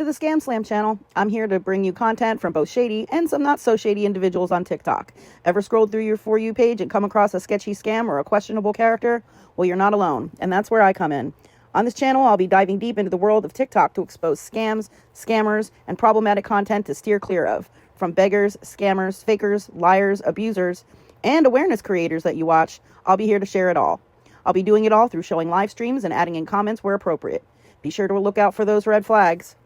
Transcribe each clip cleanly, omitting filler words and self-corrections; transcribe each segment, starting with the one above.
to the ScamSlam channel. I'm here to bring you content from both shady and some not so shady individuals on TikTok. Ever scrolled through your For You page and come across a sketchy scam or a questionable character? Well, you're not alone, and that's where I come in. On this channel, I'll be diving deep into the world of TikTok to expose scams, scammers, and problematic content to steer clear of. From beggars, scammers, fakers, liars, abusers, and awareness creators that you watch, I'll be here to share it all. I'll be doing it all through showing live streams and adding in comments where appropriate. Be sure to look out for those red flags.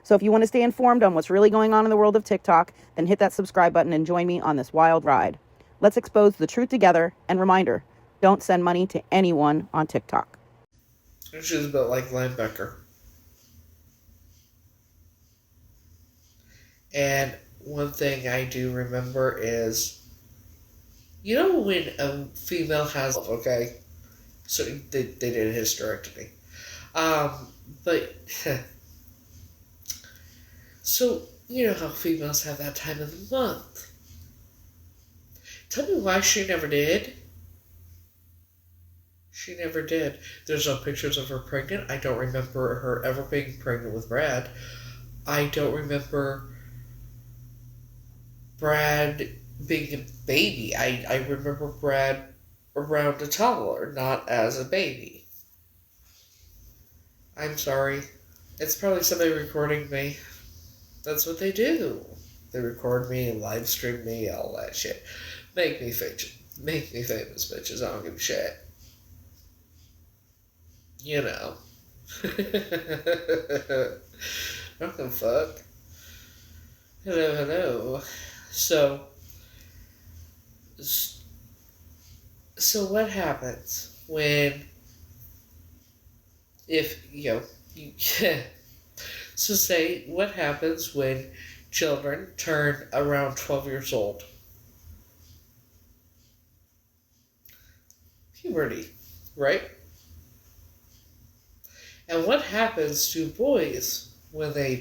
So if you want to stay informed on what's really going on in the world of TikTok, then hit that subscribe button and join me on this wild ride. Let's expose the truth together, and reminder, don't send money to anyone on TikTok. She's built like linebacker. And one thing I do remember is, you know when a female has, okay, so they did a hysterectomy. But, so, you know how females have that time of the month. Tell me why she never did. She never did. There's no pictures of her pregnant. I don't remember her ever being pregnant with Brad. I don't remember Brad being a baby. I remember Brad around a toddler, not as a baby. I'm sorry. It's probably somebody recording me. That's what they do. They record me, live stream me, all that shit. Make me famous, bitches. I don't give a shit. You know. What the fuck? Hello. So what happens when, if, so say, what happens when children turn around 12 years old? Puberty, right? And what happens to boys when they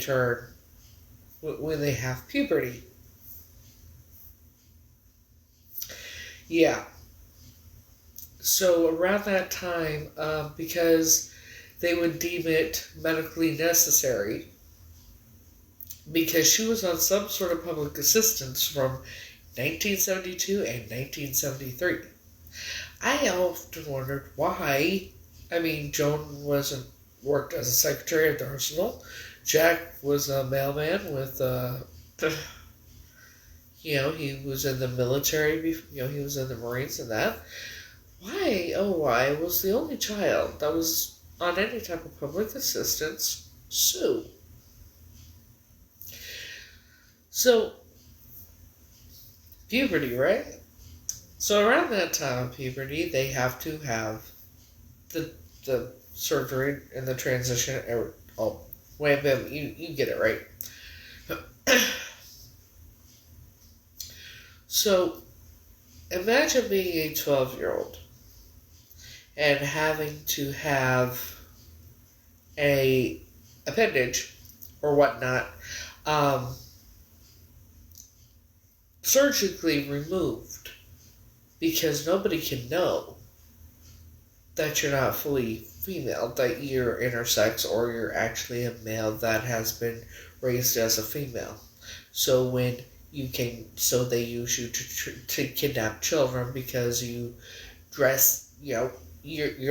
have puberty? Yeah. So around that time, because they would deem it medically necessary, because she was on some sort of public assistance from 1972 and 1973. I often wondered why. I mean, Joan worked as a secretary at the arsenal. Jack was a mailman with, he was in the military, he was in the Marines and that. Why was the only child that was on any type of public assistance Sue? So, puberty, right? So around that time of puberty, they have to have the surgery and the transition. Wham, bam, you get it, right? So, imagine being a 12-year-old and having to have a appendage or whatnot surgically removed, because nobody can know that you're not fully female, that you're intersex, or you're actually a male that has been raised as a female. So when so they use you to kidnap children because you dress, you're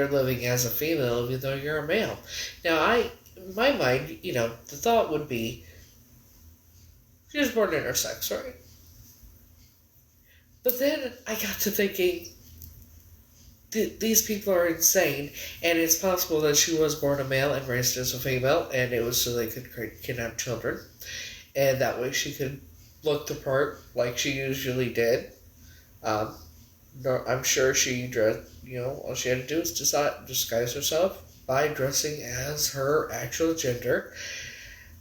living as a female even though you're a male. Now, in my mind, the thought would be, she was born intersex, right? But then I got to thinking, these people are insane, and it's possible that she was born a male and raised as a female, and it was so they could kidnap children, and that way she could look the part like she usually did. I'm sure she dressed, all she had to do was disguise herself by dressing as her actual gender.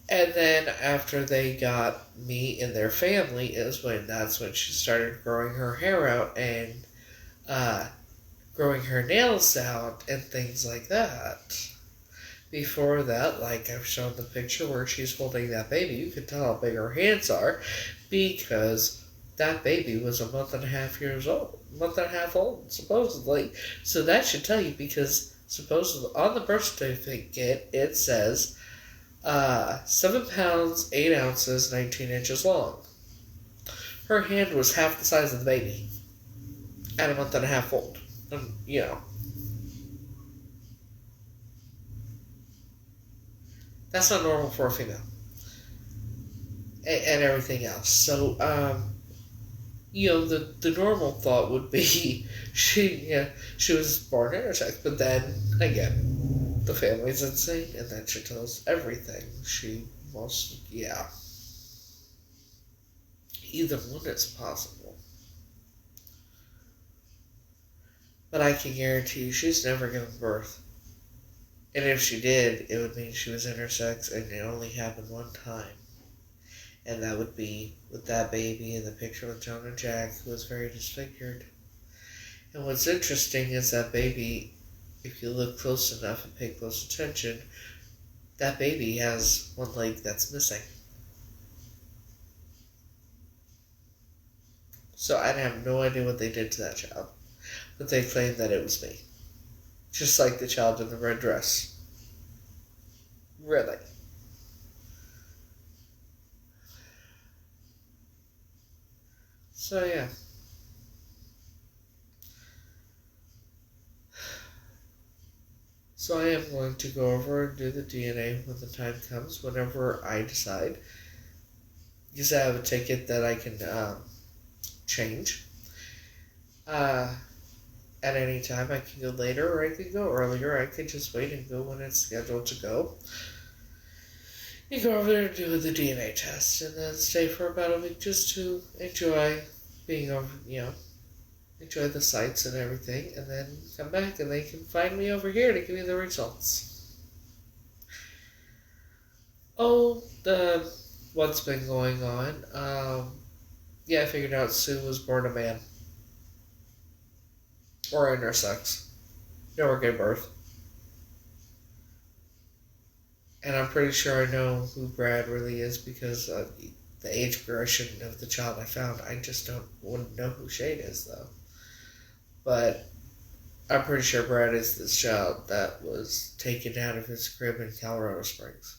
And then after they got me in their family that's when she started growing her hair out and growing her nails out and things like that. Before that, like I've shown the picture where she's holding that baby, you can tell how big her hands are because that baby was a month and a half old, supposedly. So that should tell you, because supposedly on the birth certificate it says 7 pounds, 8 ounces, 19 inches long. Her hand was half the size of the baby at a month and a half old. That's not normal for a female. And everything else. So, the normal thought would be she was born intersex, but then, again, the family's insane, and then she tells everything. Either one is possible. But I can guarantee you she's never given birth. And if she did, it would mean she was intersex, and it only happened one time. And that would be with that baby in the picture with Joan and Jack, who was very disfigured. And what's interesting is that baby, if you look close enough and pay close attention, that baby has one leg that's missing. So I have no idea what they did to that child, but they claimed that it was me. Just like the child in the red dress. Really. So yeah. So I am going to go over and do the DNA when the time comes, whenever I decide. Because I have a ticket that I can change. At any time. I can go later or I can go earlier. I can just wait and go when it's scheduled to go. You go over there and do the DNA test and then stay for about a week just to enjoy being over, enjoy the sights and everything, and then come back and they can find me over here to give me the results. What's been going on? I figured out Sue was born a man. Or intersex. Never gave birth. And I'm pretty sure I know who Brad really is because of the age progression of the child I found. I just wouldn't know who Shade is, though. But I'm pretty sure Brad is this child that was taken out of his crib in Colorado Springs.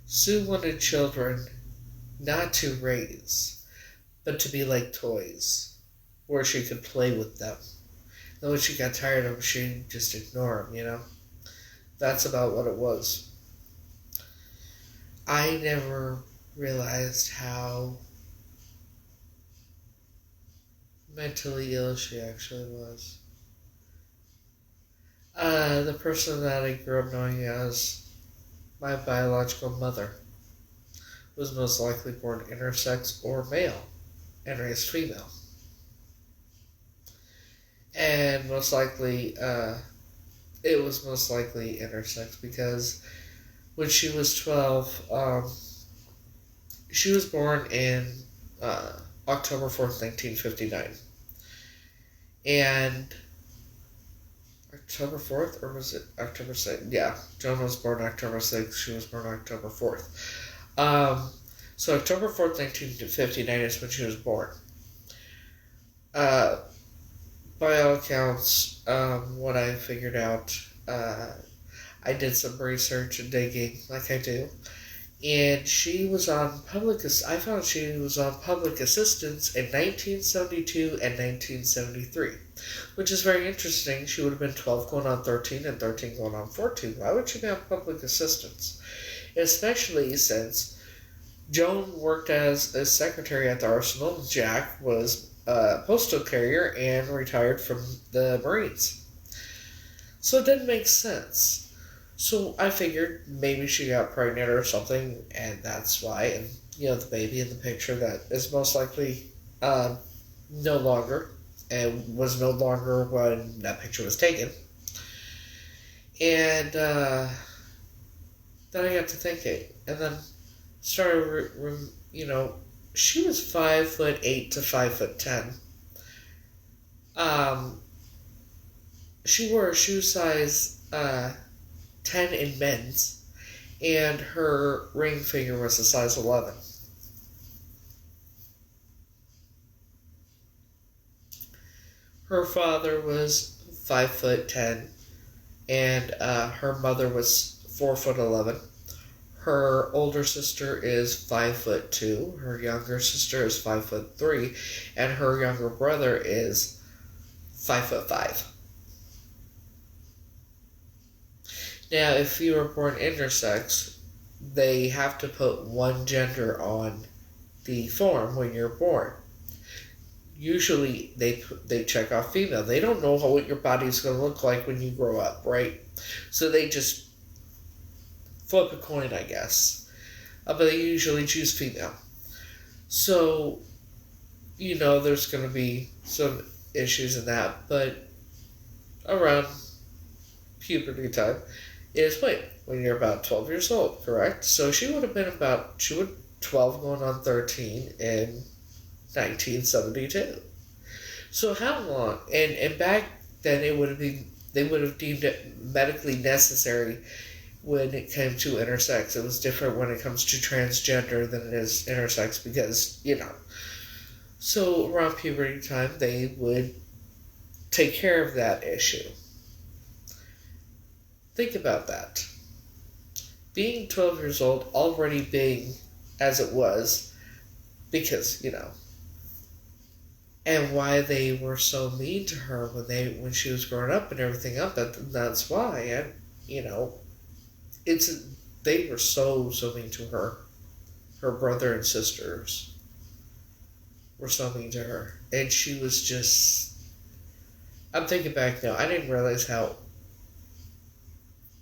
Sue wanted children not to raise, but to be like toys, where she could play with them. And when she got tired of them, she'd just ignore them, That's about what it was. I never realized how mentally ill she actually was. The person that I grew up knowing as my biological mother was most likely born intersex or male and raised female. And most likely, it was most likely intersex because when she was 12, she was born in October 4th, 1959. And October 4th, or was it October 6th? Yeah, Joan was born October 6th, she was born October 4th. So October 4th, 1959 is when she was born. By all accounts, what I figured out, I did some research and digging, like I do, and she was on I found she was on public assistance in 1972 and 1973, which is very interesting. She would have been 12 going on 13 and 13 going on 14. Why would she be on public assistance? Especially since Joan worked as a secretary at the Arsenal, Jack was a postal carrier and retired from the Marines. So it didn't make sense. So I figured maybe she got pregnant or something, and that's why. And, the baby in the picture that is most likely no longer, and was no longer when that picture was taken. And then I got to thinking, and then started, she was 5'8" to 5'10". She wore a shoe size 10 in men's, and her ring finger was a size 11. Her father was 5'10", and her mother was 4'11". Her older sister is 5'2". Her younger sister is 5'3", and her younger brother is 5'5". Now, if you were born intersex, they have to put one gender on the form when you're born. Usually, they check off female. They don't know what your body's going to look like when you grow up, right? So they just flip a coin, I guess. But they usually choose female. So, there's going to be some issues in that. But around puberty time is when you're about 12 years old, correct? So she would have been 12 going on 13 in 1972. So how long? And back then they would have deemed it medically necessary when it came to intersex. It was different when it comes to transgender than it is intersex because, So around puberty time, they would take care of that issue. Think about that. Being 12 years old, already being as it was, because, and why they were so mean to her when she was growing up and everything up, that's why, and, they were so mean to her. Her brother and sisters were so mean to her. And she was just, I'm thinking back now, I didn't realize how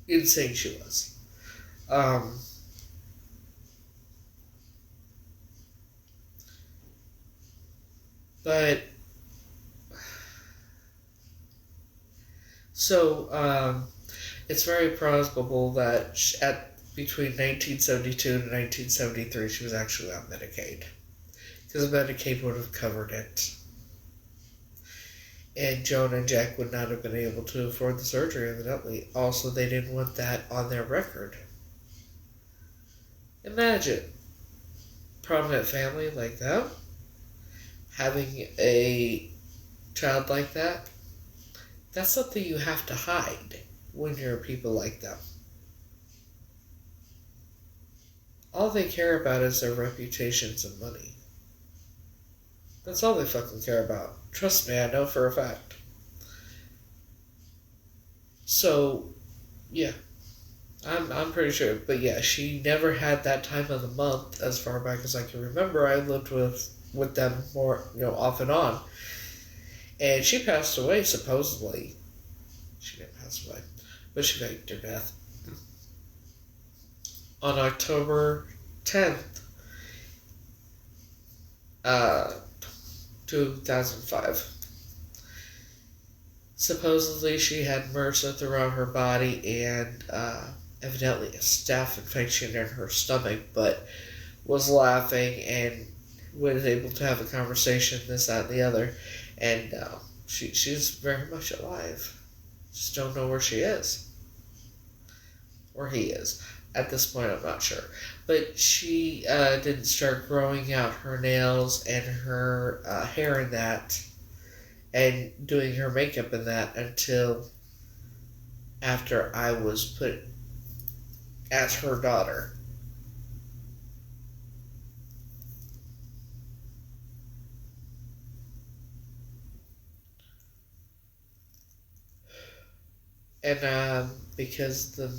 insane she was. But so it's very plausible that between 1972 and 1973 she was actually on Medicaid, because Medicaid would have covered it. And Joan and Jack would not have been able to afford the surgery, evidently. Also, they didn't want that on their record. Imagine prominent family like that having a child like that. That's something you have to hide when you're people like them. All they care about is their reputations and money. That's all they fucking care about. Trust me, I know for a fact. So, yeah. I'm pretty sure. But yeah, she never had that time of the month as far back as I can remember. I lived with them more, off and on. And she passed away, supposedly. She didn't pass away. But she faked her death. On October 10th, 2005. Supposedly she had MRSA throughout her body and evidently a staph infection in her stomach, but was laughing and was able to have a conversation, this, that, and the other. And she's very much alive. Just don't know where she is. Or he is. At this point, I'm not sure. But she didn't start growing out her nails and her hair and that, and doing her makeup and that until after I was put as her daughter. And because the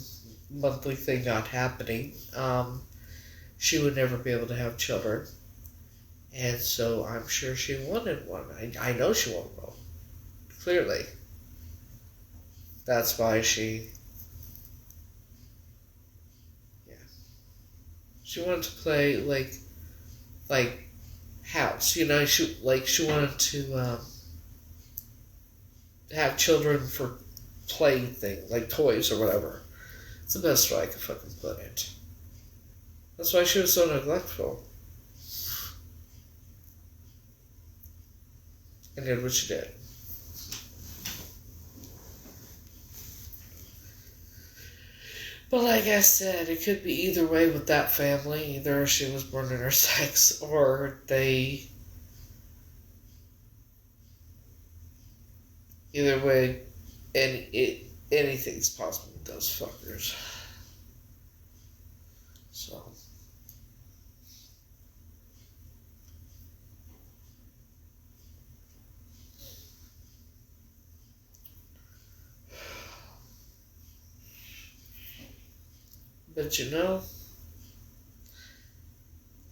monthly thing not happening, she would never be able to have children. And so I'm sure she wanted one. I know she wanted one. Clearly. That's why she wanted to play like house. She wanted to have children for plaything, like toys or whatever. It's the best way I could fucking put it. That's why she was so neglectful. And did what she did. But like I said, it could be either way with that family. Either she was born intersex, or they Either way, anything's possible with those fuckers. So. But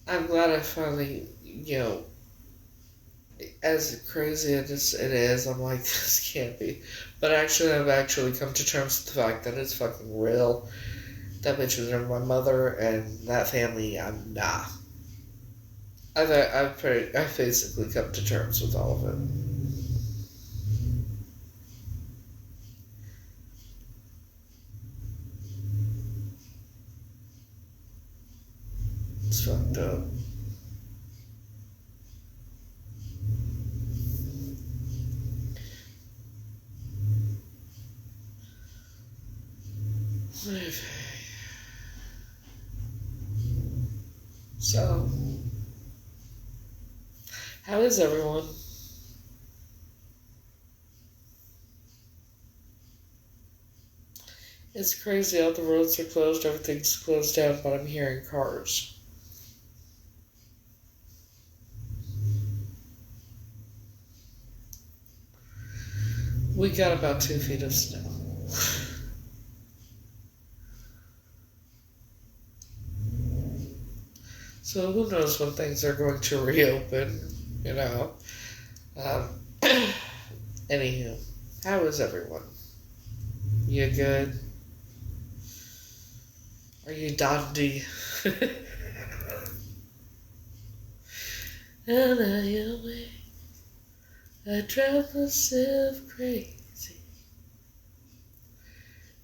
I'm glad I finally, as crazy as it is, I'm like, this can't be. But actually, I've actually come to terms with the fact that it's fucking real. That bitch was never my mother, and that family, nah. I've basically come to terms with all of it. It's fucked up. So, how is everyone? It's crazy how the roads are closed, everything's closed down, but I'm hearing cars. We got about 2 feet of snow. So who knows when things are going to reopen, Anywho, how is everyone? You good? Are you dandy? And I awake, I drive myself crazy.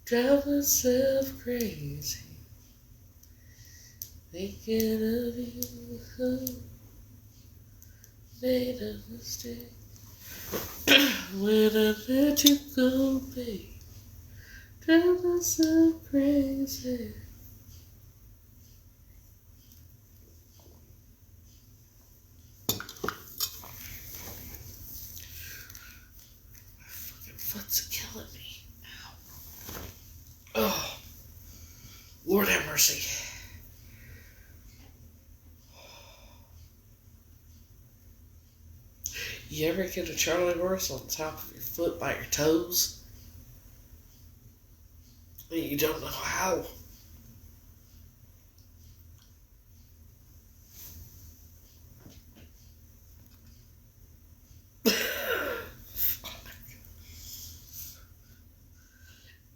Drive myself crazy. Thinking of you, who made a mistake. When I let you go, babe, drive myself crazy. My fucking foot's killing me. Ow. Oh, Lord have mercy. You ever get a Charlie horse on top of your foot by your toes? And you don't know how?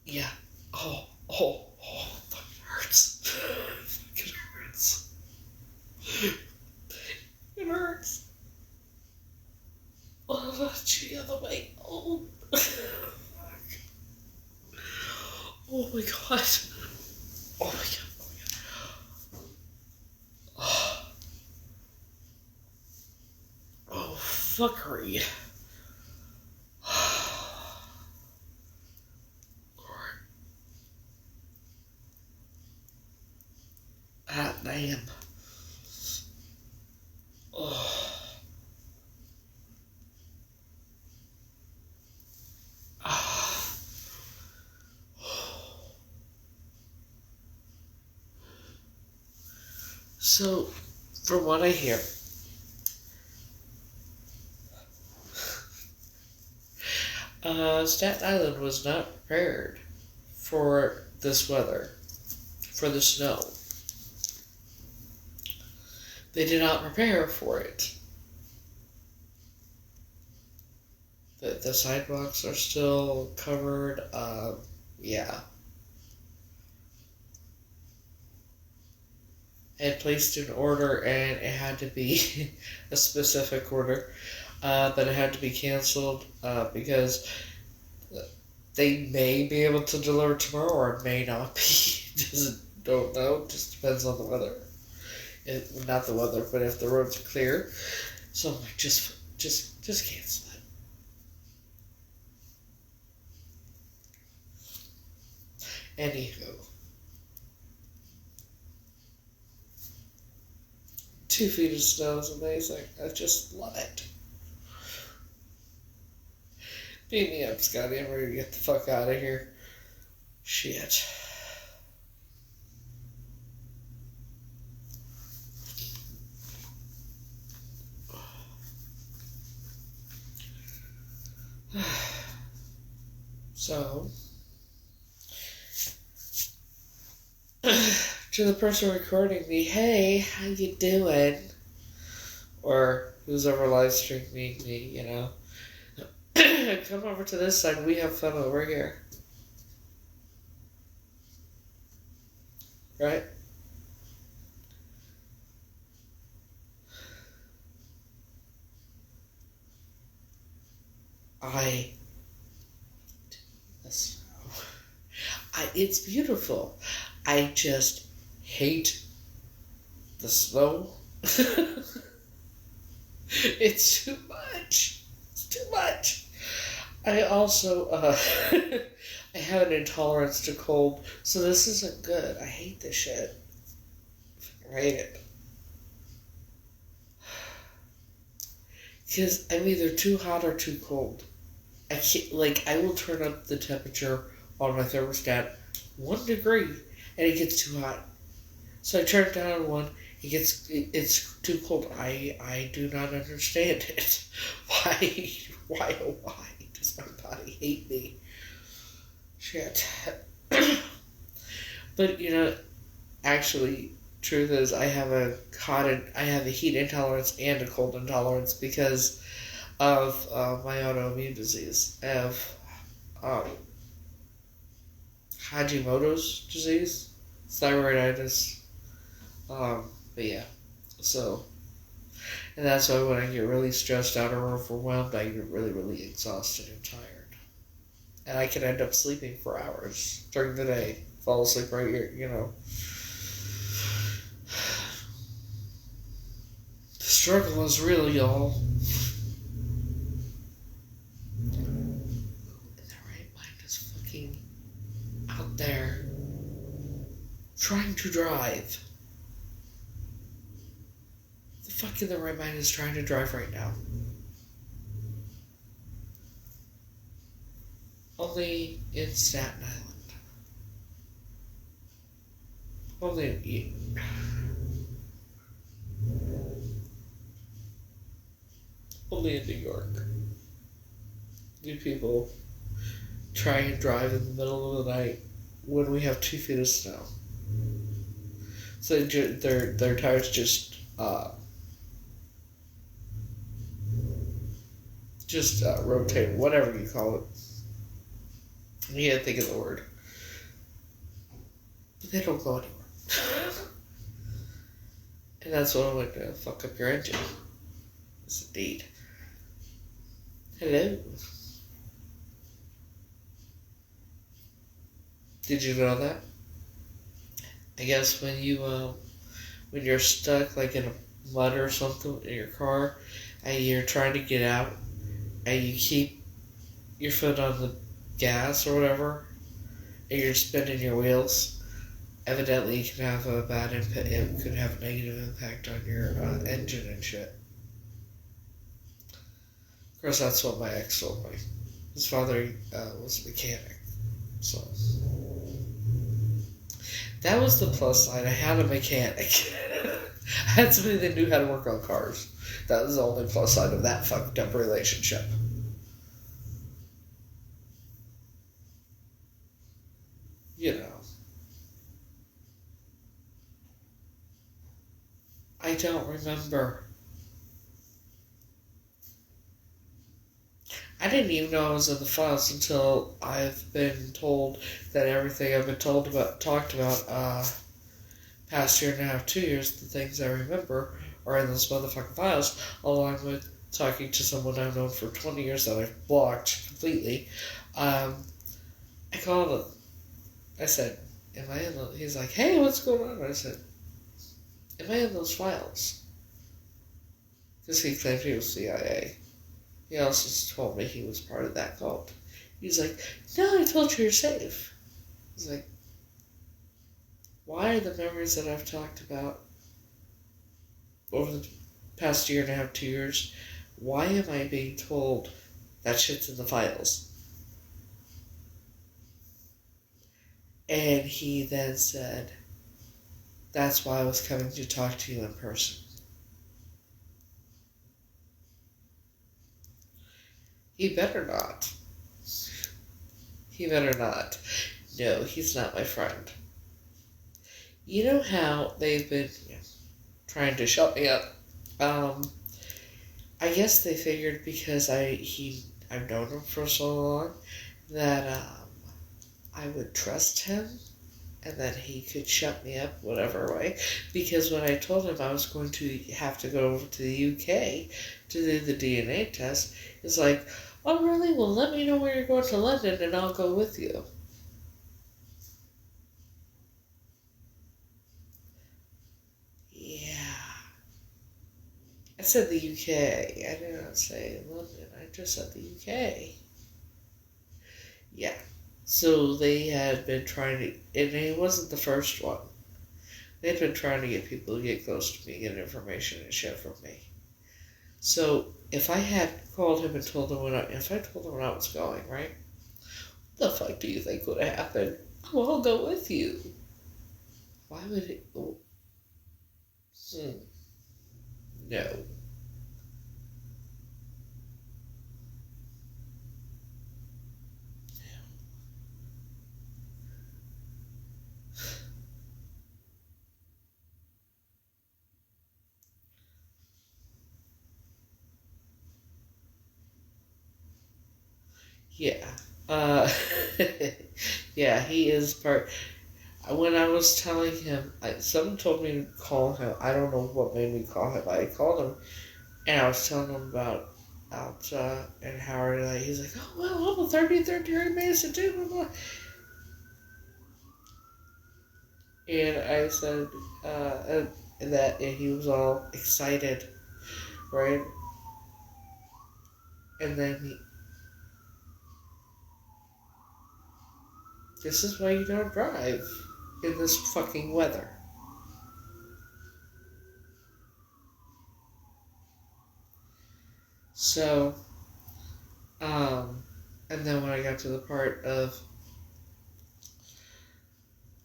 Yeah. Oh, fucking hurts. Fucking hurts. It hurts. Oh, gee, the way. Oh. Oh my god. Oh my god. Oh, fuckery. Lord. Ah, damn. Oh. So, from what I hear, Staten Island was not prepared for this weather, for the snow. They did not prepare for it. The sidewalks are still covered. Yeah. I had placed an order, and it had to be a specific order, that it had to be canceled because they may be able to deliver tomorrow, or it may not be. Just don't know. Just depends on the weather. Not the weather, but if the roads are clear. So I'm like, just cancel it. Anywho, 2 feet of snow is amazing. I just love it. Beat me up, Scotty. I'm ready to get the fuck out of here. Shit. So, to the person recording me, hey, how you doing? Or who's ever live streaming me, you know. Come over to this side, we have fun over here. Right? It's beautiful. I just hate the snow. It's too much. It's too much. I also, I have an intolerance to cold, so this isn't good. I hate this shit. I hate it. Because I'm either too hot or too cold. I can't, I will turn up the temperature on my thermostat 1 degree, and it gets too hot. So I turn it down 1, it's too cold. I do not understand it. Why, oh why does my body hate me? Shit. But, actually, truth is, I have a heat intolerance and a cold intolerance because of my autoimmune disease. I have Hashimoto's disease, thyroiditis. But yeah, so, and that's why when I get really stressed out or overwhelmed, I get really, really exhausted and tired. And I can end up sleeping for hours during the day, fall asleep right here, The struggle is real, y'all. That right mind is fucking out there trying to drive. The fuck in the right mind is trying to drive right now? Only in Staten Island. Only in New York do people try and drive in the middle of the night when we have 2 feet of snow. So their tires just rotate, whatever you call it. I can't think of the word. But they don't go anywhere. And that's what I'm going to fuck up your engine. Yes, indeed. Hello. Did you know that? I guess when you're stuck like in a mud or something in your car, and you're trying to get out, and you keep your foot on the gas or whatever, and you're spinning your wheels, evidently it can have a bad impact. It could have a negative impact on your engine and shit. Of course, that's what my ex told me. His father was a mechanic, so that was the plus side. I had a mechanic. I had somebody that knew how to work on cars. That was the only plus side of that fucked up relationship. I don't remember. I didn't even know I was in the files until I've been told that everything I've been talked about, past year and a half, 2 years, the things I remember are in those motherfucking files, along with talking to someone I've known for 20 years that I've blocked completely. I called him. I said, am I in the... He's like, hey, what's going on? I said, am I in those files? Because he claimed he was CIA. He also told me he was part of that cult. He's like, no, I told you you're safe. He's like, why are the memories that I've talked about over the past year and a half, 2 years, why am I being told That shit's in the files. And he then said, that's why I was coming to talk to you in person. He better not. He better not. No, he's not my friend. You know how they've been trying to shut me up? I guess they figured because I've known him for so long that I would trust him and that he could shut me up whatever way. Because when I told him I was going to have to go over to the UK to do the DNA test, he's like, oh really? Well, let me know when you're going to London and I'll go with you. Yeah. I said the UK. I did not say London. I just said the UK. Yeah. So they had been trying to, and it wasn't the first one. They'd been trying to get people to get close to me, get information and shit from me. So if I had called him and told him if I told him where I was going, right? What the fuck do you think would have happened? Oh, I'll go with you. Why would it? Oh. No. Yeah. Yeah, he is part. When I was telling him, someone told me to call him. I don't know what made me call him. I called him, and I was telling him about and Howard. And he's like, "Oh well, I'm a 33rd Mason too." Blah, blah. And I said and he was all excited, right? And then this is why you don't drive in this fucking weather. So, and then when I got to the part of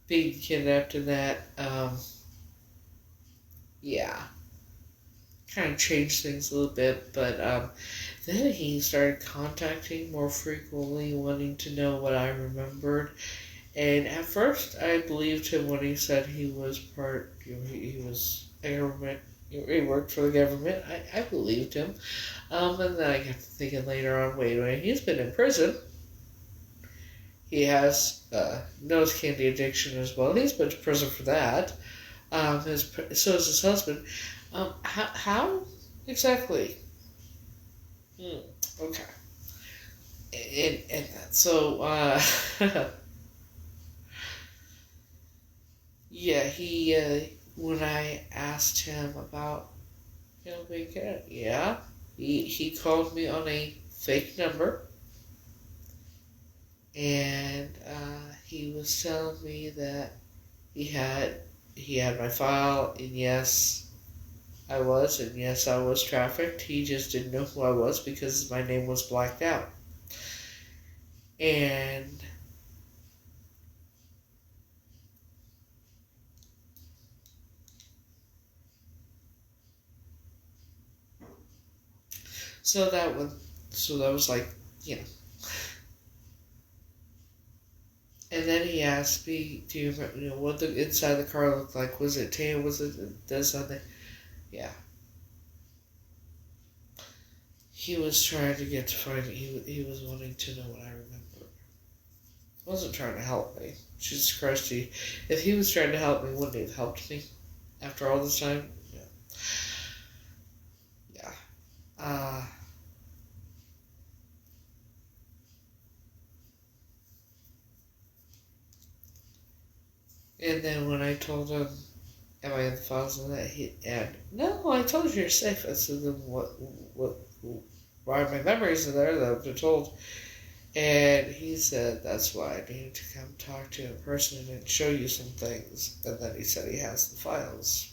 being kidnapped and that, yeah, kind of changed things a little bit, but, then he started contacting more frequently, wanting to know what I remembered, and at first I believed him when he said he was he was a government, he worked for the government. I believed him. And then I got to thinking later on, wait, he's been in prison. He has nose candy addiction as well. He's been to prison for that. So is his husband. How exactly? Okay. And so, yeah, he, when I asked him about, being good, yeah, he called me on a fake number, and he was telling me that he had my file, and yes, I was trafficked. He just didn't know who I was because my name was blacked out. And so that was like, And then he asked me, do you remember, what the inside of the car looked like? Was it tan? Was it this, something? Yeah. He was trying to get to find it. He was wanting to know what I remember. He wasn't trying to help me. Jesus Christ, if he was trying to help me, wouldn't he have helped me after all this time? Yeah. And then when I told him, am I in the files and that, no, I told you you're safe. I said, then why my memories are there that I've been told? And he said, that's why I needed to come talk to you in person and show you some things. And then he said he has the files.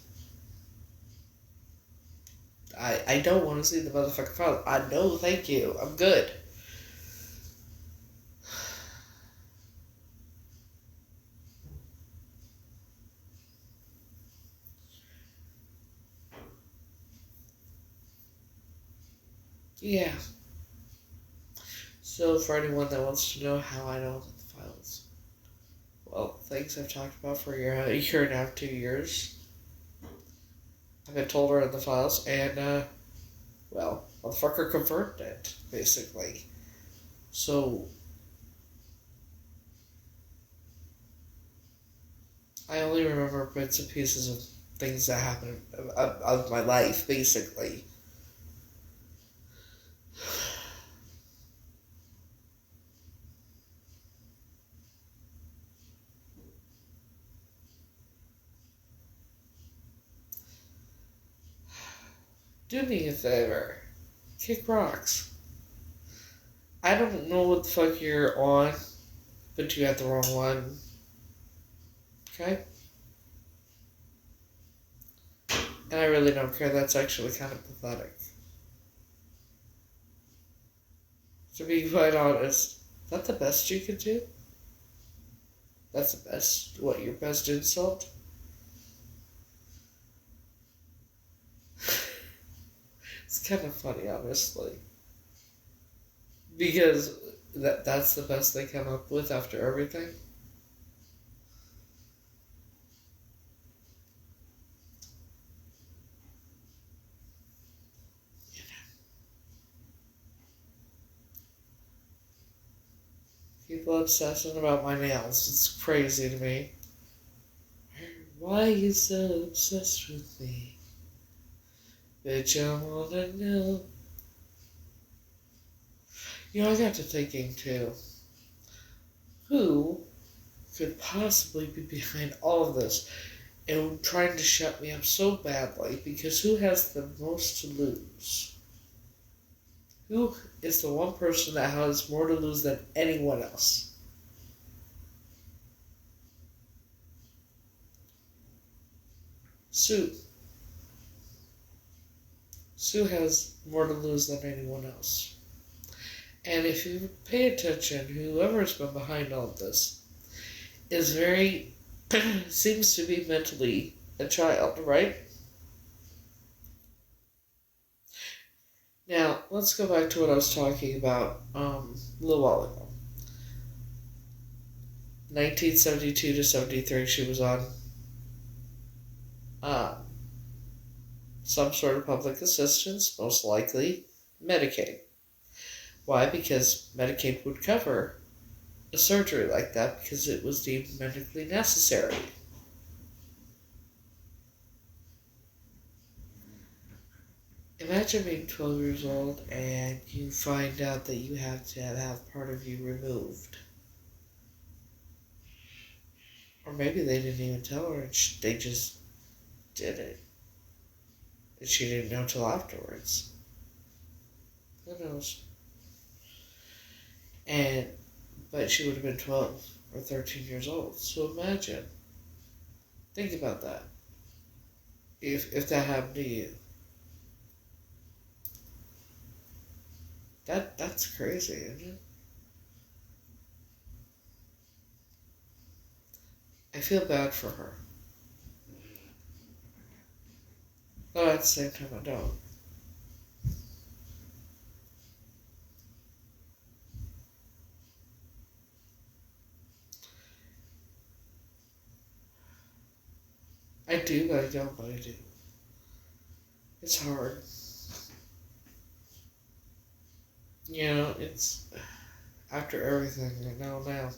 I don't want to see the motherfucking files. No, thank you. I'm good. Yeah. So for anyone that wants to know how I know about the files, well, things I've talked about for a year and a half, 2 years. I've been told are in the files, and well, motherfucker confirmed it, basically. So I only remember bits and pieces of things that happened of my life, basically. Do me a favor. Kick rocks. I don't know what the fuck you're on, but you got the wrong one. Okay? And I really don't care. That's actually kind of pathetic. To be quite honest, is that the best you could do? That's the best, what, your best insult? It's kind of funny, honestly. Because that's the best they come up with after everything. People obsessing about my nails. It's crazy to me. Why are you so obsessed with me? Bitch, I wanna know. You know, I got to thinking too. Who could possibly be behind all of this and trying to shut me up so badly? Because who has the most to lose? Who is the one person that has more to lose than anyone else? Sue. Sue has more to lose than anyone else. And if you pay attention, whoever's been behind all of this is very, seems to be mentally a child, right? Now, let's go back to what I was talking about a little while ago. 1972 to 73, she was on some sort of public assistance, most likely Medicaid. Why? Because Medicaid would cover a surgery like that because it was deemed medically necessary. Imagine being 12 years old and you find out that you have to have part of you removed. Or maybe they didn't even tell her and they just did it. And she didn't know till afterwards. Who knows? But she would have been 12 or 13 years old. So imagine. Think about that. If that happened to you. That's crazy, isn't it? I feel bad for her. But at the same time I don't. I do, but I don't, but I do. It's hard. You know, it's after everything I know now.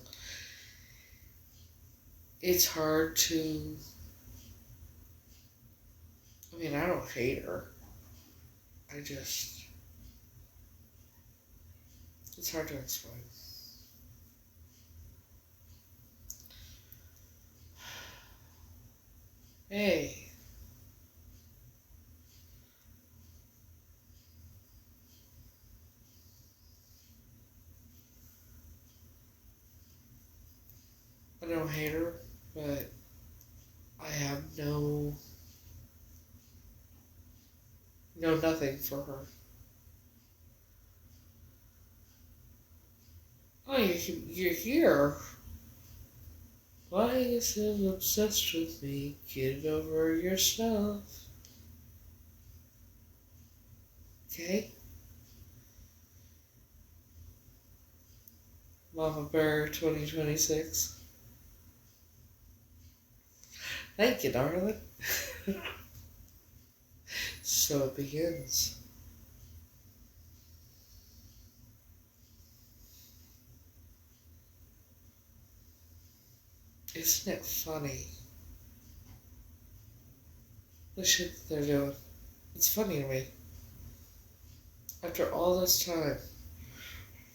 It's hard to. I mean, I don't hate her. I just. It's hard to explain. Hey. I don't hate her, but I have nothing for her. Oh, you're here. Why are you so obsessed with me? Get over yourself. Okay? Mama Bear 2026. Thank you, darling. So it begins. Isn't it funny? The shit that they're doing. It's funny to me. After all this time,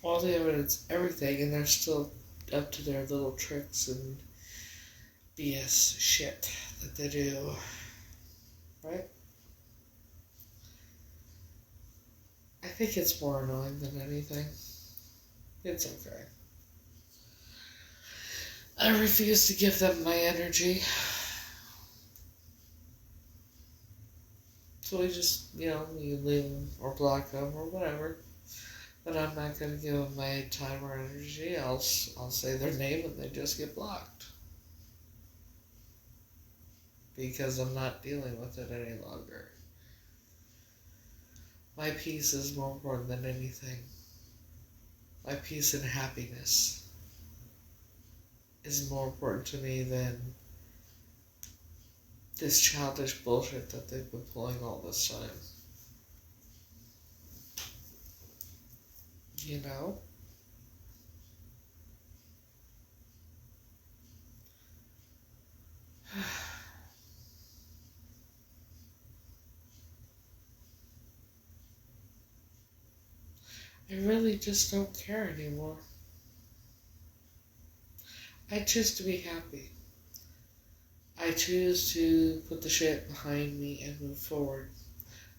all the evidence, everything, and they're still up to their little tricks and BS shit that they do. Right? I think it's more annoying than anything. It's okay. I refuse to give them my energy. So we just, you leave them or block them or whatever. But I'm not going to give them my time or energy. I'll say their name and they just get blocked. Because I'm not dealing with it any longer. My peace is more important than anything. My peace and happiness is more important to me than this childish bullshit that they've been pulling all this time. You know? I really just don't care anymore. I choose to be happy. I choose to put the shit behind me and move forward.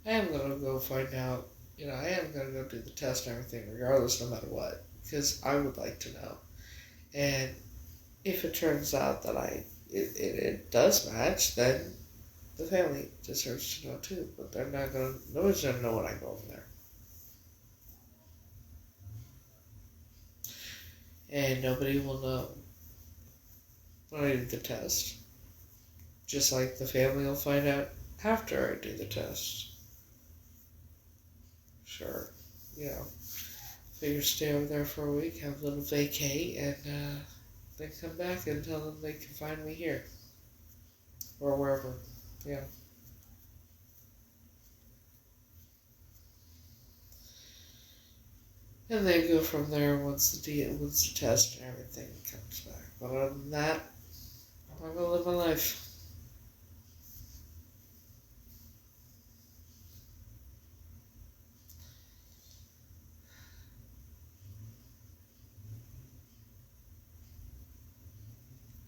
I am going to go find out, I am going to go do the test and everything regardless, no matter what, because I would like to know. And if it turns out that it does match, then the family deserves to know too, but nobody's going to know when I go over there. And nobody will know when I do the test. Just like the family will find out after I do the test. Sure, figure stay over there for a week, have a little vacay, and then come back and tell them they can find me here. Or wherever, And then go from there once the test and everything comes back. But other than that, I'm gonna live my life.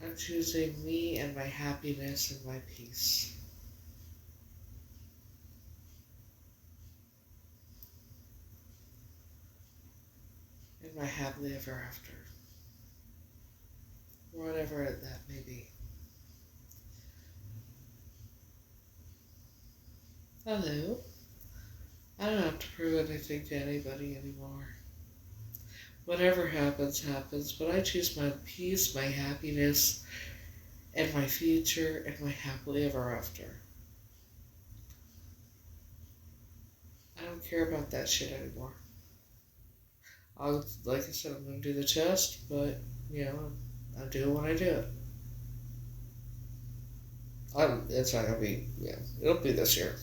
I'm choosing me and my happiness and my peace. And my happily ever after. Whatever that may be. Hello. I don't have to prove anything to anybody anymore. Whatever happens, happens, but I choose my peace, my happiness, and my future, and my happily ever after. I don't care about that shit anymore. Like I said, I'm going to do the test, but, I'll do it when I do it. It's not going to be, it'll be this year.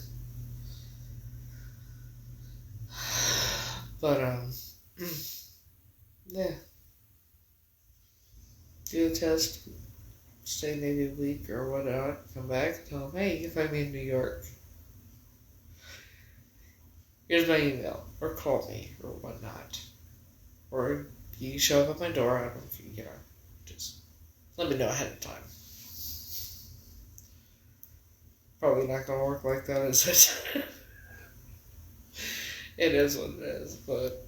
But, yeah. Do the test, stay maybe a week or whatnot, come back and tell them, hey, you can find me in New York. Here's my email, or call me, or whatnot. Or you show up at my door, I don't know if you, just let me know ahead of time. Probably not going to work like that, is it? It is what it is, but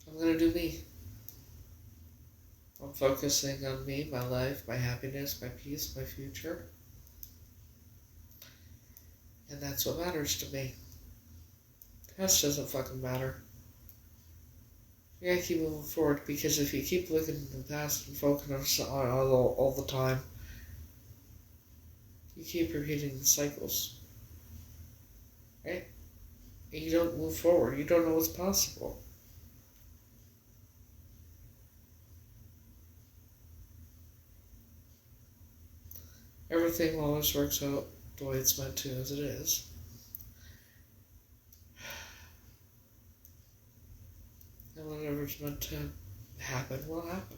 I'm going to do me. I'm focusing on me, my life, my happiness, my peace, my future. And that's what matters to me. The rest doesn't fucking matter. You gotta keep moving forward, because if you keep looking in the past and focusing on all the time, you keep repeating the cycles. Right? And you don't move forward. You don't know what's possible. Everything always works out the way it's meant to, as it is. And whatever's meant to happen will happen.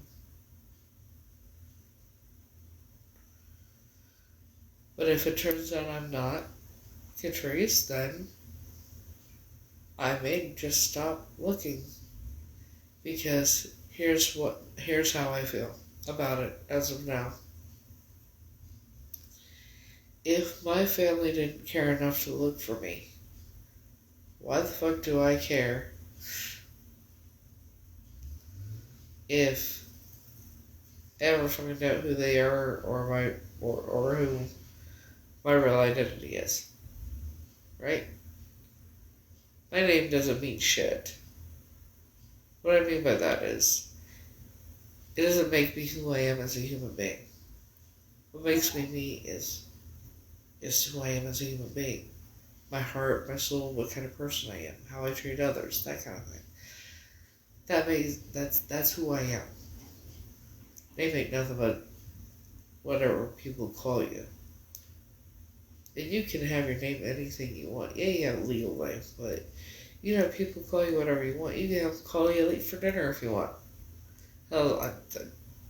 But if it turns out I'm not Catrice, then I may just stop looking. Because here's how I feel about it as of now. If my family didn't care enough to look for me, why the fuck do I care if ever find out who they are or who my real identity is? Right? My name doesn't mean shit. What I mean by that is, it doesn't make me who I am as a human being. What makes me me is who I am as a human being. My heart, my soul, what kind of person I am, how I treat others, that kind of thing. That's who I am. They make nothing but whatever people call you. And you can have your name anything you want. Yeah, you have a legal name, but you know, people call you whatever you want. You can have them call you Elite for dinner if you want. Hell,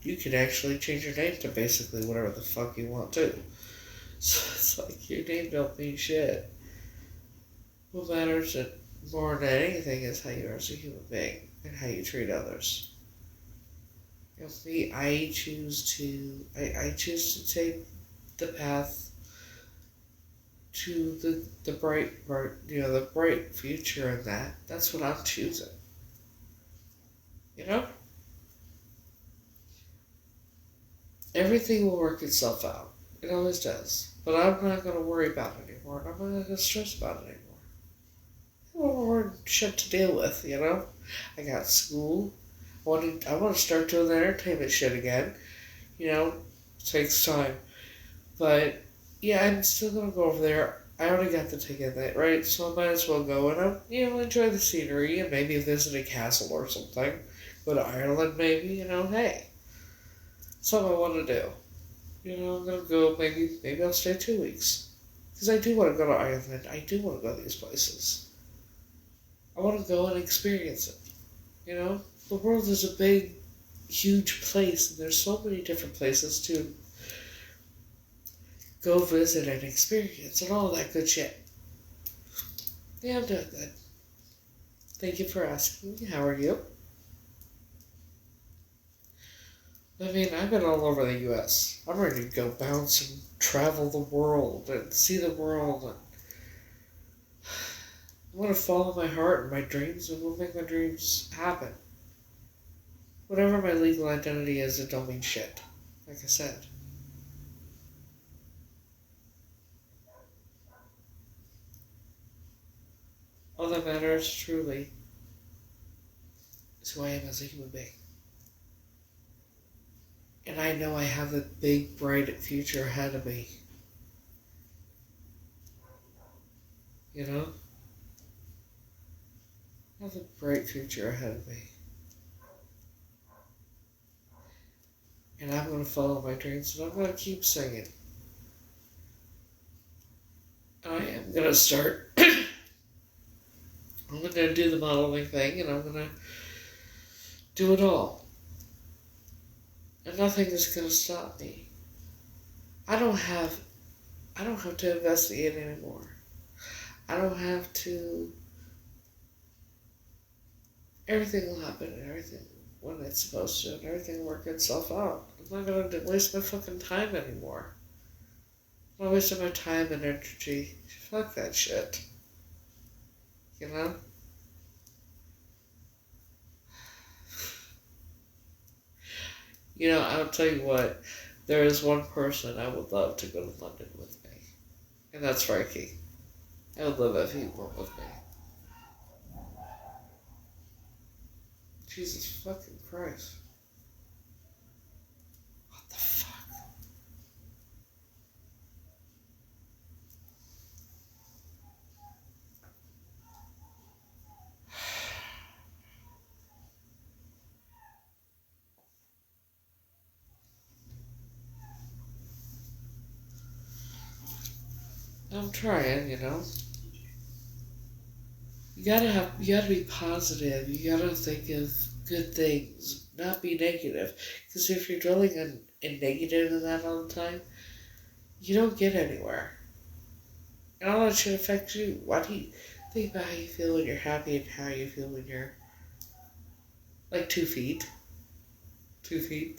you can actually change your name to basically whatever the fuck you want to. So it's like, your name don't mean shit. What matters more than anything is how you are as a human being and how you treat others. You know, me, I choose to take the path to the bright future, and that's what I'm choosing. You know? Everything will work itself out. It always does. But I'm not going to worry about it anymore, and I'm not going to stress about it anymore. I have more shit to deal with, you know? I got school. I want to start doing the entertainment shit again. You know? It takes time. But yeah, I'm still gonna go over there. I already got the ticket, right? So I might as well go and enjoy the scenery and maybe visit a castle or something. Go to Ireland, maybe. Hey, something I want to do. I'm gonna go. Maybe I'll stay 2 weeks because I do want to go to Ireland. I do want to go to these places. I want to go and experience it. The world is a big, huge place, and there's so many different places to go visit and experience and all that good shit. Yeah, I'm doing good. Thank you for asking. How are you? I've been all over the U.S. I'm ready to go bounce and travel the world and see the world. And I want to follow my heart and my dreams, and we'll make my dreams happen. Whatever my legal identity is, it don't mean shit. Like I said. All that matters, truly, is who I am as a human being. And I know I have a big, bright future ahead of me. I have a bright future ahead of me. And I'm going to follow my dreams, and I'm going to keep singing. I am going to start... I'm going to do the modeling thing, and I'm going to do it all. And nothing is going to stop me. I don't have to investigate anymore. I don't have to... Everything will happen, and everything when it's supposed to, and everything will work itself out. I'm not going to waste my fucking time anymore. I'm not wasting my time and energy. Fuck that shit. I'll tell you what, there is one person I would love to go to London with me, and that's Frankie. I would love if he went with me. Jesus fucking Christ. What the fuck? I'm trying, you know. You gotta be positive. You gotta think of good things, not be negative. Because if you're dwelling in negative and that all the time, you don't get anywhere. And all that should affect you. Why do you think about how you feel when you're happy and how you feel when you're like 2 feet? 2 feet.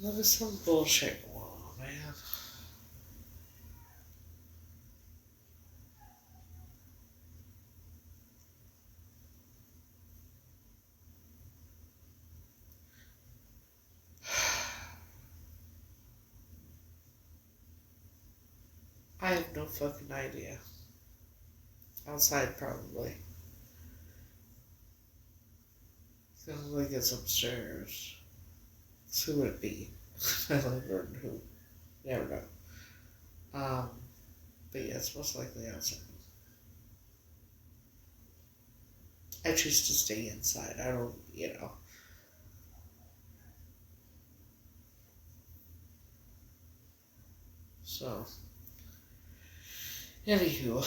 There's some bullshit going on, man. I have no fucking idea. Outside, probably. Sounds like it's upstairs. So who would it be? I like Gordon who. Never know. But yeah, it's most likely outside. I choose to stay inside. I don't, you know. So, anywho.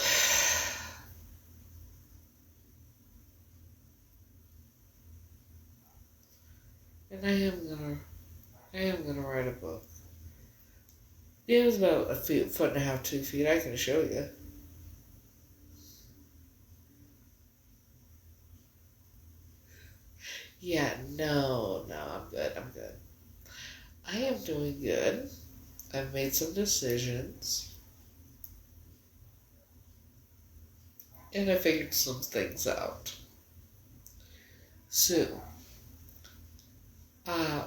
And I am gonna write a book. Yeah, it was about a foot and a half, 2 feet. I can show you. Yeah, no, I'm good. I am doing good. I've made some decisions. And I figured some things out. Sue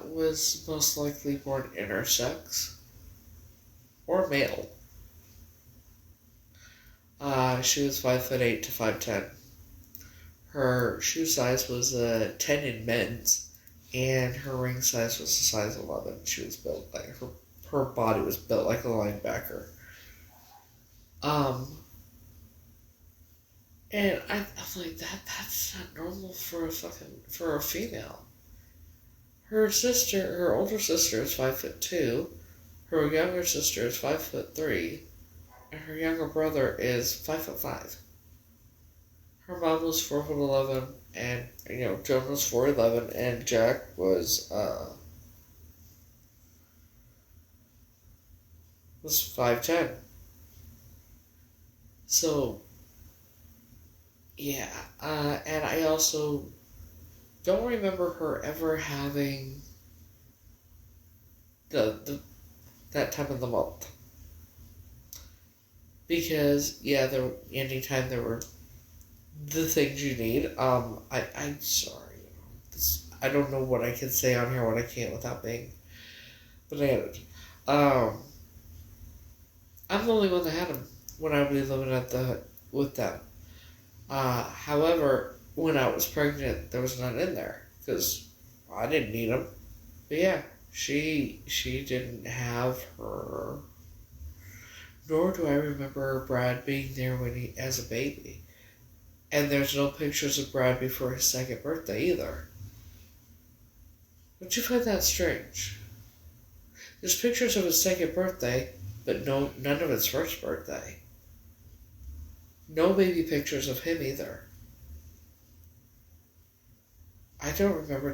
was most likely born intersex or male. She was 5'8" to 5'10". Her shoe size was a 10 in men's, and her ring size was a size 11. She was built like her body was built like a linebacker. And I'm like that's not normal for a female. Her older sister is 5'2", her younger sister is 5'3", and her younger brother is 5'5". Her mom was 4'11", and Joan was 4'11", and Jack was 5'10". So yeah, and I also don't remember her ever having the that time of the month. Because anytime there were the things you need, I'm sorry, I don't know what I can say on here, what I can't without being bananas. I'm the only one that had them when I was living with them. However, when I was pregnant, there was none in there because I didn't need them. But yeah, she didn't have her. Nor do I remember Brad being there as a baby. And there's no pictures of Brad before his second birthday either. Don't you find that strange? There's pictures of his second birthday, but none of his first birthday. No baby pictures of him either. I don't remember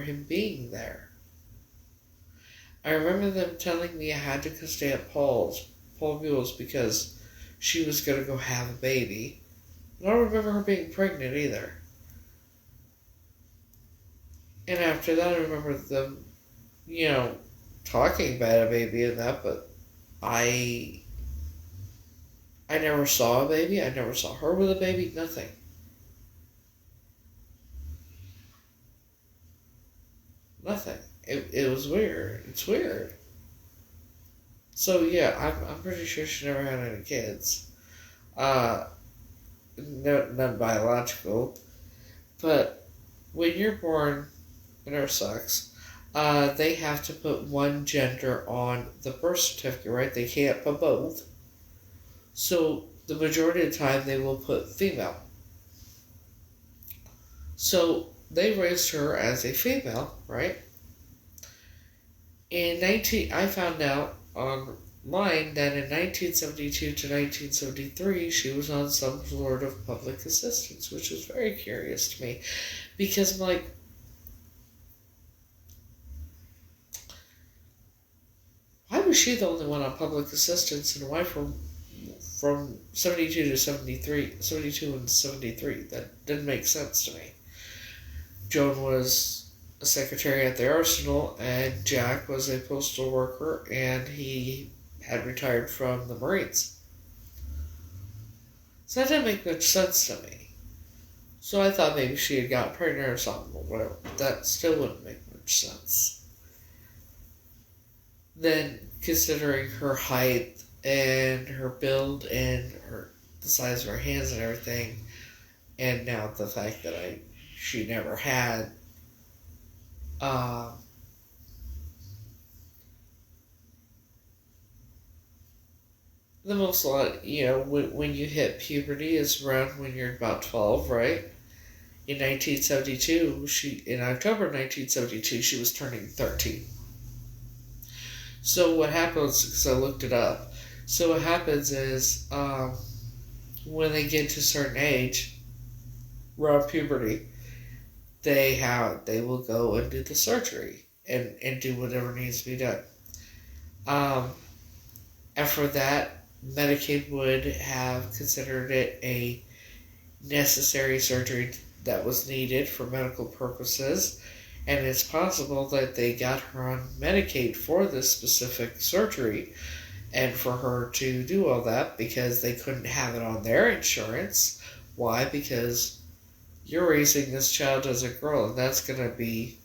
him being there. I remember them telling me I had to stay at Paul Mule's because she was going to go have a baby. I don't remember her being pregnant either. And after that, I remember them, talking about a baby and that, but I never saw a baby. I never saw her with a baby. Nothing. Nothing. It was weird. It's weird. So yeah, I'm pretty sure she never had any kids. None biological. But when you're born intersex, they have to put one gender on the birth certificate, right? They can't put both. So the majority of the time they will put female. So they raised her as a female, right? I found out online that in 1972 to 1973, she was on some sort of public assistance, which was very curious to me, because I'm like, why was she the only one on public assistance, and why from 72 to 73, 72 and 73? That didn't make sense to me. Joan was a secretary at the arsenal, and Jack was a postal worker, and he had retired from the Marines. So that didn't make much sense to me. So I thought maybe she had got pregnant or something, or whatever. But that still wouldn't make much sense. Then, considering her height and her build and the size of her hands and everything, and now the fact that she never had the most, when you hit puberty is around when you're about 12, right? In 1972, in October 1972, she was turning 13. So what happens, because I looked it up, so what happens is, when they get to a certain age, around puberty, they will go and do the surgery and do whatever needs to be done. After that, Medicaid would have considered it a necessary surgery that was needed for medical purposes, and it's possible that they got her on Medicaid for this specific surgery and for her to do all that because they couldn't have it on their insurance. Why? Because you're raising this child as a girl, and that's going to be,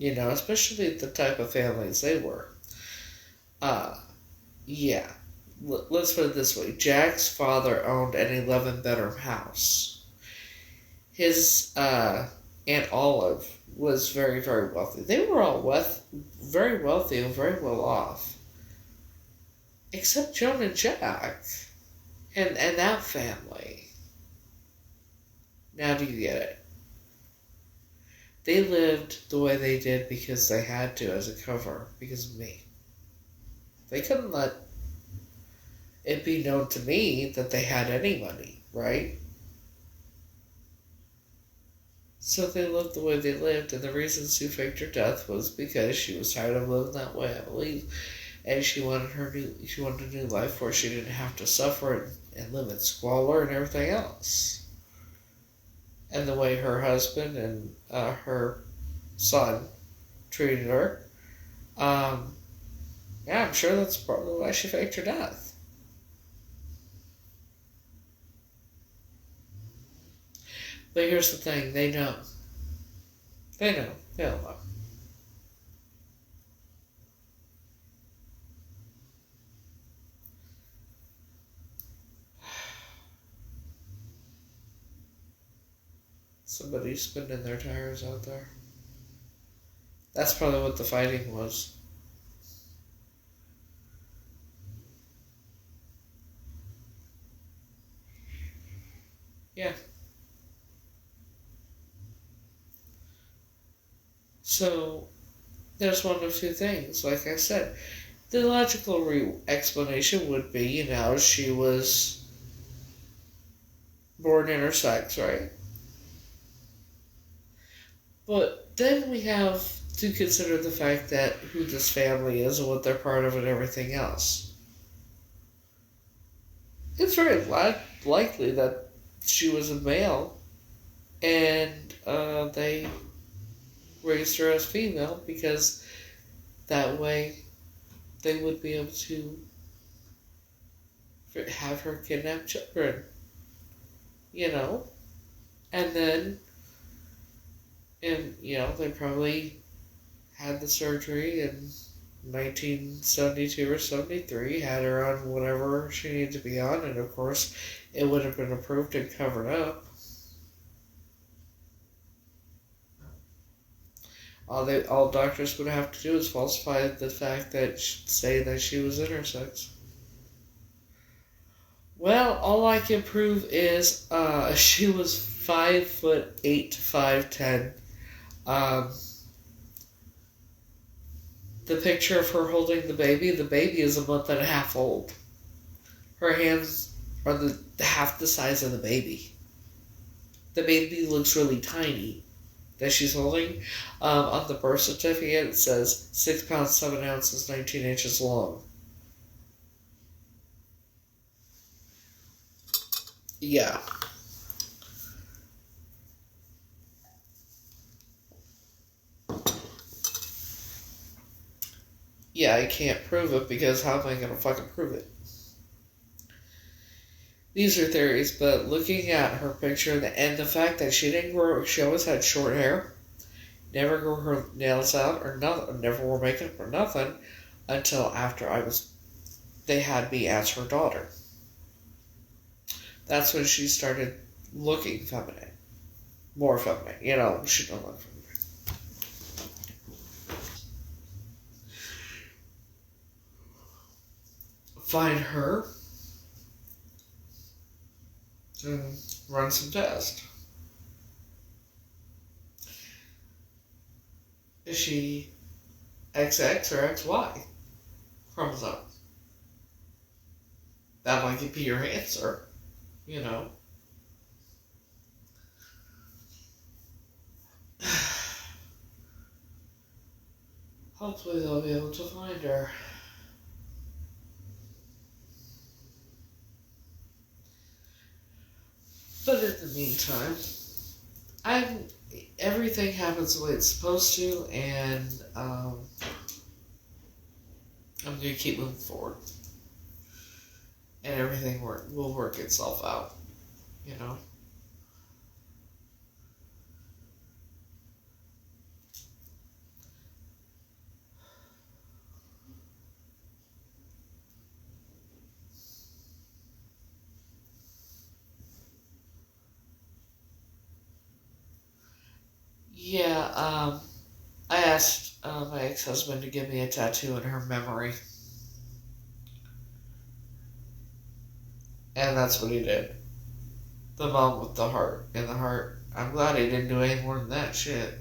especially the type of families they were. Yeah. Let's put it this way. Jack's father owned an 11-bedroom house. His Aunt Olive was very, very wealthy. They were all very wealthy and very well off. Except Joan and Jack. And that family. Now do you get it? They lived the way they did because they had to as a cover, because of me. They couldn't let it be known to me that they had any money, right? So they lived the way they lived, and the reason Sue faked her death was because she was tired of living that way, I believe, and she wanted a new life where she didn't have to suffer and live in squalor and everything else. And the way her husband and her son treated her, I'm sure that's probably why she faked her death. But here's the thing, they know. They all know. Somebody's spinning their tires out there. That's probably what the fighting was. Yeah. So, there's one of two things. Like I said, the logical explanation would be, she was born intersex, right? But then we have to consider the fact that who this family is and what they're part of and everything else. It's very likely that she was a male and they raised her as female because that way they would be able to have her kidnap children, and then, they probably had the surgery in 1972 or 73, had her on whatever she needed to be on, and of course it would have been approved and covered up. All doctors would have to do is falsify the fact that say that she was intersex. Well, all I can prove is she was 5'8" to 5'10". The picture of her holding the baby is a month and a half old. Her hands are half the size of the baby. The baby looks really tiny that she's holding. On the birth certificate, it says 6 pounds, 7 ounces, 19 inches long. Yeah. Yeah, I can't prove it because how am I going to fucking prove it? These are theories, but looking at her picture and the fact that she always had short hair, never grew her nails out or nothing, never wore makeup or nothing until after they had me as her daughter. That's when she started looking feminine. More feminine, she don't look feminine. Find her and run some tests. Is she XX or XY chromosome? That might be your answer, Hopefully they'll be able to find her. But in the meantime, everything happens the way it's supposed to, and I'm going to keep moving forward. And everything will work itself out, Yeah, I asked my ex-husband to give me a tattoo in her memory. And that's what he did. The mom with the heart in the heart. I'm glad he didn't do any more than that shit.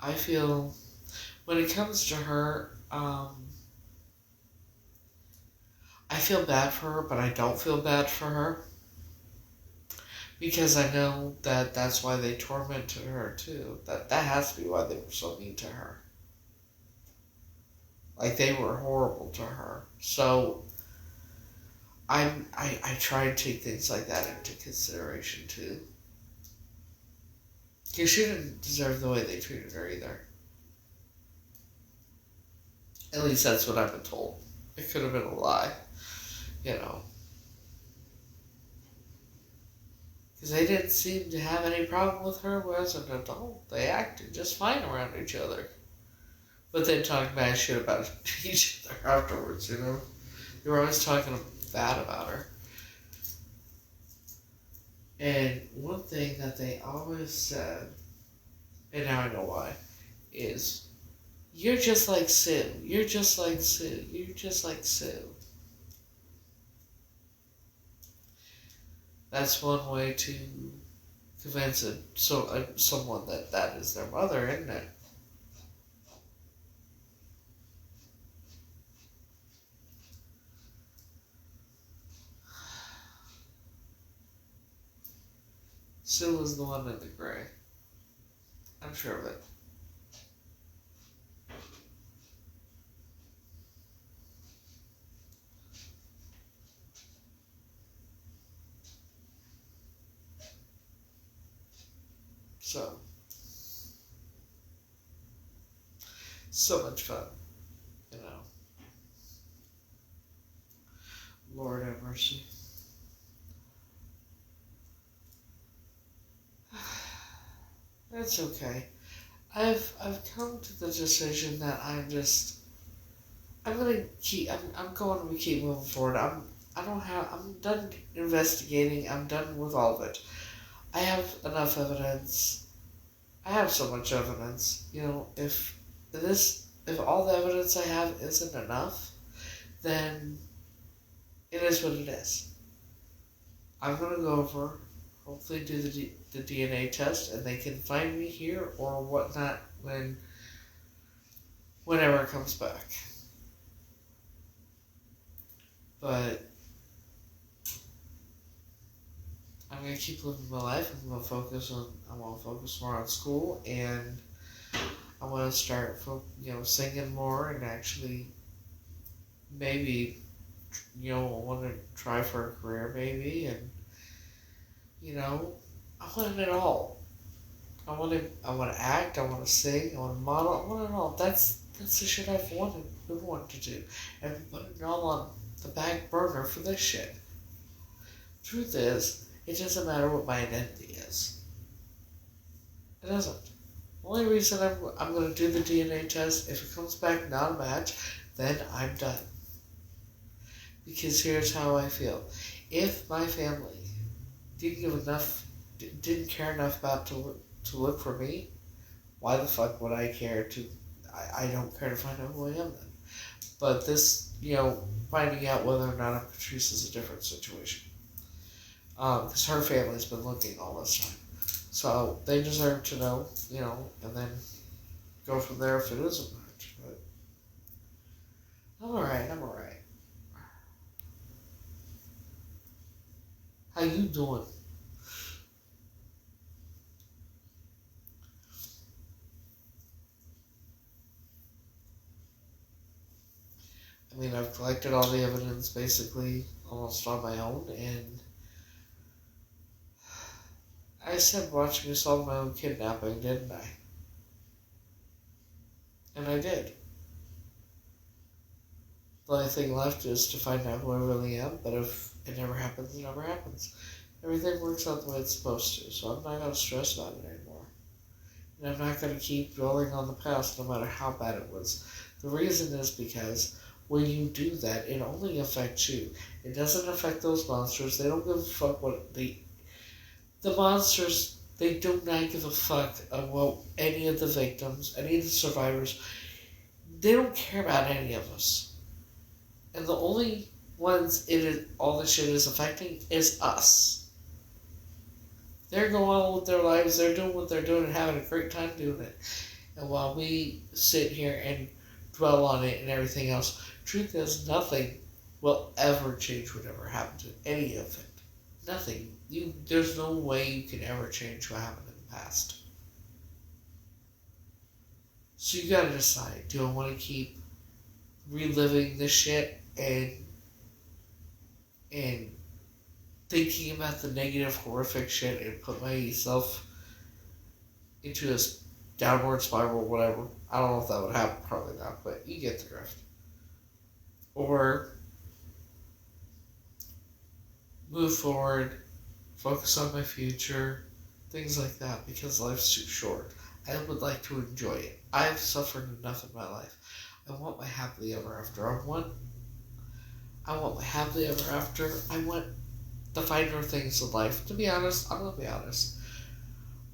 I feel, when it comes to her, I feel bad for her, but I don't feel bad for her. Because I know that that's why they tormented her, too. That has to be why they were so mean to her. Like, they were horrible to her. So, I try and take things like that into consideration, too. Because she didn't deserve the way they treated her, either. At least that's what I've been told. It could have been a lie. Because they didn't seem to have any problem with her as an adult. They acted just fine around each other. But then talked bad shit about each other afterwards, They were always talking bad about her. And one thing that they always said, and now I know why, is, you're just like Sue. You're just like Sue. You're just like Sue. That's one way to convince someone that is their mother, isn't it? Sue was the one in the gray. I'm sure of it. So much fun, Lord have mercy. That's okay. I've come to the decision that I'm going to keep moving forward. I'm done investigating. I'm done with all of it. I have enough evidence I have so much evidence. If all the evidence I have isn't enough, then it is what it is. I'm gonna go over, hopefully do the DNA test, and they can find me here or whatnot whenever it comes back. But I'm gonna keep living my life. I want to focus more on school, and I want to start, singing more, and actually maybe, I want to try for a career maybe, and I want it all. I want to act. I want to sing. I want to model. I want it all. That's the shit I've been wanting to do, and put it all on the back burner for this shit. Truth is, it doesn't matter what my identity is. It doesn't. The only reason I'm going to do the DNA test, if it comes back not a match, then I'm done. Because here's how I feel. If my family didn't care enough about to look for me, why the fuck would I care to? I don't care to find out who I am then. But this, finding out whether or not I'm Patrice is a different situation. Because her family's been looking all this time. So they deserve to know, and then go from there if it is a match. But I'm alright. How you doing? I mean, I've collected all the evidence basically almost on my own, and I said watch me solve my own kidnapping, didn't I? And I did. The only thing left is to find out who I really am, but if it never happens, it never happens. Everything works out the way it's supposed to, so I'm not going to stress about it anymore. And I'm not going to keep dwelling on the past no matter how bad it was. The reason is because when you do that, it only affects you. It doesn't affect those monsters. They don't give a fuck what the monsters, they do not give a fuck about any of the victims, any of the survivors. They don't care about any of us. And the only ones all this shit is affecting is us. They're going on with their lives, they're doing what they're doing and having a great time doing it. And while we sit here and dwell on it and everything else, truth is nothing will ever change whatever happened to any of it. Nothing. There's no way you can ever change what happened in the past. So you gotta decide, do I want to keep reliving this shit and thinking about the negative, horrific shit and put myself into this downward spiral, whatever. I don't know if that would happen, probably not, but you get the drift. Or move forward, focus on my future, things like that, because life's too short. I would like to enjoy it. I've suffered enough in my life. I want my happily ever after. I want my happily ever after. I want the finer things in life. To be honest, I'm going to be honest.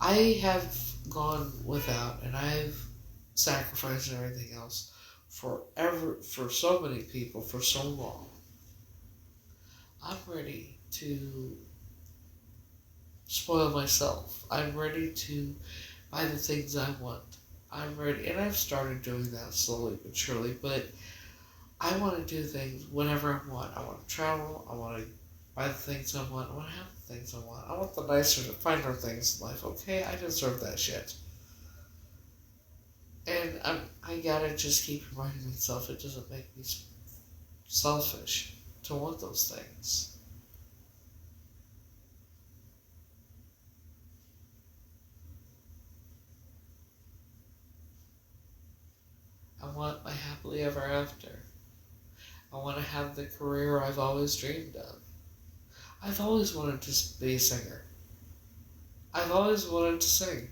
I have gone without, and I've sacrificed and everything else for so many people for so long. I'm ready to spoil myself. I'm ready to buy the things I want. I'm ready, and I've started doing that slowly but surely, but I want to do things whenever I want. I want to travel, I want to buy the things I want, I want to have the things I want. I want the nicer, finer things in life, okay? I deserve that shit. And I gotta just keep reminding myself it doesn't make me selfish to want those things. I want my happily ever after. I want to have the career I've always dreamed of. I've always wanted to be a singer. I've always wanted to sing.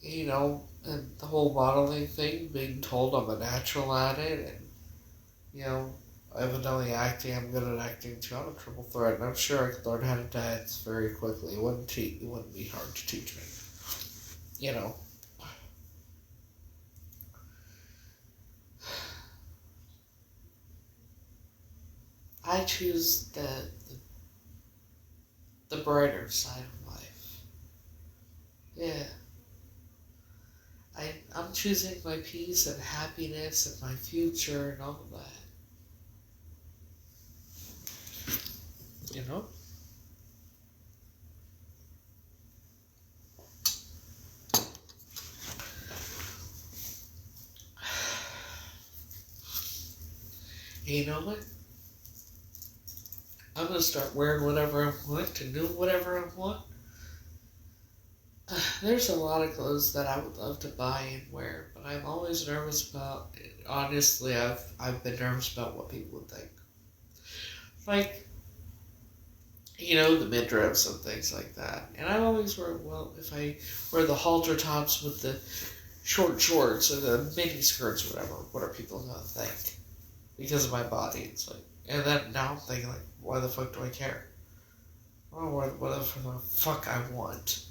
And the whole modeling thing, being told I'm a natural at it, and, Evidently acting, I'm good at acting too. I'm a triple threat, and I'm sure I could learn how to dance very quickly. It wouldn't be hard to teach me. You know. I choose the brighter side of life. Yeah. I'm choosing my peace and happiness and my future and all of that. You know? And you know what? I'm gonna start wearing whatever I want and doing whatever I want. There's a lot of clothes that I would love to buy and wear, but I'm always nervous about. Honestly, I've been nervous about what people would think. Like, the midriffs and things like that. And I always if I wear the halter tops with the short shorts or the mini skirts or whatever, what are people gonna think? Because of my body, it's like, and then now I'm thinking like, why the fuck do I care? Or whatever the fuck I want,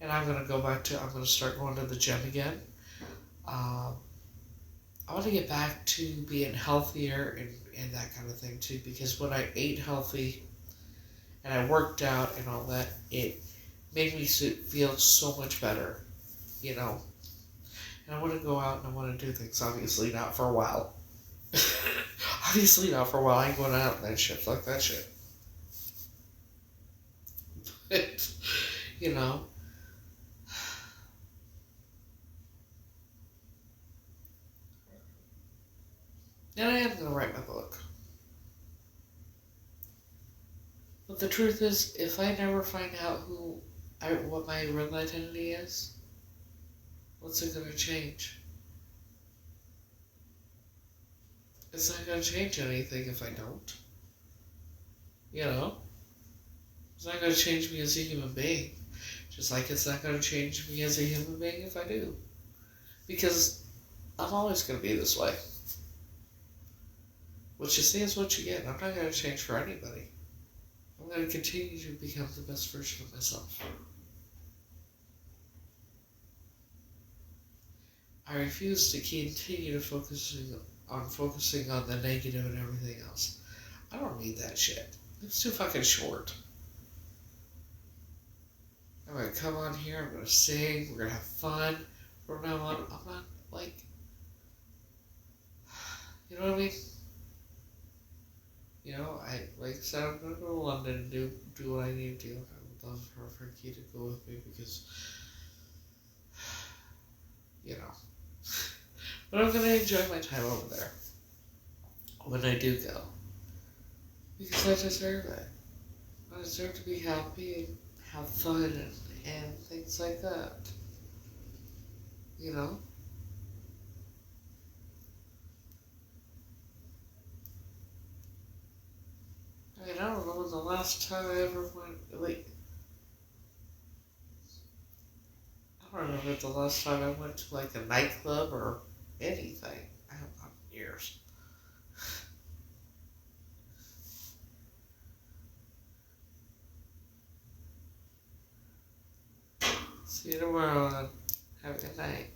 And I'm gonna start going to the gym again. Um, I want to get back to being healthier and that kind of thing too, because when I ate healthy and I worked out and all that, it made me feel so much better, And I want to go out and I want to do things. Obviously not for a while. Obviously not for a while. I ain't going out and that shit. Fuck that shit. But, And I am going to write my book. But the truth is, if I never find out what my real identity is, what's it going to change? It's not going to change anything if I don't. It's not going to change me as a human being. Just like it's not going to change me as a human being if I do. Because I'm always going to be this way. What you see is what you get. I'm not going to change for anybody. I'm going to continue to become the best version of myself. I refuse to continue to focusing on the negative and everything else. I don't need that shit. It's too fucking short. I'm gonna come on here, I'm gonna sing, we're gonna have fun. From now on, I'm not like, you know what I mean? Like I said, I'm gonna go to London and do what I need to do. I would love for Frankie to go with me because, But I'm gonna enjoy my time over there when I do go. Because I deserve it. I deserve to be happy and have fun and things like that. I mean, I don't know when the last time I ever went, I don't remember the last time I went to like a nightclub or anything. I haven't gone in years. See you tomorrow then. Have a good night.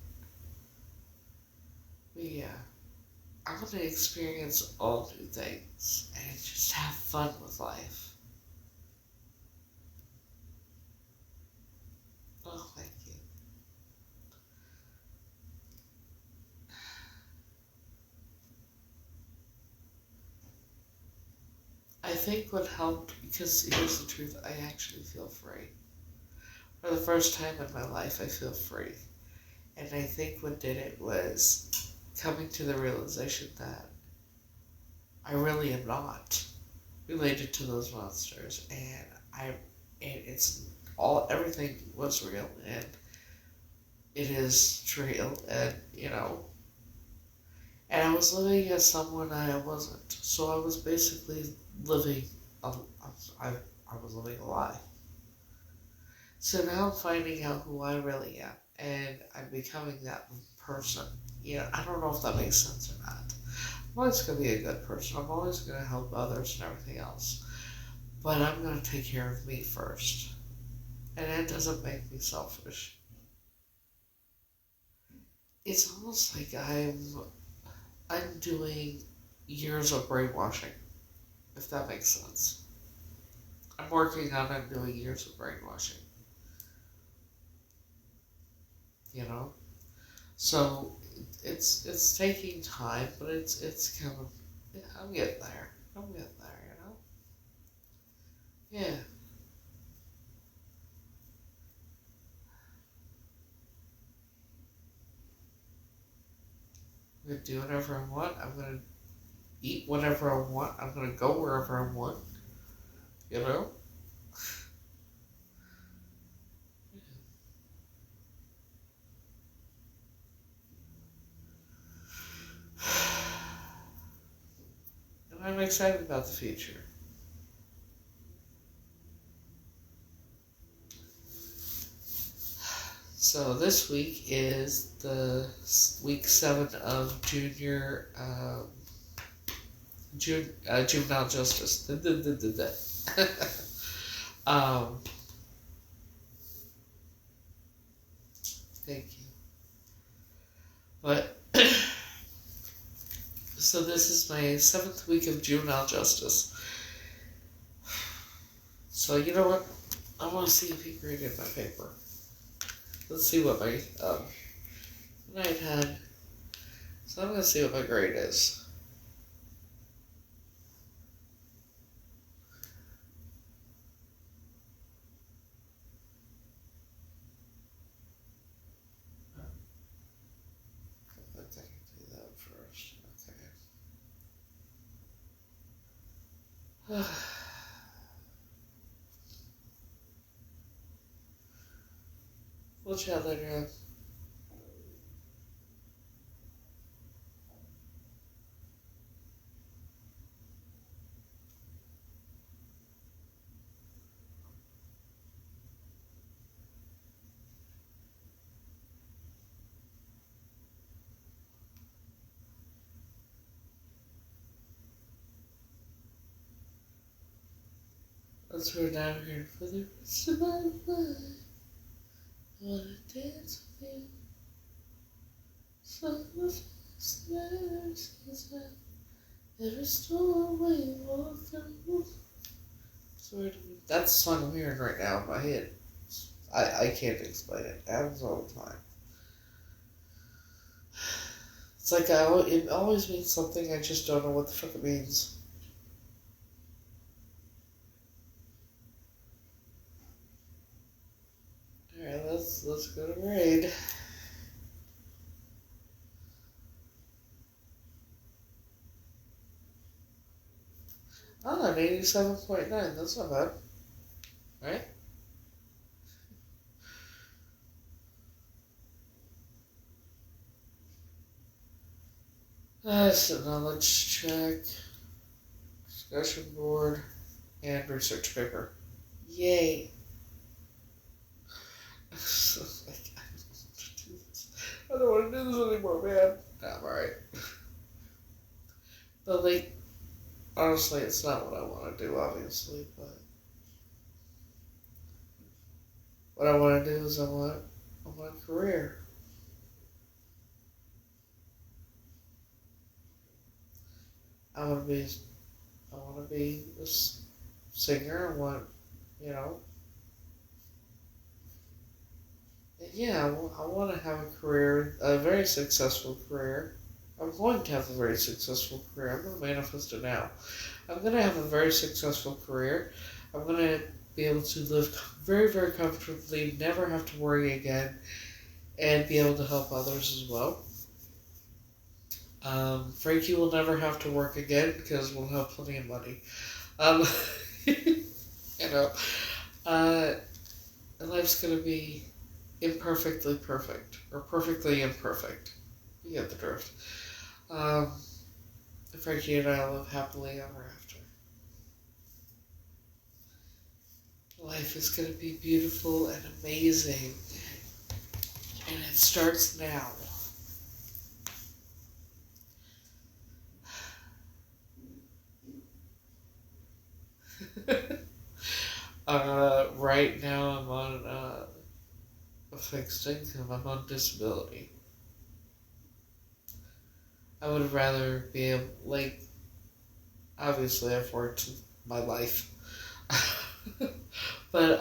But yeah, I'm gonna experience all new things and just have fun with life. Oh, thank you. I think what helped, because here's the truth, I actually feel free. For the first time in my life, I feel free. And I think what did it was coming to the realization that I really am not related to those monsters, and everything was real, and it is real, and and I was living as someone I wasn't, so I was basically living, I was living a lie. So now I'm finding out who I really am, and I'm becoming that person, I don't know if that makes sense or not. I'm always going to be a good person. I'm always going to help others and everything else. But I'm going to take care of me first. And that doesn't make me selfish. It's almost like I'm doing years of brainwashing, if that makes sense. I'm working on undoing years of brainwashing. So it's taking time, but it's kind of, yeah, I'm getting there. Yeah. I'm gonna do whatever I want. I'm gonna eat whatever I want. I'm gonna go wherever I want. You know? And I'm excited about the future. So this week is the week 7 of juvenile justice. Thank you. But so this is my 7th week of juvenile justice. So you know what? I want to see if he graded my paper. Let's see what my night had. So I'm gonna see what my grade is. I think I can do that first. Okay. We'll chat later on. Let's go down here for the rest of my life. I wanna dance with you. So fast never since I ever stole away, walk through. That's the song I'm hearing right now in my head. I can't explain it. It happens all the time. It's like it always means something, I just don't know what the fuck it means. Alright, let's go to grade. Oh, an 87.9. That's not bad. Right? So now let's check discussion board and research paper. Yay! I don't want to do this anymore, man. Nah, I'm alright. But honestly, it's not what I want to do, obviously, but what I want to do is I want a career. I want to be a singer. Yeah, I want to have a career, a very successful career. I'm going to have a very successful career. I'm going to manifest it now. I'm going to have a very successful career. I'm going to be able to live very, very comfortably, never have to worry again, and be able to help others as well. Frankie will never have to work again because we'll have plenty of money. And life's going to be imperfectly perfect, or perfectly imperfect. You get the drift. Frankie and I live happily ever after. Life is going to be beautiful and amazing. And it starts now. Right now I'm on a fixed income. I'm on disability. I would rather be able, like, obviously I've worked my life. But,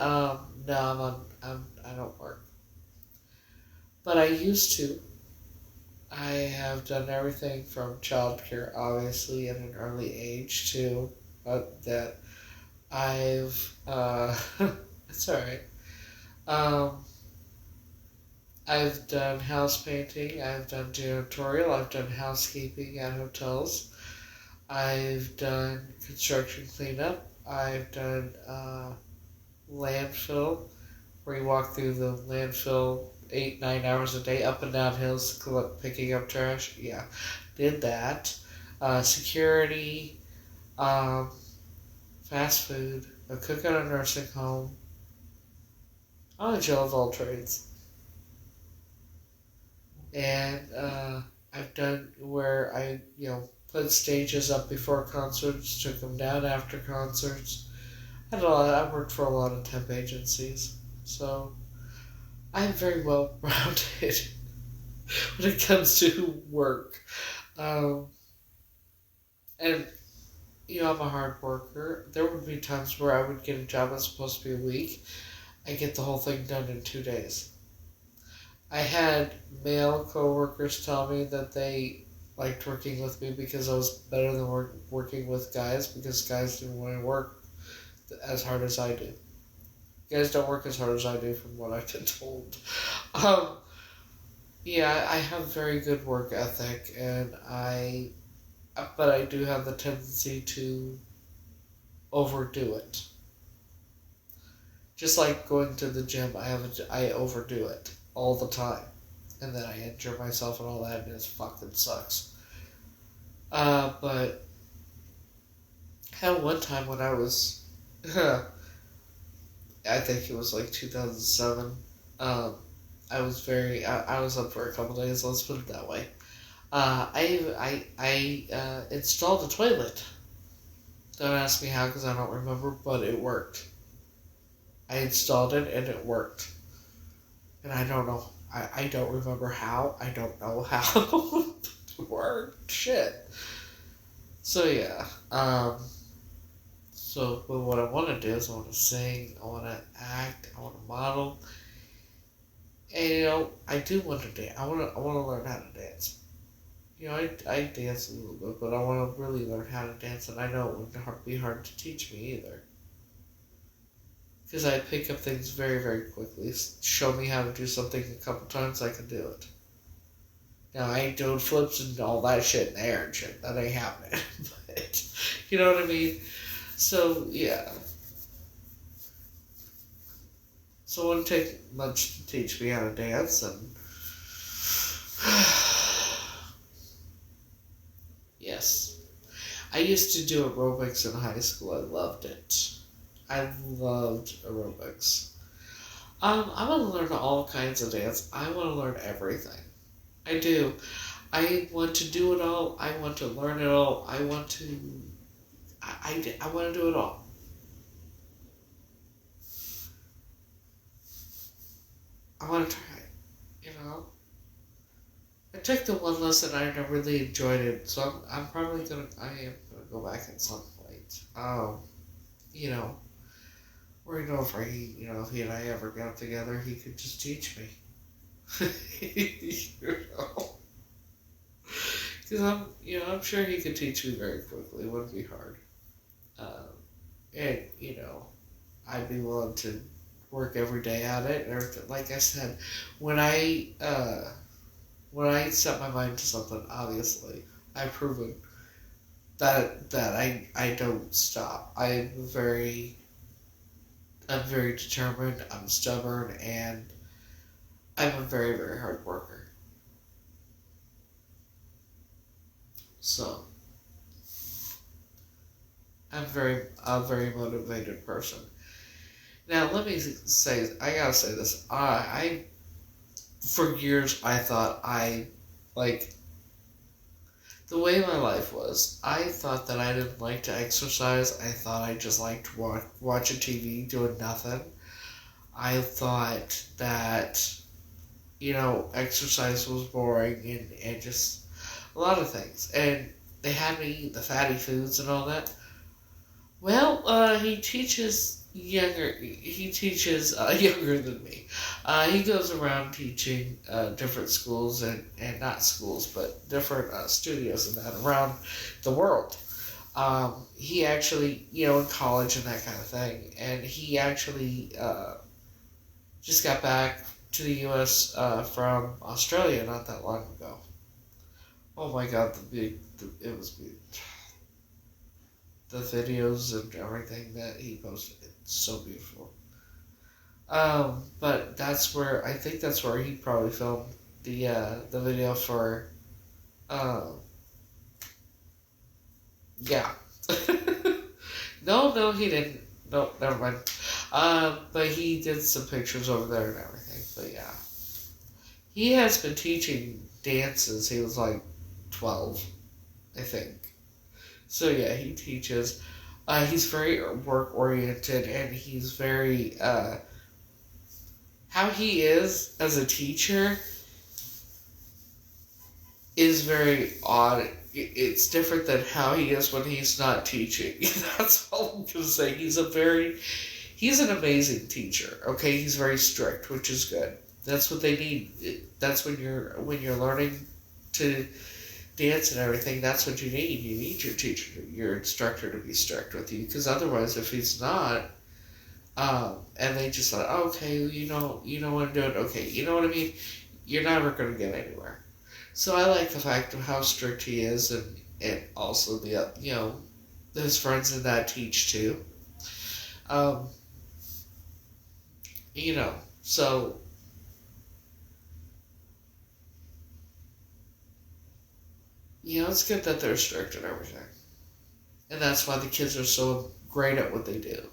no, I don't work. But I used to. I have done everything from childcare, obviously, at an early age, to that I've, it's alright. Um, I've done house painting, I've done janitorial, I've done housekeeping at hotels, I've done construction cleanup, I've done landfill, where you walk through the landfill 8, 9 hours a day, up and down hills, picking up trash. Yeah, did that. Security, um, fast food, a cook at a nursing home. I'm a jail of all trades. And I've done where I, put stages up before concerts, took them down after concerts. I worked for a lot of temp agencies, so I'm very well rounded when it comes to work. Um, and I'm a hard worker. There would be times where I would get a job that's supposed to be a week. I get the whole thing done in 2 days. I had male coworkers tell me that they liked working with me because I was better than working with guys, because guys didn't want to work as hard as I do. Guys don't work as hard as I do, from what I've been told. Um, yeah, I have very good work ethic, but I do have the tendency to overdo it. Just like going to the gym, I overdo it all the time, and then I injure myself and all that, and it fucking sucks. But I had one time when I was, I think it was like 2007. I was up for a couple days. Let's put it that way. I installed a toilet. Don't ask me how, because I don't remember, but it worked. I installed it and it worked. And I don't know. I don't remember how. I don't know how it worked. Shit. So yeah. So what I want to do is I want to sing, I want to act, I want to model. And I do want to dance. I want to learn how to dance. I dance a little bit, but I want to really learn how to dance, and I know it wouldn't be hard to teach me either. Because I pick up things very, very quickly. Show me how to do something a couple times, I can do it. Now, I ain't doing flips and all that shit in the air and shit. That ain't happening. But, you know what I mean? So, yeah. So it wouldn't take much to teach me how to dance, and yes. I used to do aerobics in high school. I loved it. I loved aerobics. I want to learn all kinds of dance. I want to learn everything. I do. I want to do it all. I want to learn it all. I want to do it all. I want to try it, I took the one lesson, I really enjoyed it, so I am gonna go back at some point. Or if if he and I ever got together, he could just teach me. Because I'm sure he could teach me very quickly. It wouldn't be hard. And I'd be willing to work every day at it and everything. Like I said, when I set my mind to something, obviously, I've proven that I don't stop. I'm very determined, I'm stubborn, and I'm a very, very hard worker. So, I'm a very motivated person. Now, let me say, I gotta say this. For years, I thought The way my life was, I thought that I didn't like to exercise. I thought I just liked watching TV, doing nothing. I thought that, exercise was boring and just a lot of things. And they had me eat the fatty foods and all that. Well, he teaches younger. He teaches younger than me. He goes around teaching different schools and not schools, but different studios and that around the world. He actually, in college and that kind of thing, and he actually just got back to the U.S. From Australia not that long ago. Oh my God, it was big. The videos and everything that he posted. It's so beautiful. But I think that's where he probably filmed the video for, yeah. No, he didn't. No, never mind. But he did some pictures over there and everything. But yeah, he has been teaching dances. He was like 12, I think. So yeah, he teaches. He's very work oriented, and he's very how he is as a teacher is very odd. It's different than how he is when he's not teaching. That's all I'm gonna say. He's an amazing teacher. Okay, he's very strict, which is good. That's what they need. That's when you're learning to dance and everything. That's what you need. You need your teacher, your instructor, to be strict with you, because otherwise, if he's not, and they just like, oh, okay, you know what I'm doing. Okay, you know what I mean. You're never gonna get anywhere. So I like the fact of how strict he is, and also the his friends in that teach too. Um, so it's good that they're strict and everything, and that's why the kids are so great at what they do.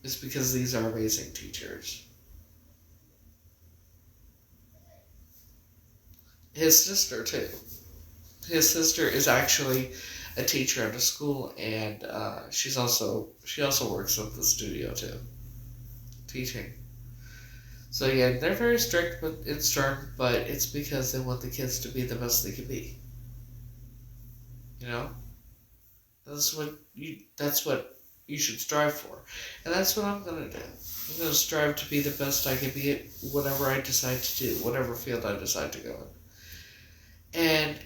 It's because these are amazing teachers. His sister too. His sister is actually a teacher at a school, and she also works at the studio too, teaching. So yeah, they're very strict and stern, but it's because they want the kids to be the best they can be. You know, that's what you should strive for, and that's what I'm gonna do. I'm gonna strive to be the best I can be at whatever I decide to do, whatever field I decide to go in. And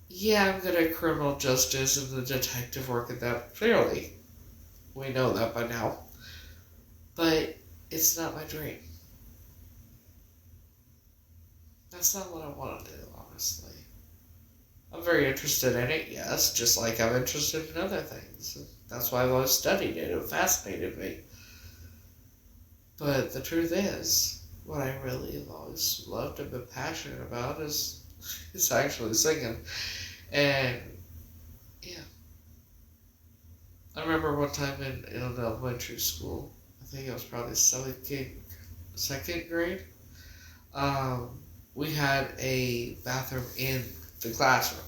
yeah, I'm good at criminal justice and the detective work and that. Clearly, we know that by now. But it's not my dream. That's not what I want to do, honestly. I'm very interested in it, yes, just like I'm interested in other things. That's why I've always studied it. It fascinated me. But the truth is, what I really have always loved and been passionate about is actually singing. And yeah, I remember one time in elementary school, I think it was probably second grade, we had a bathroom in the classroom.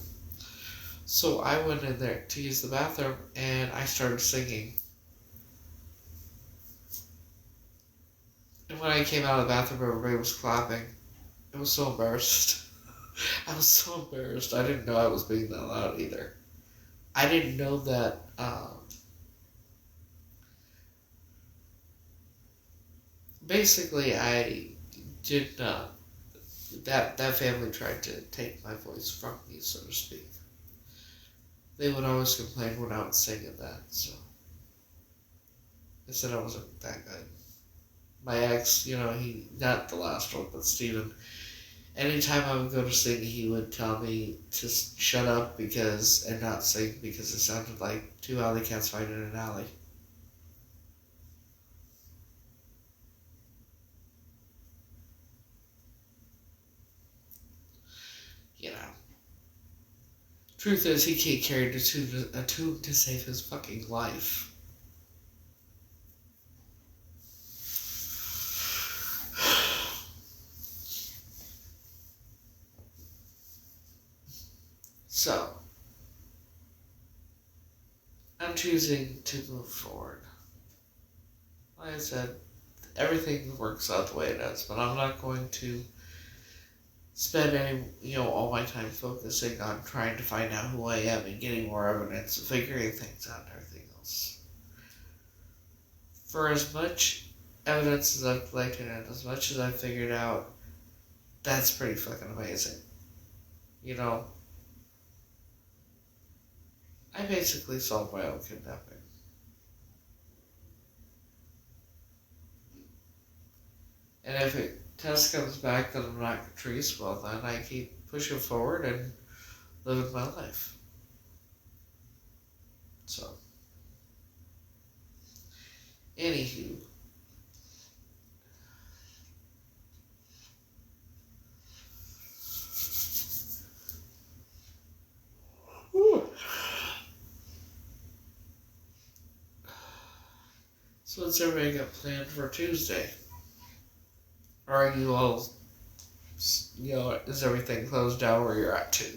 So I went in there to use the bathroom, and I started singing. And when I came out of the bathroom, everybody was clapping. I was so embarrassed. I was so embarrassed. I didn't know I was being that loud either. I didn't know that. Basically, I did not. That family tried to take my voice from me, so to speak. They would always complain when I would sing in that, so they said I wasn't that good. My ex, he, not the last one, but Steven, anytime I would go to sing, he would tell me to shut up and not sing because it sounded like two alley cats fighting in an alley. Truth is, he can't carry a tune to save his fucking life. So, I'm choosing to move forward. Like I said, everything works out the way it does, but I'm not going to spend all my time focusing on trying to find out who I am and getting more evidence and figuring things out and everything else. For as much evidence as I've collected and as much as I've figured out, that's pretty fucking amazing. I basically solved my own kidnapping. And if a test comes back that I'm not Catrice, well then I keep pushing forward and living my life. So, anywho. So what's everybody got planned for Tuesday? Or are you all, is everything closed down where you're at too?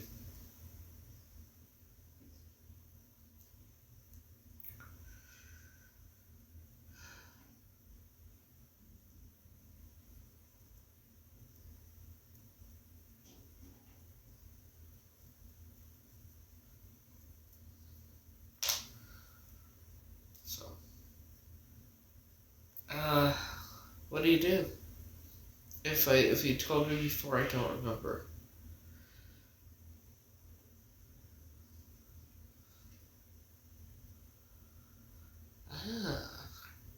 So, what do you do? If you told me before, I don't remember.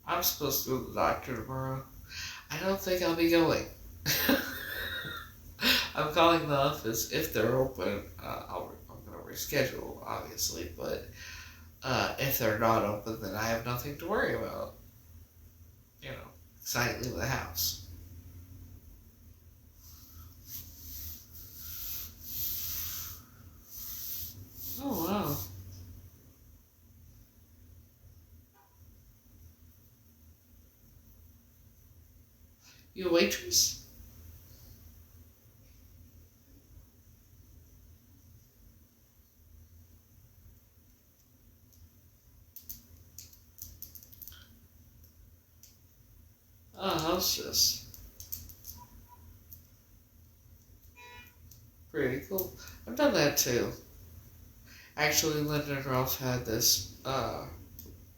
I'm supposed to go to the doctor tomorrow. I don't think I'll be going. I'm calling the office if they're open. I'm going to reschedule, obviously, but if they're not open, then I have nothing to worry about. Because I leave the house. Oh, wow. You a waitress? Oh, hostess. Pretty cool. I've done that too. Actually, Linda and Ralph had this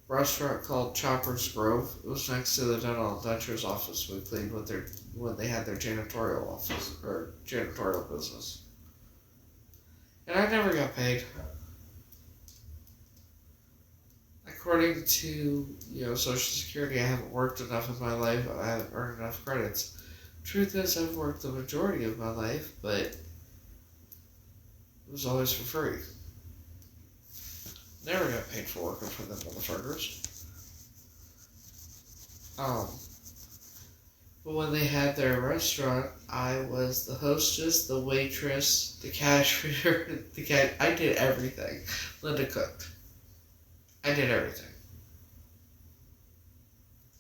restaurant called Chopper's Grove. It was next to the dental and dentures office we cleaned when they had their janitorial office or janitorial business. And I never got paid. According to Social Security, I haven't worked enough in my life. I haven't earned enough credits. Truth is, I've worked the majority of my life, but it was always for free. Never got paid for working for them motherfuckers. But when they had their restaurant, I was the hostess, the waitress, the cashier, I did everything. Linda cooked. I did everything.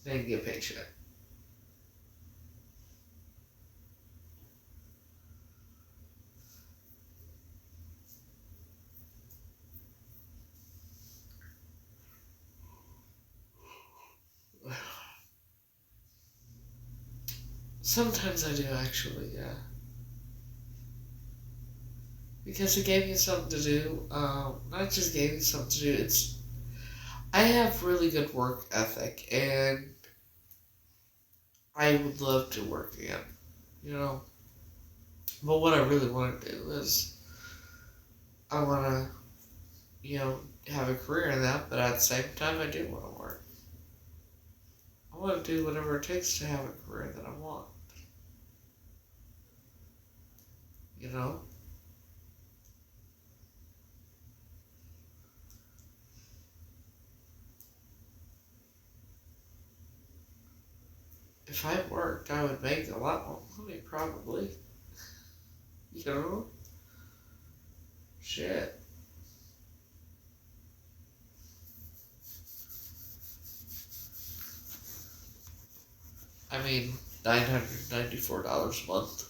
Didn't get paid shit. Sometimes I do, actually, yeah. Because it gave me something to do. Not just gave me something to do, I have really good work ethic, and I would love to work again, But what I really want to do is, I want to, have a career in that, but at the same time, I do want to work. I want to do whatever it takes to have a career that I want. If I worked, I would make a lot more money, probably. Shit. I mean, $994 a month.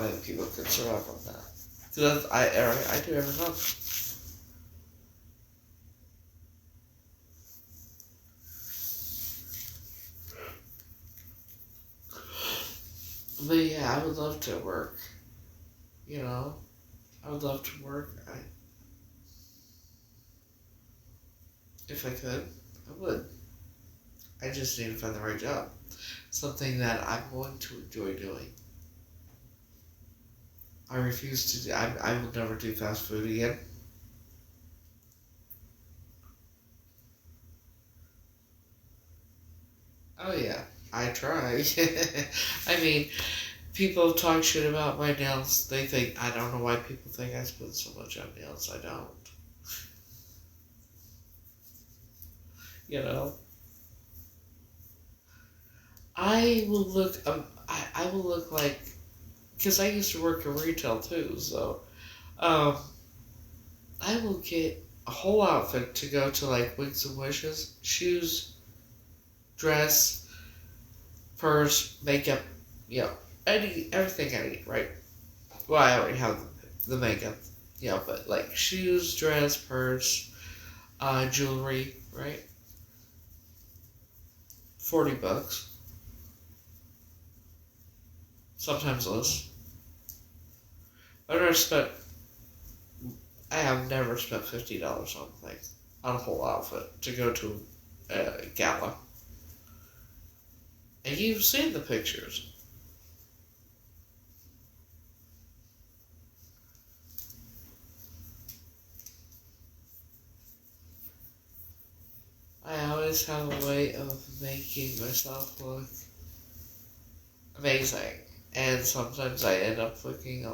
many people can survive on that. Because I do every month. But yeah, I would love to work. You know, I would love to work. If I could, I would. I just need to find the right job. Something that I'm going to enjoy doing. I refuse to do, I will never do fast food again. Oh yeah, I try. I mean, people talk shit about my nails. They think, I don't know why people think I spend so much on nails. I don't. You know? I will look, I will look like, because I used to work in retail too, so, I will get a whole outfit to go to like Wigs and Wishes, shoes, dress, purse, makeup, you know, everything I need, right? Well, I already have the makeup, you know, but like shoes, dress, purse, jewelry, right? $40. Sometimes less. I have never spent $50 on things, on a whole outfit to go to a gala. And you've seen the pictures. I always have a way of making myself look amazing. And sometimes I end up looking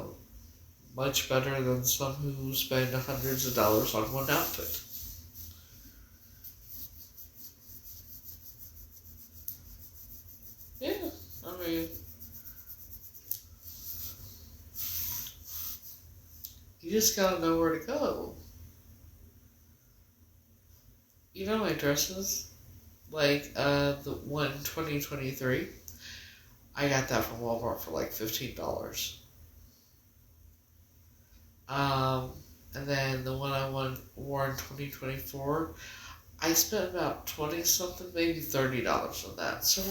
much better than some who spend hundreds of dollars on one outfit. Yeah, I mean, you just gotta know where to go. You know my dresses? Like, the one 2023, I got that from Walmart for like $15. And then the one I wore in 2024, I spent about 20 something, maybe $30 on that. So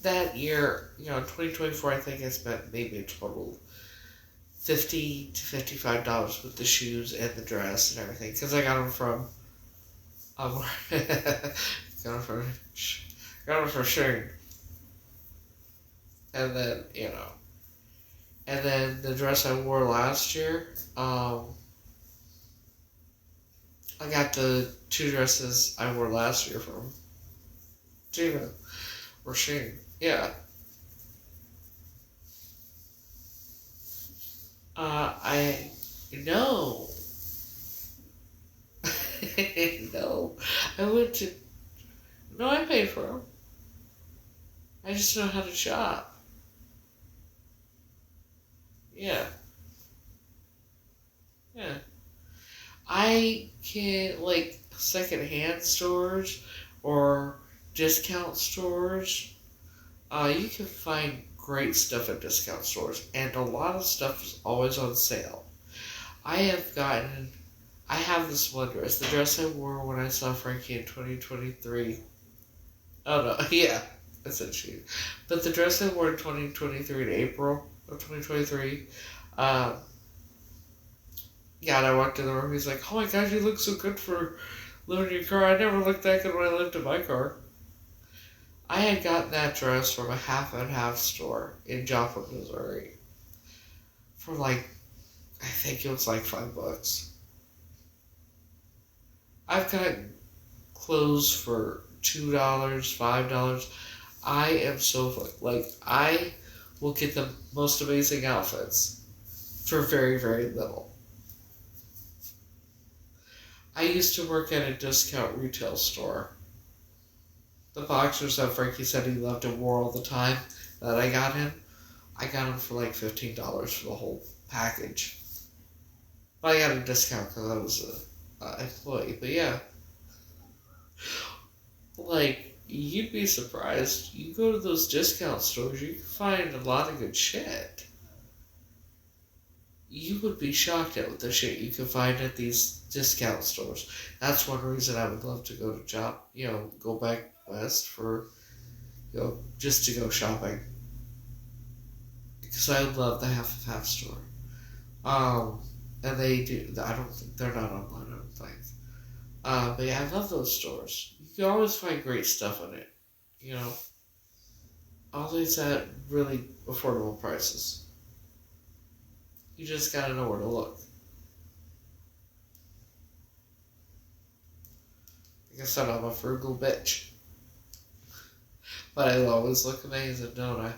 that year, you know, in 2024, I think I spent maybe a total $50 to $55 with the shoes and the dress and everything, because I got them from got them from Shane. And then, you know, and then the dress I wore last year, I got the two dresses I wore last year from Gina or Shane. Yeah. I no. No. I went to. No, I paid for them. I just know how to shop. Yeah. Yeah. I can, like, secondhand stores or discount stores. You can find great stuff at discount stores, and a lot of stuff is always on sale. I have this one dress, the dress I wore when I saw Frankie in 2023. Oh no, yeah, that's it, she. But the dress I wore in 2023 in April of 2023, yeah, and I walked in the room, he's like, oh my gosh, you look so good for living in your car. I never looked that good when I lived in my car. I had gotten that dress from a half and half store in Joplin, Missouri for like, I think it was like $5. I've gotten clothes for $2, $5. I am so, like, I will get the most amazing outfits for very, very little. I used to work at a discount retail store. The boxers that Frankie said he loved and wore all the time that I got him for like $15 for the whole package. But I got a discount because I was an employee. But yeah, like, you'd be surprised. You go to those discount stores, you can find a lot of good shit. you would be shocked at the shit you can find at these discount stores. That's one reason I would love to go to go back west for, just to go shopping. Because I love the Half of Half store. And they do, I don't think, they're not online, I don't think. But yeah, I love those stores. You can always find great stuff in it. Always at really affordable prices. You just gotta know where to look. Like I said, I'm a frugal bitch. But I always look amazing, don't I?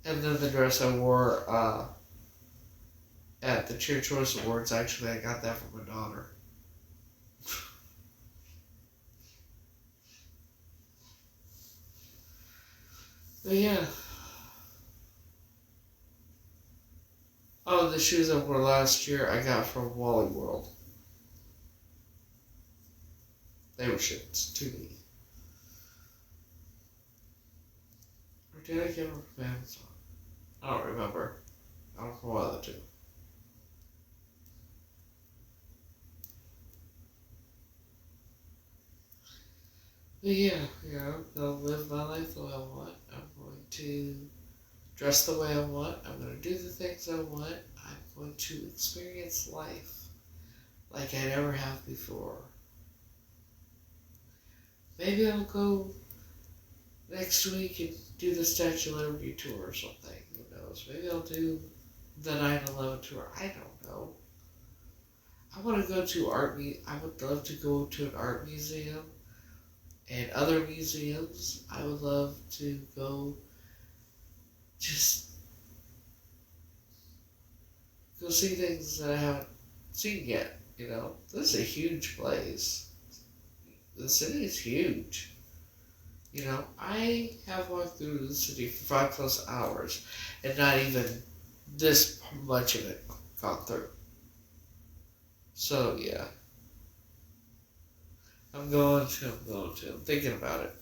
And then the dress I wore at the Cheer Choice Awards, actually, I got that from my daughter. But yeah. Oh, the shoes I wore last year I got from Wally World. They were shipped to me. Or did I get them from Amazon? I don't remember. I don't know why the two. But yeah, I'm gonna live my life the way I want. I'm going to dress the way I want. I'm going to do the things I want. I'm going to experience life like I never have before. Maybe I'll go next week and do the Statue of Liberty tour or something. Who knows? Maybe I'll do the 9/11 tour. I don't know. I want to go to I would love to go to an art museum and other museums. I would love to go just go see things that I haven't seen yet. This is a huge place. The city is huge. I have walked through the city for 5+ hours and not even this much of it gone through. So, yeah. I'm thinking about it.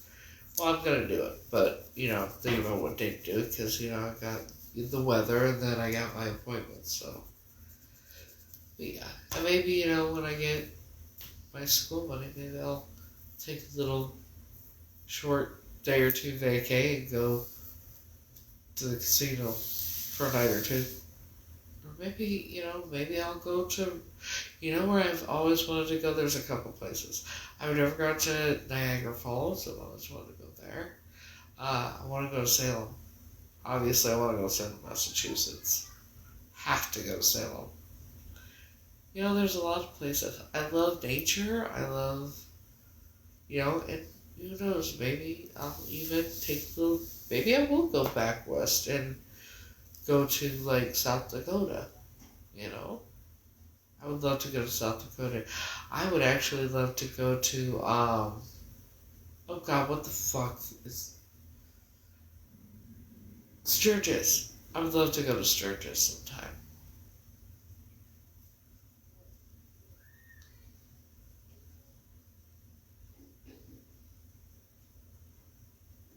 Well, I'm going to do it, but, thinking about what day to do it, because, I got the weather, and then I got my appointment, so. But, yeah. And maybe, when I get my school money, maybe I'll take a little short day or two vacay and go to the casino for a night or two. Or maybe, maybe I'll go to, where I've always wanted to go. There's a couple places. I've never gone to Niagara Falls. I've always wanted to go there. I want to go to Salem. Obviously, I want to go to Salem, Massachusetts. Have to go to Salem. There's a lot of places. I love nature. I love, and who knows, maybe I'll even maybe I will go back west and go to, like, South Dakota, I would love to go to South Dakota. I would actually love to go to, oh god, what the fuck is Sturgis. I would love to go to Sturgis sometime.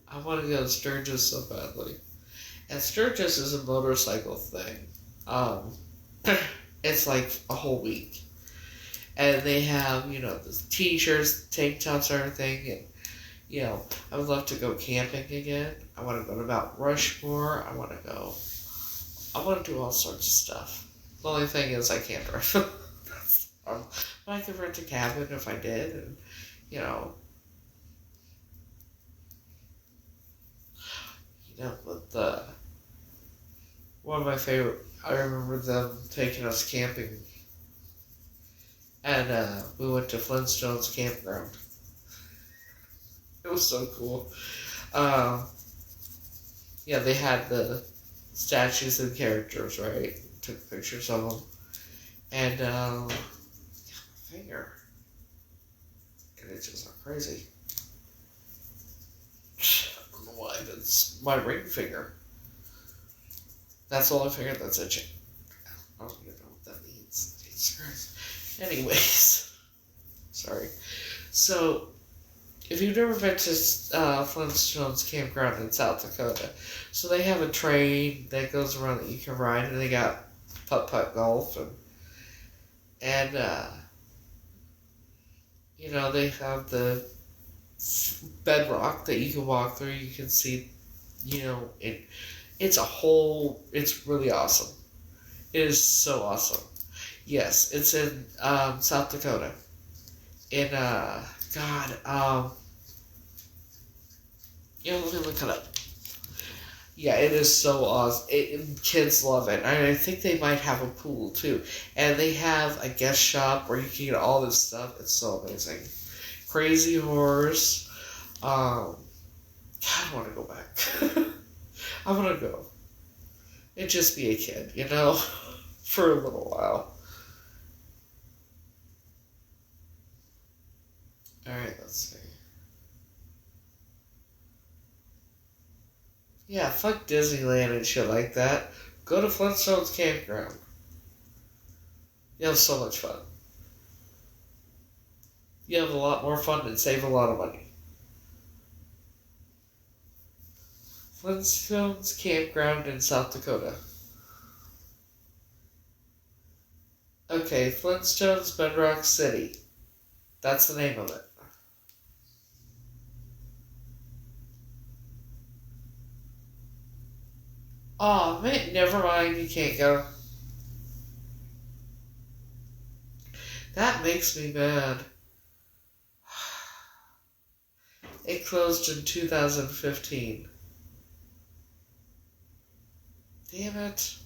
I want to go to Sturgis so badly. And Sturgis is a motorcycle thing. It's like a whole week. And they have, the t-shirts, tank tops, everything. And, I would love to go camping again. I want to go to Mount Rushmore. I want to do all sorts of stuff. The only thing is I can't drive. But I could rent a cabin if I did. And, but one of my favorite, I remember them taking us camping, and we went to Flintstones campground. It was so cool. Yeah, they had the statues and characters, right? Took pictures of them, and my finger, and it just went crazy. I don't know why, that's my ring finger. That's the only finger that's itching. I don't even know what that means. Jesus Christ. Anyways. Sorry. So, if you've never been to Flintstones Campground in South Dakota, so they have a train that goes around that you can ride, and they got putt-putt golf, and they have the bedrock that you can walk through. You can see, it's really awesome. It is so awesome. Yes, it's in South Dakota. In let me look it up. Yeah, it is so awesome. Kids love it. I think they might have a pool too, and they have a guest shop where you can get all this stuff. It's so amazing. Crazy Horse. I want to go back. I want to go and just be a kid, for a little while. Alright, let's see. Yeah, fuck Disneyland and shit like that. Go to Flintstones Campground. You have so much fun. You have a lot more fun and save a lot of money. Flintstones Campground in South Dakota. Okay, Flintstones Bedrock City. That's the name of it. Aw, man, never mind, you can't go. That makes me mad. It closed in 2015. Damn it.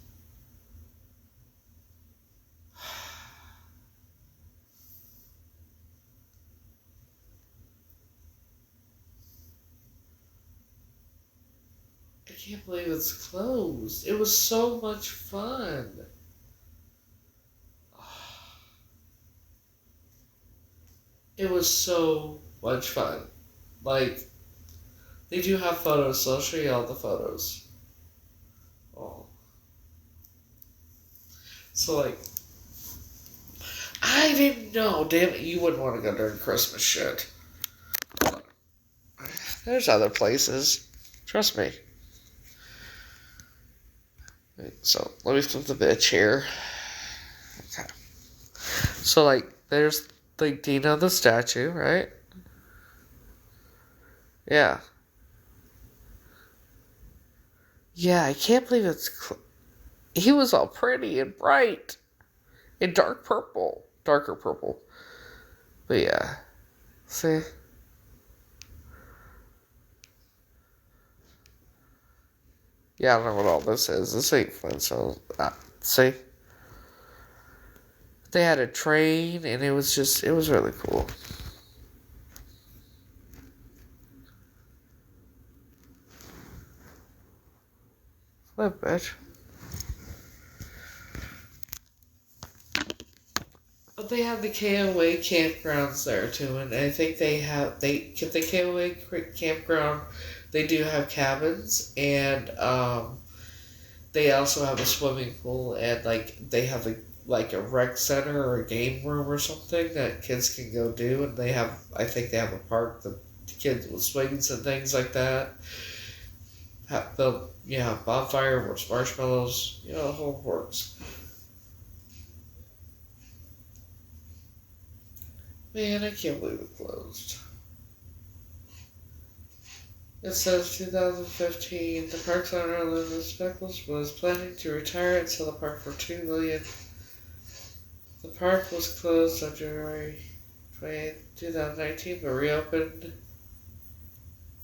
I can't believe it's closed. It was so much fun. It was so much fun. Like, they do have photos, so I'll show you all the photos. Oh. So, like, I didn't know. Damn it, you wouldn't want to go during Christmas shit. There's other places. Trust me. So, let me flip the bitch here. Okay. So, like, there's, like, Dino the statue, right? Yeah. Yeah, I can't believe he was all pretty and bright. In darker purple. But yeah. See? Yeah, I don't know what all this is. This ain't fun, so... see? They had a train, and it was really cool. Flip, bitch. But they have the KOA campgrounds there, too, and I think the KOA campground, they do have cabins, and, they also have a swimming pool, and, like, they have a rec center or a game room or something that kids can go do, and I think they have a park that kids with swings and things like that. Bonfire, roast marshmallows, the whole works. Man, I can't believe it closed. It says 2015, the park's owner, Linda Speckles, was planning to retire and sell the park for $2 million. The park was closed on January 20th, 2019, but reopened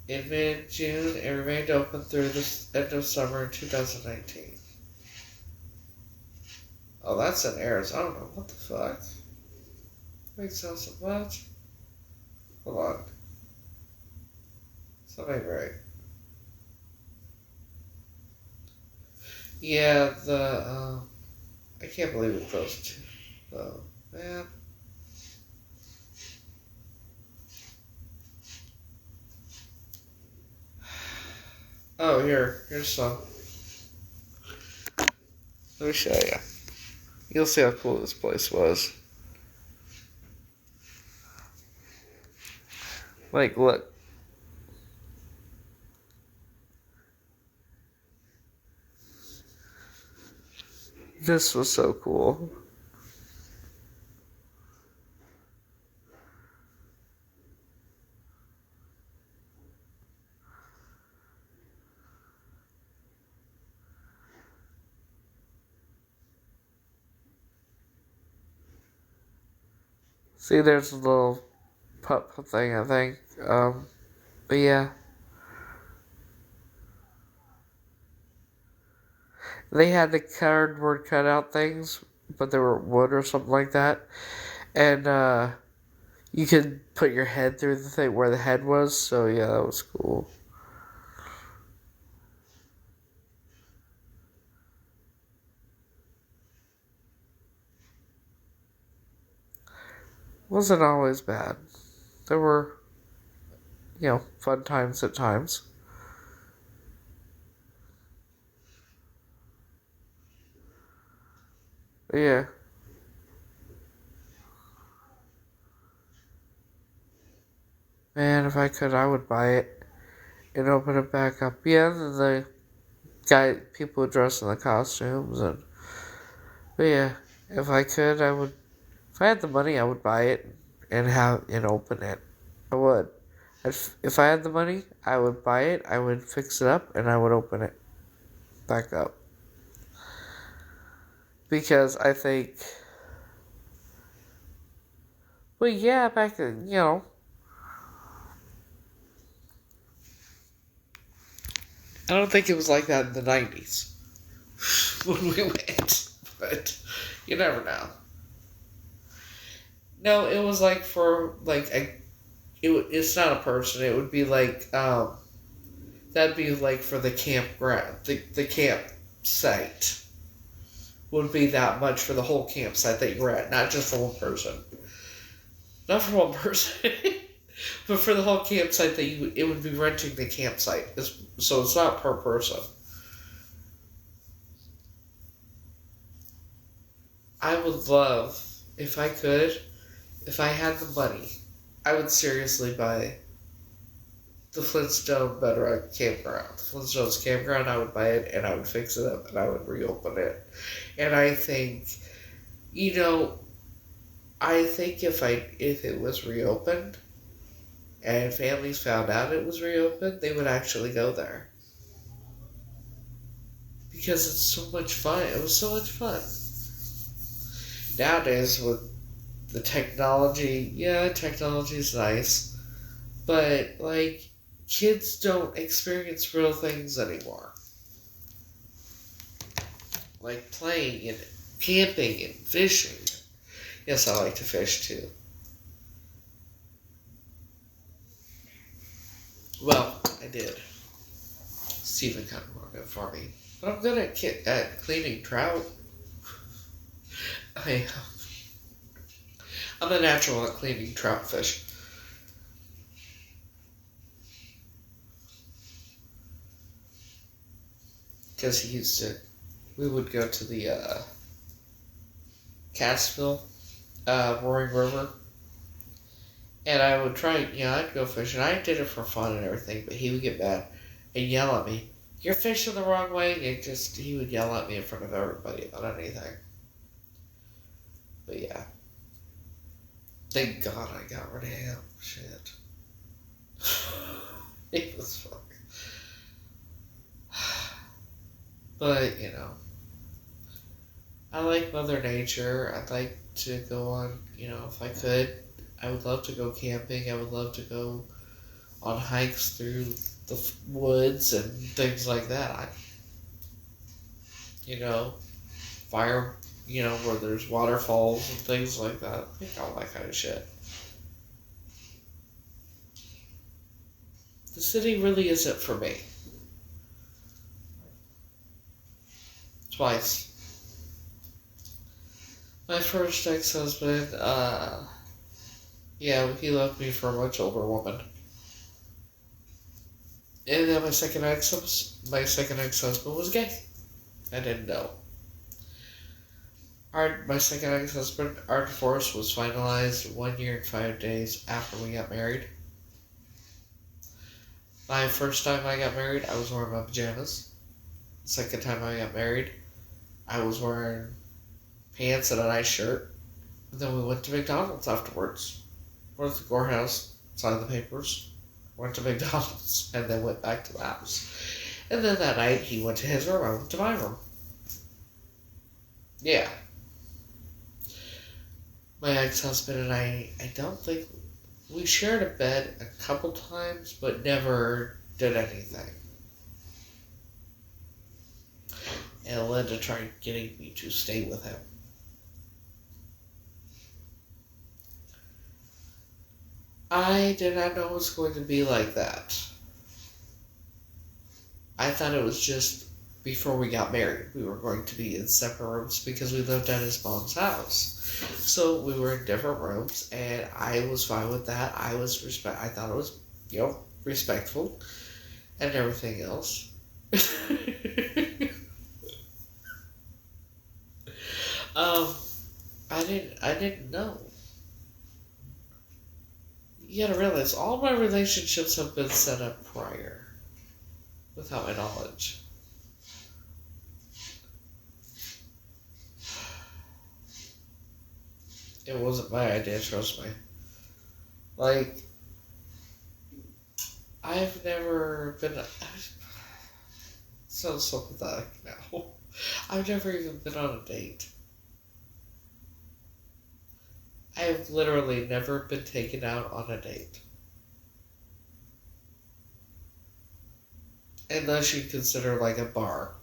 in mid-June and remained open through the end of summer in 2019. Oh, that's in Arizona. What the fuck? Makes sense of what? Hold on. Something right. Yeah, I can't believe it closed. Oh, man. Oh, here's some. Let me show you. You'll see how cool this place was. Like, look. This was so cool. See, there's a little pup thing, I think. But yeah. They had the cardboard cutout things, but they were wood or something like that. And, you could put your head through the thing where the head was, so yeah, that was cool. Wasn't always bad. There were, fun times at times. But yeah. Man, if I could, I would buy it and open it back up. Yeah, the people dressed in the costumes, but yeah, if I could, I would. If I had the money, I would buy it and open it. I would. If I had the money, I would buy it. I would fix it up and I would open it back up because I think. Well, yeah, back then, I don't think it was like that in the 90s when we went, but you never know. No, it was like for like it's not a person. It would be like that'd be like for the campground, the campsite would be that much for the whole campsite that you were at, not just for one person. Not for one person, but for the whole campsite that it would be renting the campsite. So it's not per person. I would love if I could, if I had the money, I would seriously buy the Flintstone Bedrock Campground. The Flintstones Campground, I would buy it and I would fix it up and I would reopen it. And I think, I think if it was reopened and families found out it was reopened, they would actually go there. Because it's so much fun. It was so much fun. Nowadays with the technology, yeah, technology is nice, but like kids don't experience real things anymore. Like playing and camping and fishing. Yes, I like to fish too. Well, I did. Stephen kind of ruined it for me. But I'm good at cleaning trout. I, I'm a natural at cleaning trout fish. Because we would go to the Cassville, Roaring River, and I would try, I'd go fishing. I did it for fun and everything, but he would get mad and yell at me. You're fishing the wrong way, and he would yell at me in front of everybody about anything. But yeah. Thank God I got rid of him. Shit. He was fun. But, I like Mother Nature. I'd like to go on, if I could. I would love to go camping. I would love to go on hikes through the woods and things like that. Fire, where there's waterfalls and things like that. I think all that kind of shit. The city really isn't for me. Twice. My first ex-husband, he left me for a much older woman. And then my second ex-husband was gay. I didn't know. My second ex-husband, our divorce was finalized 1 year and 5 days after we got married. My first time I got married, I was wearing my pajamas. Second time I got married, I was wearing pants and a nice shirt. And then we went to McDonald's afterwards. Went to the courthouse, signed the papers, went to McDonald's, and then went back to the house. And then that night, he went to his room, I went to my room. Yeah. My ex-husband and I don't think... We shared a bed a couple times, but never did anything. And it led to trying getting me to stay with him. I did not know it was going to be like that. I thought it was just before we got married. We were going to be in separate rooms because we lived at his mom's house. So we were in different rooms, and I was fine with that. I thought it was, respectful and everything else. I didn't know. You gotta realize, all my relationships have been set up prior, without my knowledge. It wasn't my idea, trust me. Like, I've never been... sounds so pathetic now. I've never even been on a date. I've literally never been taken out on a date. Unless you consider like a bar.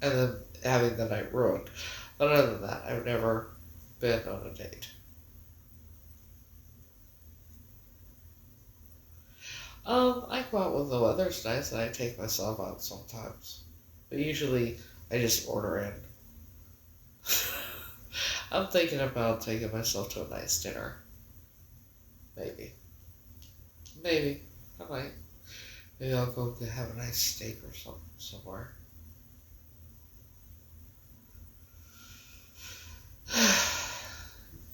And then having the night ruined. But other than that, I've never been on a date. I go out when the weather's nice and I take myself out sometimes. But usually I just order in. I'm thinking about taking myself to a nice dinner. Maybe. I might. Maybe I'll go have a nice steak or something somewhere.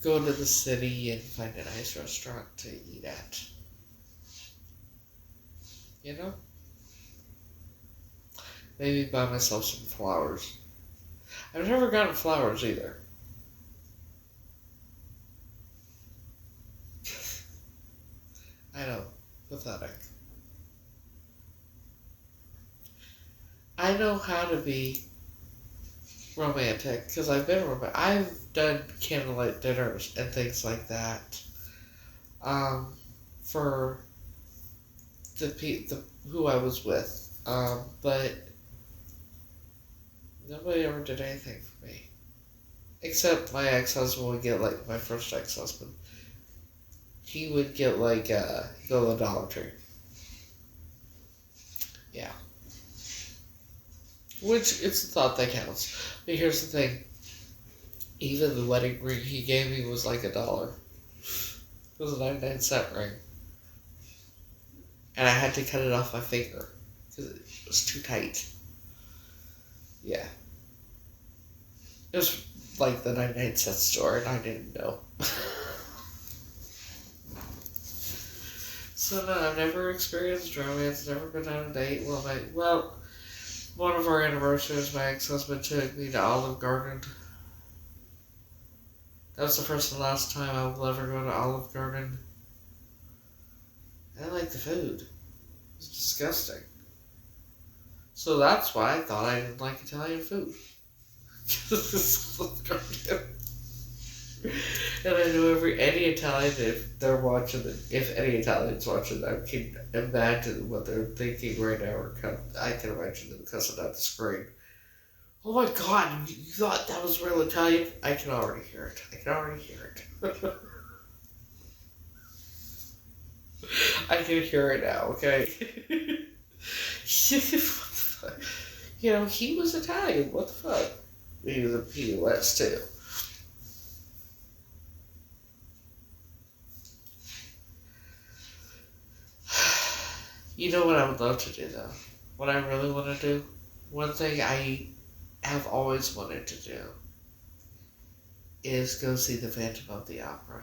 Go to the city and find a nice restaurant to eat at. You know? Maybe buy myself some flowers. I've never gotten flowers either. I know. Pathetic. I know how to be romantic because I've been romantic. I've done candlelight dinners and things like that. For the who I was with. But nobody ever did anything for me. Except my ex-husband would get, like, my first ex-husband. He would get, like, go to the Dollar Tree. Yeah. Which, it's the thought that counts. But here's the thing. Even the wedding ring he gave me was like $1. It was a 99-cent ring. And I had to cut it off my finger. Because it was too tight. Yeah. It was like the 99-cent store and I didn't know. So no, I've never experienced romance, never been on a date. Well, one of our anniversaries, my ex-husband took me to Olive Garden. That was the first and last time I will ever go to Olive Garden. I didn't like the food. It was disgusting. So that's why I thought I didn't like Italian food. And I know any Italian, if they're watching it, if any Italian's watching, I can imagine what they're thinking right now. I can imagine them cussing at the screen. Oh my God, you thought that was real Italian? I can already hear it. I can hear it now, okay? You know, he was Italian. What the fuck? He was a POS too. You know what I would love to do, though? What I really want to do? One thing I have always wanted to do is go see the Phantom of the Opera.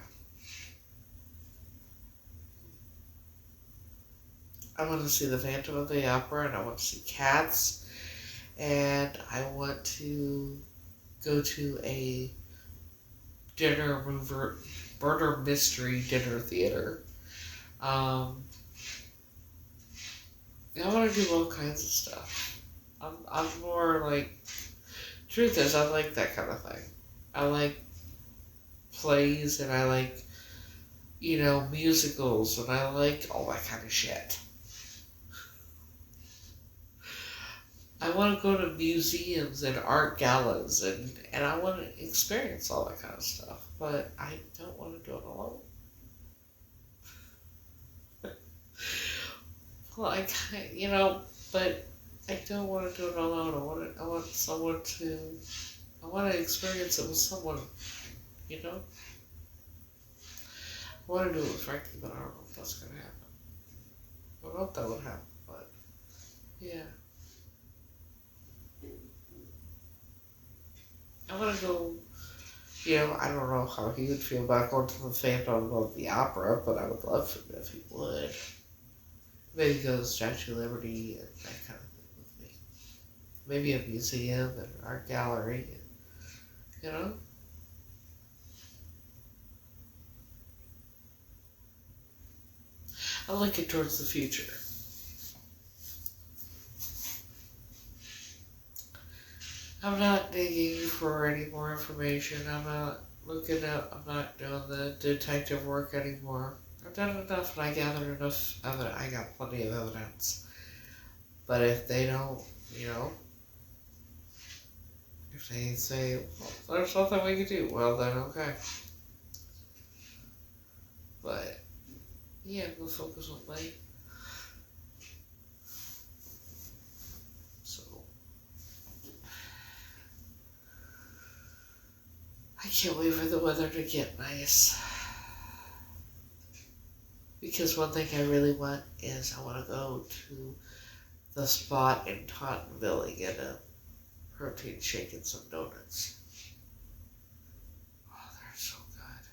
I want to see the Phantom of the Opera, and I want to see Cats, and I want to go to a murder mystery dinner theater. I want to do all kinds of stuff. I'm more like, truth is, I like that kind of thing. I like plays, and I like, musicals, and I like all that kind of shit. I want to go to museums and art galas, and I want to experience all that kind of stuff, but I don't want to do it alone. Well, but I don't want to do it alone. I want to experience it with someone, I want to do it with Frankie, but I don't know if that's going to happen. I don't know if that would happen, but yeah. I want to go, I don't know how he would feel about going to the Phantom of the Opera, but I would love him if he would. Maybe go to the Statue of Liberty and that kind of thing with me. Maybe a museum and an art gallery, I'm looking towards the future. I'm not digging for any more information. I'm not doing the detective work anymore. I've done enough and I gathered enough evidence. I got plenty of evidence. But if they don't, if they say, well, there's nothing we can do, well then okay. But, yeah, we'll focus on light. So, I can't wait for the weather to get nice. Because one thing I really want is I want to go to the spot in Tottenville and get a protein shake and some donuts. Oh, they're so good.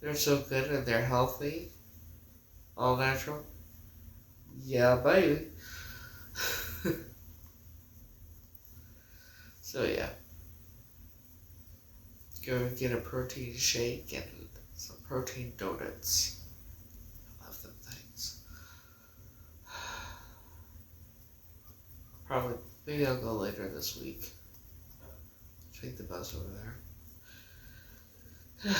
They're so good and they're healthy. All natural. Yeah, baby. So yeah. Go and get a protein shake and some protein donuts. Probably, maybe I'll go later this week. Take the bus over there.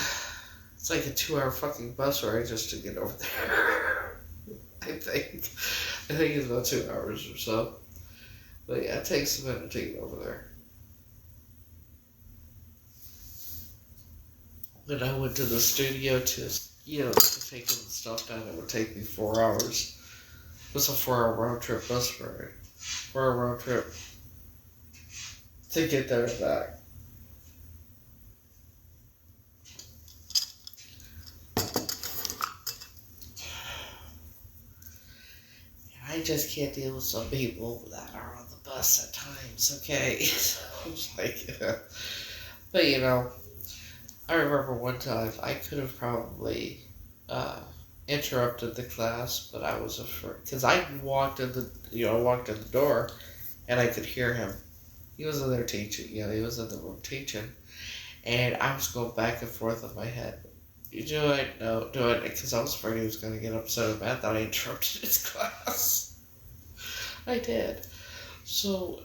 It's like a 2-hour fucking bus ride just to get over there. I think it's about 2 hours or so. But yeah, it takes a minute to get over there. When I went to the studio to take the stuff down, it would take me 4 hours. It was a 4-hour round trip bus ride. 4-hour round trip to get there and back. And I just can't deal with some people that are on the bus at times, okay? It's like, but I remember one time I could have probably interrupted the class, but I was afraid because I walked in the door, and I could hear him. He was in there teaching. He was in the room teaching, and I was going back and forth in my head. You do it? No, do it, because I was afraid he was going to get upset and mad that I interrupted his class. I did. So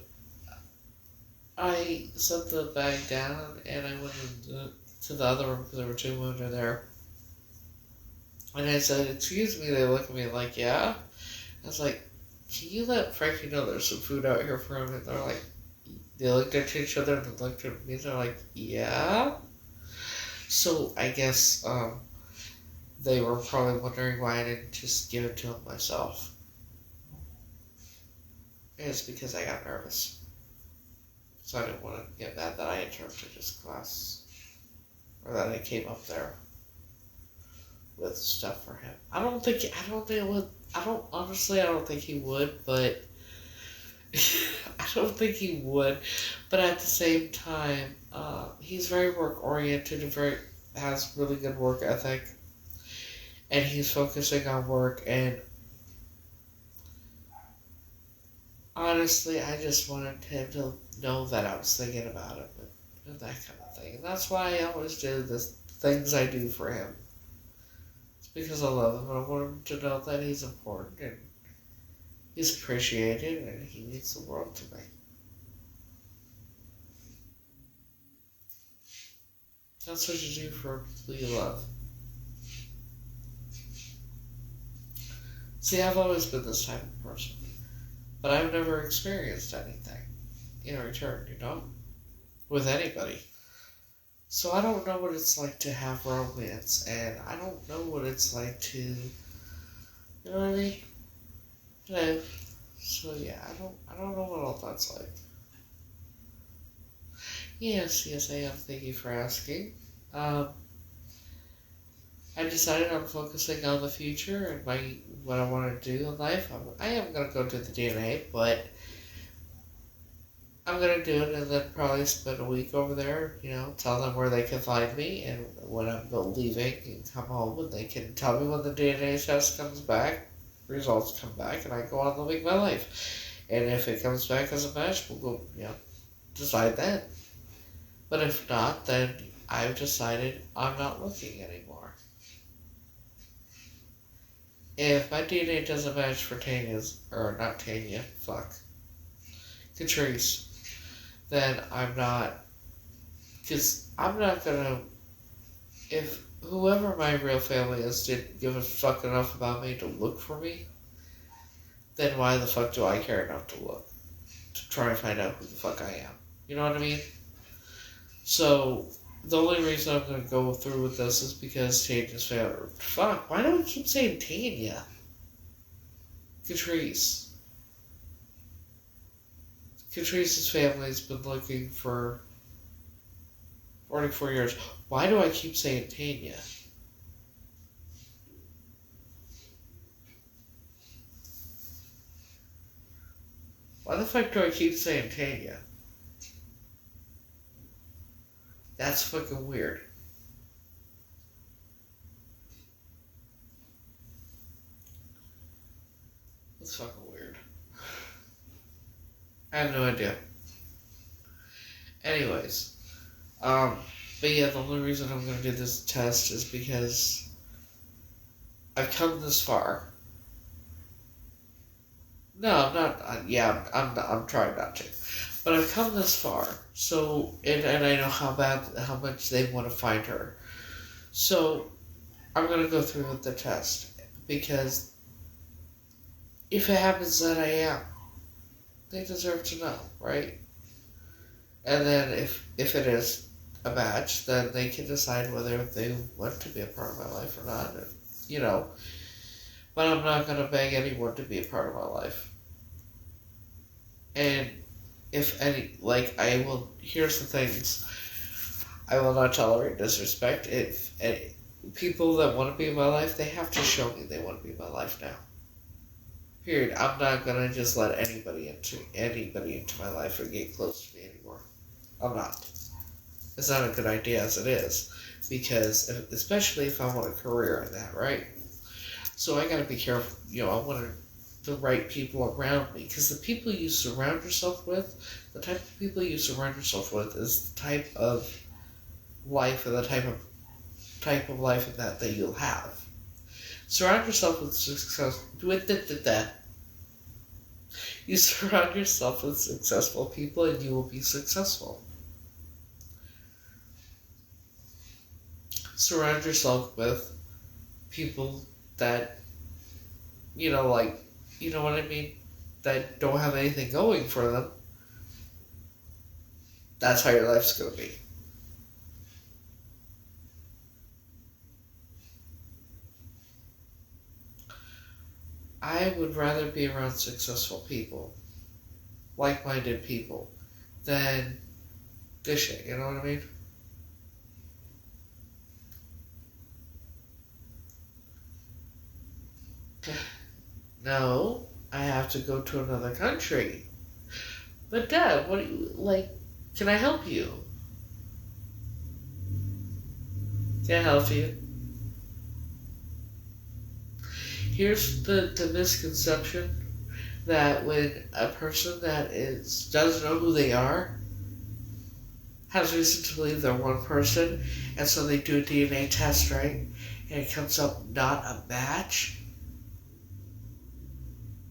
I set the bag down, and I went to the other room because there were 2 women there. And I said, "Excuse me." They look at me like, "Yeah?" I was like, "Can you let Frankie know there's some food out here for him?" And they're like, they looked at each other and then looked at me and they're like, "Yeah?" So I guess they were probably wondering why I didn't just give it to him myself. It's because I got nervous. So I didn't want to get mad that I interrupted his class. Or that I came up there with stuff for him. I don't think he would, but I don't think he would. But at the same time, he's very work oriented and has really good work ethic. And he's focusing on work, and Honestly, I just wanted him to know that I was thinking about him and that kind of thing. And that's why I always do the things I do for him. It's because I love him and I want him to know that he's important and he's appreciated and he means the world to me. That's what you do for people you love. See, I've always been this type of person, but I've never experienced anything in return, with anybody. So I don't know what it's like to have romance, and I don't know what it's like to, you know what I mean? So yeah, I don't know what all that's like. Yes, I am. Thank you for asking. I decided I'm focusing on the future and what I want to do in life. I am gonna go do the DNA, but I'm gonna do it and then probably spend a week over there. Tell them where they can find me and when I'm leaving and come home, and they can tell me when the DNA test comes back, results come back, and I go on living my life. And if it comes back as a match, we'll go, decide then. But if not, then I've decided I'm not looking anymore. If my DNA doesn't match for Tanya's, or not Tanya, Catrice, then I'm not, because I'm not gonna, if whoever my real family is didn't give a fuck enough about me to look for me, then why the fuck do I care enough to look? To try and find out who the fuck I am. You know what I mean? So, the only reason I'm going to go through with this is because Tanya's family. Fuck, why do I keep saying Tanya? Catrice. Catrice's family's been looking for 44 years. Why do I keep saying Tanya? Why the fuck do I keep saying Tanya? That's fucking weird. That's fucking weird. I have no idea. Anyways, but yeah, the only reason I'm gonna do this test is because I've come this far. No, I'm not. Yeah, I'm trying not to, but I've come this far. So, and I know how much they want to find her. So, I'm gonna go through with the test because if it happens that I am, they deserve to know, right? And then if it is a match, then they can decide whether they want to be a part of my life or not. But I'm not gonna beg anyone to be a part of my life. And if any, I will, here's the things. I will not tolerate disrespect. If people that want to be in my life, they have to show me they want to be in my life now. Period. I'm not gonna just let anybody into my life or get close to me anymore. I'm not. It's not a good idea as it is, because especially if I want a career in that, right? So I gotta be careful. I want the right people around me, because the people you surround yourself with, the type of people you surround yourself with, is the type of life and the type of life that you'll have. Surround yourself with success. You surround yourself with successful people, and you will be successful. Surround yourself with people that, you know what I mean, that don't have anything going for them. That's how your life's gonna be. I would rather be around successful people, like-minded people, than this shit, you know what I mean? No, I have to go to another country. But Dad, what do you, can I help you? Can I help you? Here's the misconception. that when a person that doesn't know who they are has reason to believe they're one person, and so they do a DNA test, right? And it comes up not a match,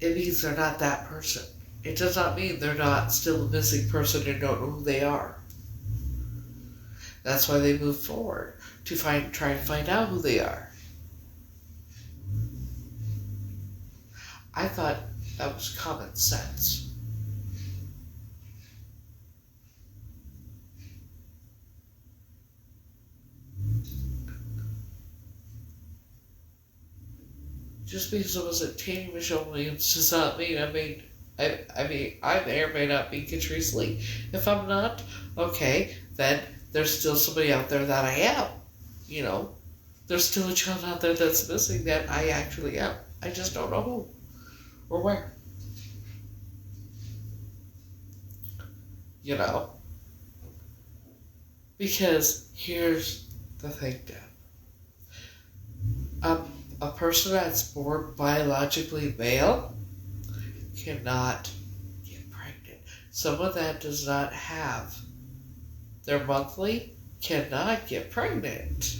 it means they're not that person. It does not mean they're not still a missing person and don't know who they are. That's why they move forward, to try and find out who they are. I thought that was common sense. Just because it was a Tanny Michelle Williams does not mean I may or may not be Catrice Lee. If I'm not, okay, then there's still somebody out there that I am. You know, there's still a child out there that's missing that I actually am. I just don't know who or where. You know? Because here's the thing, Deb. A person that's born biologically male cannot get pregnant. Someone that does not have their monthly cannot get pregnant.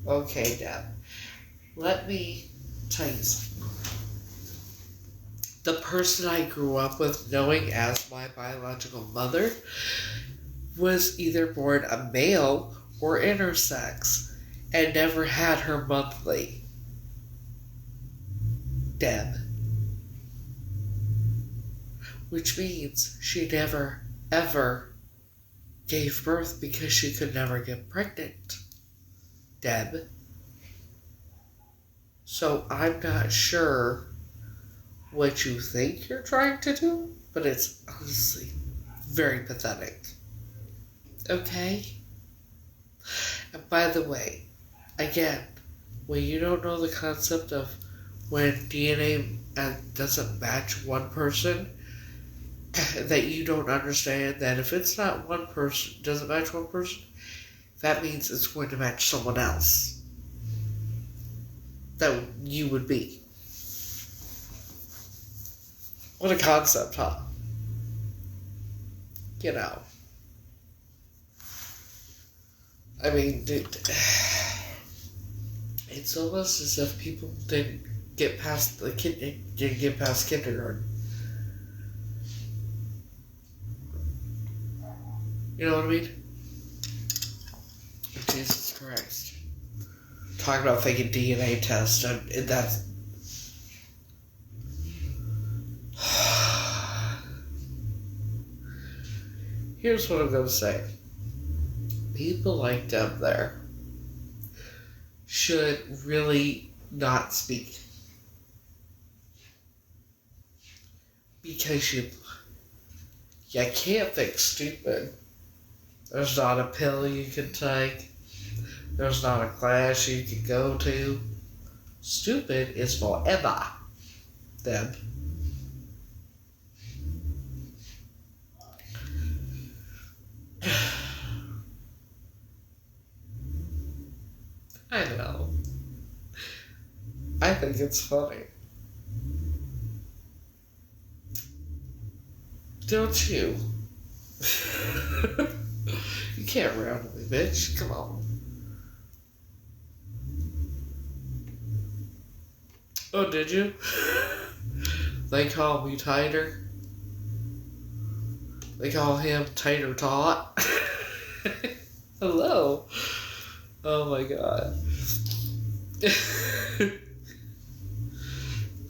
Okay, Deb. Let me tell you something. The person I grew up with knowing as my biological mother was either born a male or intersex and never had her monthly. Deb. Which means she never, ever gave birth because she could never get pregnant. Deb. So I'm not sure what you think you're trying to do, but it's honestly very pathetic. Okay? And by the way, again, when you don't know the concept of when DNA doesn't match one person, that you don't understand that if it's not one person, doesn't match one person, that means it's going to match someone else that you would be. What a concept, huh? You know. I mean, dude, it's almost as if people didn't get past kindergarten. You know what I mean? Jesus Christ. Talking about fake DNA test, and that's... Here's what I'm going to say. People like Deb there should really not speak. Because you can't fix stupid. There's not a pill you can take. There's not a class you can go to. Stupid is forever, Deb. I know. I think it's funny. Don't you? You can't round me, bitch. Come on. Oh, did you? They call me Tater. They call him Tater Tot. Hello. Oh my god.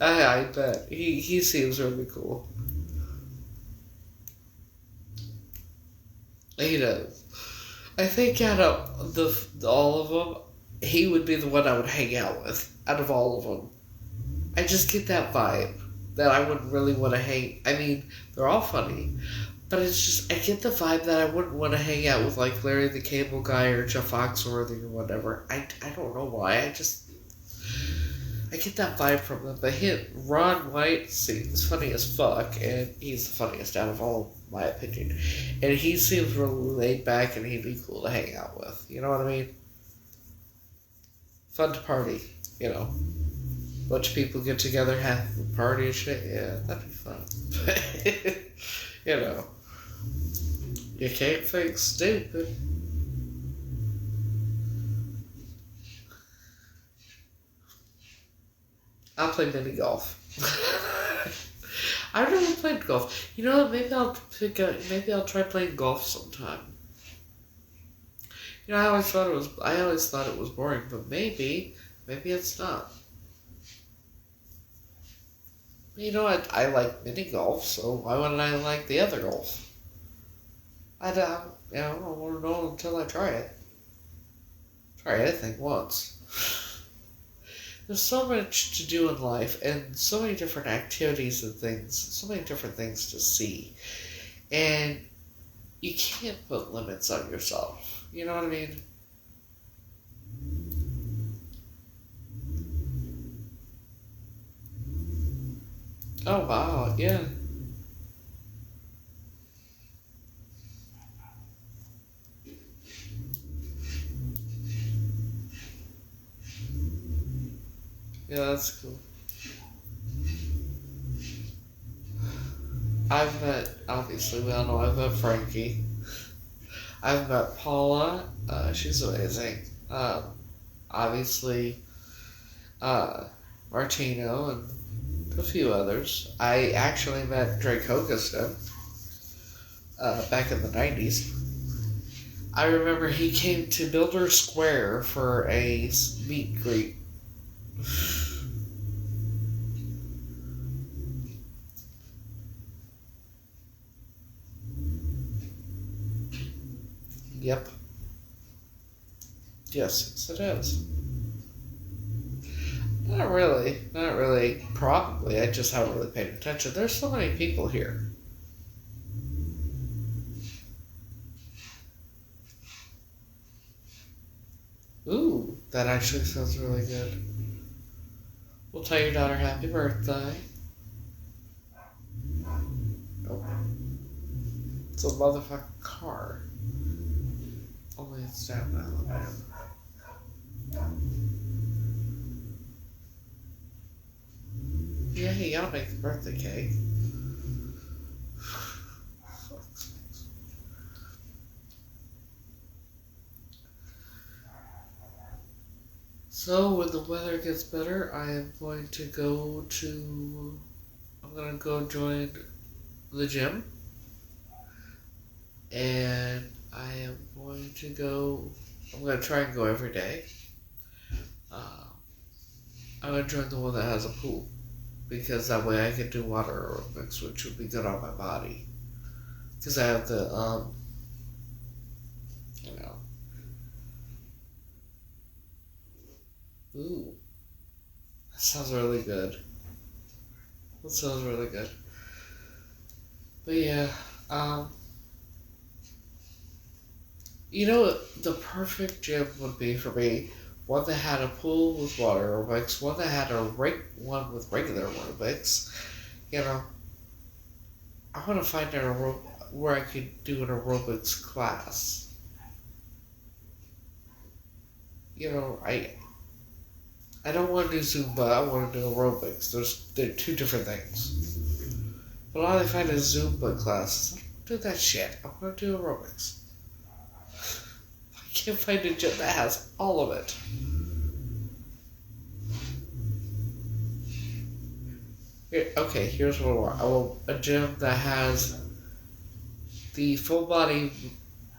I bet. He seems really cool. He does. I think out of all of them, he would be the one I would hang out with. Out of all of them. I just get that vibe. That I wouldn't really want to hang... I mean, they're all funny. But it's just... I get the vibe that I wouldn't want to hang out with, like, Larry the Cable Guy or Jeff Foxworthy or whatever. I don't know why. I get that vibe from them. But Ron White seems funny as fuck. And he's the funniest out of all, in my opinion. And he seems really laid back and he'd be cool to hang out with. You know what I mean? fun to party, you know. Bunch of people get together, have a party and shit. Yeah, that'd be fun. You know, you can't fix stupid. I'll play mini golf. I've never played golf. You know what? Maybe I'll try playing golf sometime. You know, I always thought it was boring, but maybe it's not. You know what? I like mini golf, so why wouldn't I like the other golf? I don't want to know until I try it. Try anything once. There's so much to do in life, and so many different activities and things, so many different things to see. And you can't put limits on yourself. You know what I mean? Oh, wow, yeah. Yeah, that's cool. Obviously, we all know I've met Frankie. I've met Paula. She's amazing. Obviously, Martino and a few others. I actually met Drake Hogiston back in the 90s. I remember he came to Builder Square for a meet and greet. Yep. Yes, it is. Not really. Probably, I just haven't really paid attention. There's so many people here. Ooh, that actually sounds really good. We'll tell your daughter happy birthday. Oh, it's a motherfucking car. Only it's down in Alabama. Yeah, you gotta make the birthday cake. So when the weather gets better, I'm gonna go join the gym. And I'm gonna try and go every day. I'm gonna join the one that has a pool. Because that way I can do water aerobics, which would be good on my body. Because I have the, ooh, that sounds really good. But yeah, you know what the perfect gym would be for me? One that had a pool with water aerobics, one that had one with regular aerobics. You know, I want to find where I could do an aerobics class. You know, I don't want to do Zumba. I want to do aerobics. They're two different things. But all I find is Zumba classes. I don't do that shit. I want to do aerobics. I can't find a gym that has all of it. Okay, here's what I want. I want a gym that has the full body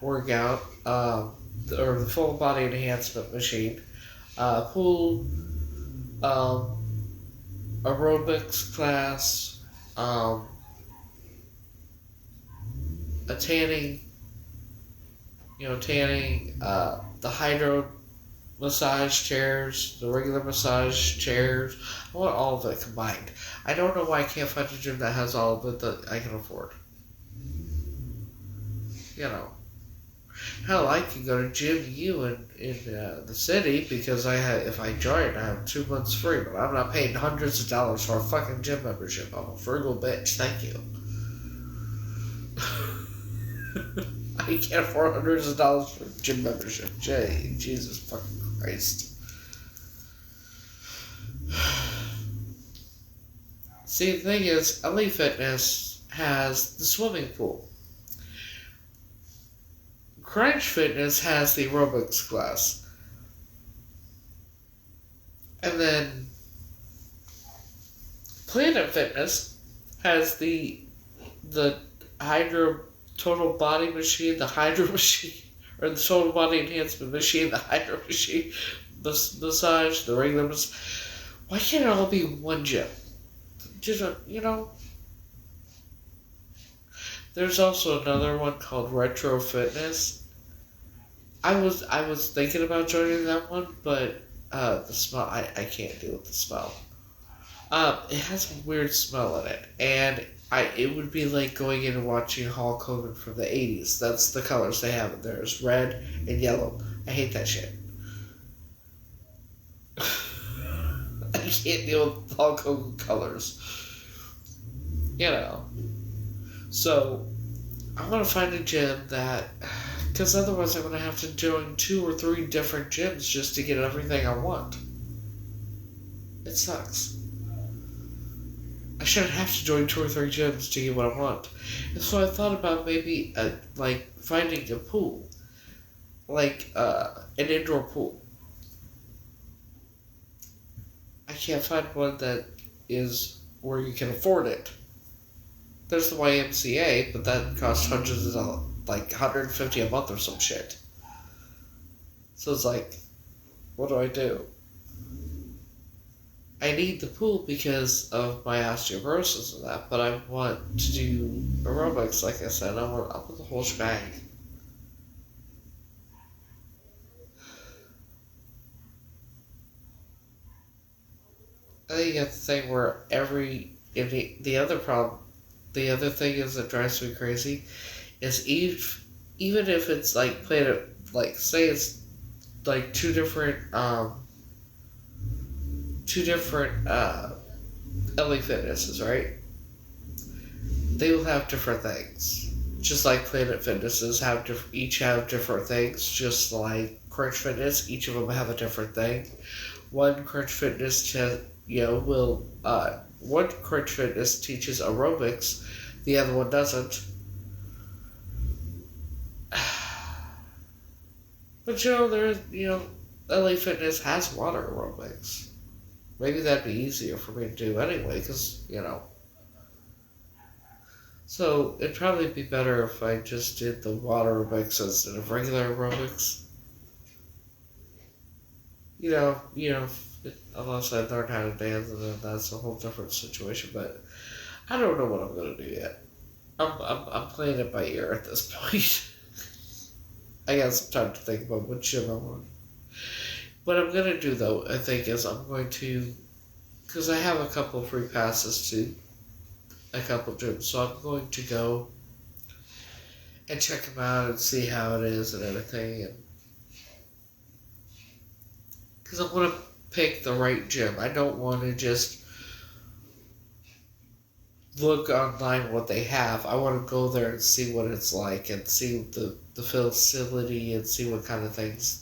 workout, or the full body enhancement machine, pool, aerobics class, a tanning, the hydro massage chairs, the regular massage chairs. I want all of it combined. I don't know why I can't find a gym that has all of it that I can afford. You know. Hell, I can go to Gym U in the city because if I join, I have 2 months free, but I'm not paying hundreds of dollars for a fucking gym membership. I'm a frugal bitch. Thank you. I can't afford hundreds of dollars for a gym membership. Jesus fucking Christ. See, the thing is, LA Fitness has the swimming pool. Crunch Fitness has the aerobics class. And then Planet Fitness has the hydro total body machine, the hydro machine, or the total body enhancement machine, the hydro machine, massage, the regular massage. Why can't it all be one gym? Just, There's also another one called Retro Fitness. I was thinking about joining that one, but the smell, I can't deal with the smell. It has a weird smell in it, and it would be like going in and watching Hulk Hogan from the 80s. That's the colors they have in there. It's red and yellow. I hate that shit. I can't deal with Hulk Hogan colors. So, I want to find a gym that... Because otherwise I'm going to have to join 2 or 3 different gyms just to get everything I want. It sucks. I shouldn't have to join 2 or 3 gyms to get what I want. And so I thought about maybe, finding a pool. An indoor pool. I can't find one that is where you can afford it. There's the YMCA, but that costs hundreds of dollars, like $150 a month or some shit. So it's like, what do I do? I need the pool because of my osteoporosis and that, but I want to do aerobics, like I said. I want the whole shebang. I think that's the thing where the other thing is that drives me crazy is even if it's like played at, like, say it's like two different LA Fitnesses, right? They will have different things. Just like Planet Fitnesses each have different things, just like Crunch Fitness, each of them have a different thing. One Crunch Fitness one Crunch Fitness teaches aerobics, the other one doesn't. But LA Fitness has water aerobics. Maybe that'd be easier for me to do anyway, because, So, it'd probably be better if I just did the water aerobics instead of regular aerobics. Unless I learn how to dance, and then that's a whole different situation, but I don't know what I'm going to do yet. I'm playing it by ear at this point. I got some time to think about what gym I want. What I'm going to do, though, I think, is I'm going to... Because I have a couple free passes to a couple gyms, so I'm going to go and check them out and see how it is and everything. Because I want to pick the right gym. I don't want to just look online what they have. I want to go there and see what it's like and see the facility and see what kind of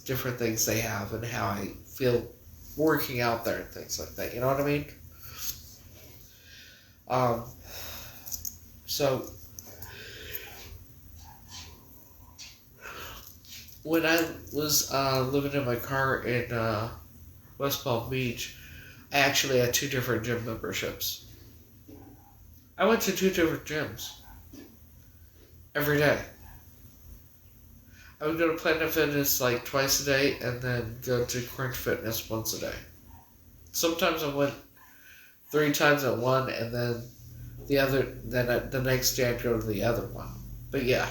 different things they have and how I feel working out there and things like that. You know what I mean? So when I was living in my car in West Palm Beach, I actually had 2 different gym memberships. I went to 2 different gyms every day. I would go to Planet Fitness like twice a day and then go to Crunch Fitness once a day. Sometimes I went 3 times at one and then the next day I'd go to the other one. But yeah,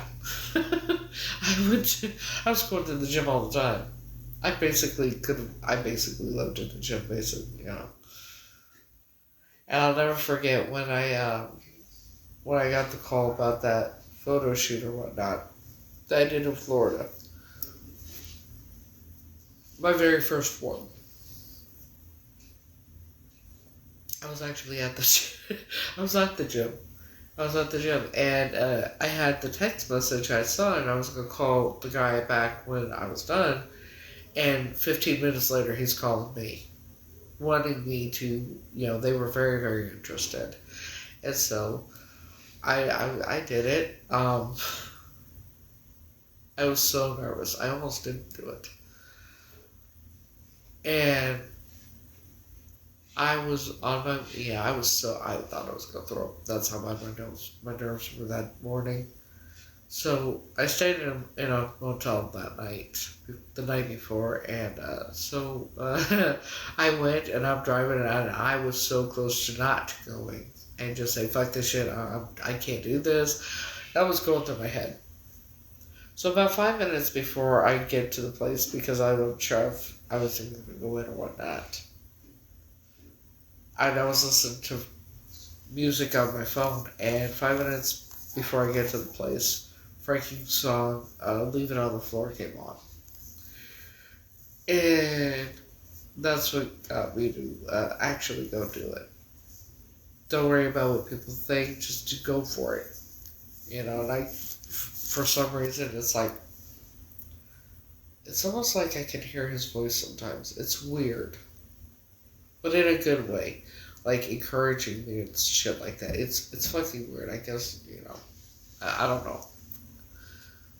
I was going to the gym all the time. I basically lived in the gym, basically, And I'll never forget when I got the call about that photo shoot or whatnot that I did in Florida. My very first one. I was actually at the gym. I was at the gym, and I had the text message I saw, and I was going to call the guy back when I was done, and 15 minutes later, he's calling me, wanting me to, they were very, very interested. And so I did it. I was so nervous. I almost didn't do it. And I was on my, I thought I was going to throw up. That's how bad my nerves were that morning. So I stayed in a motel that night, the night before, and I went and I'm driving and I was so close to not going and just say, fuck this shit, I can't do this. That was going through my head. So about 5 minutes before I get to the place, because I wasn't sure if I was going to go in or whatnot, and I was listening to music on my phone, and 5 minutes before I get to the place, Frankie's song, Leave It on the Floor came on. And that's what got me to actually go do it. Don't worry about what people think, just to go for it. And for some reason, it's almost like I can hear his voice sometimes. It's weird. But in a good way. Like, encouraging me and shit like that. It's fucking weird, I guess, I don't know.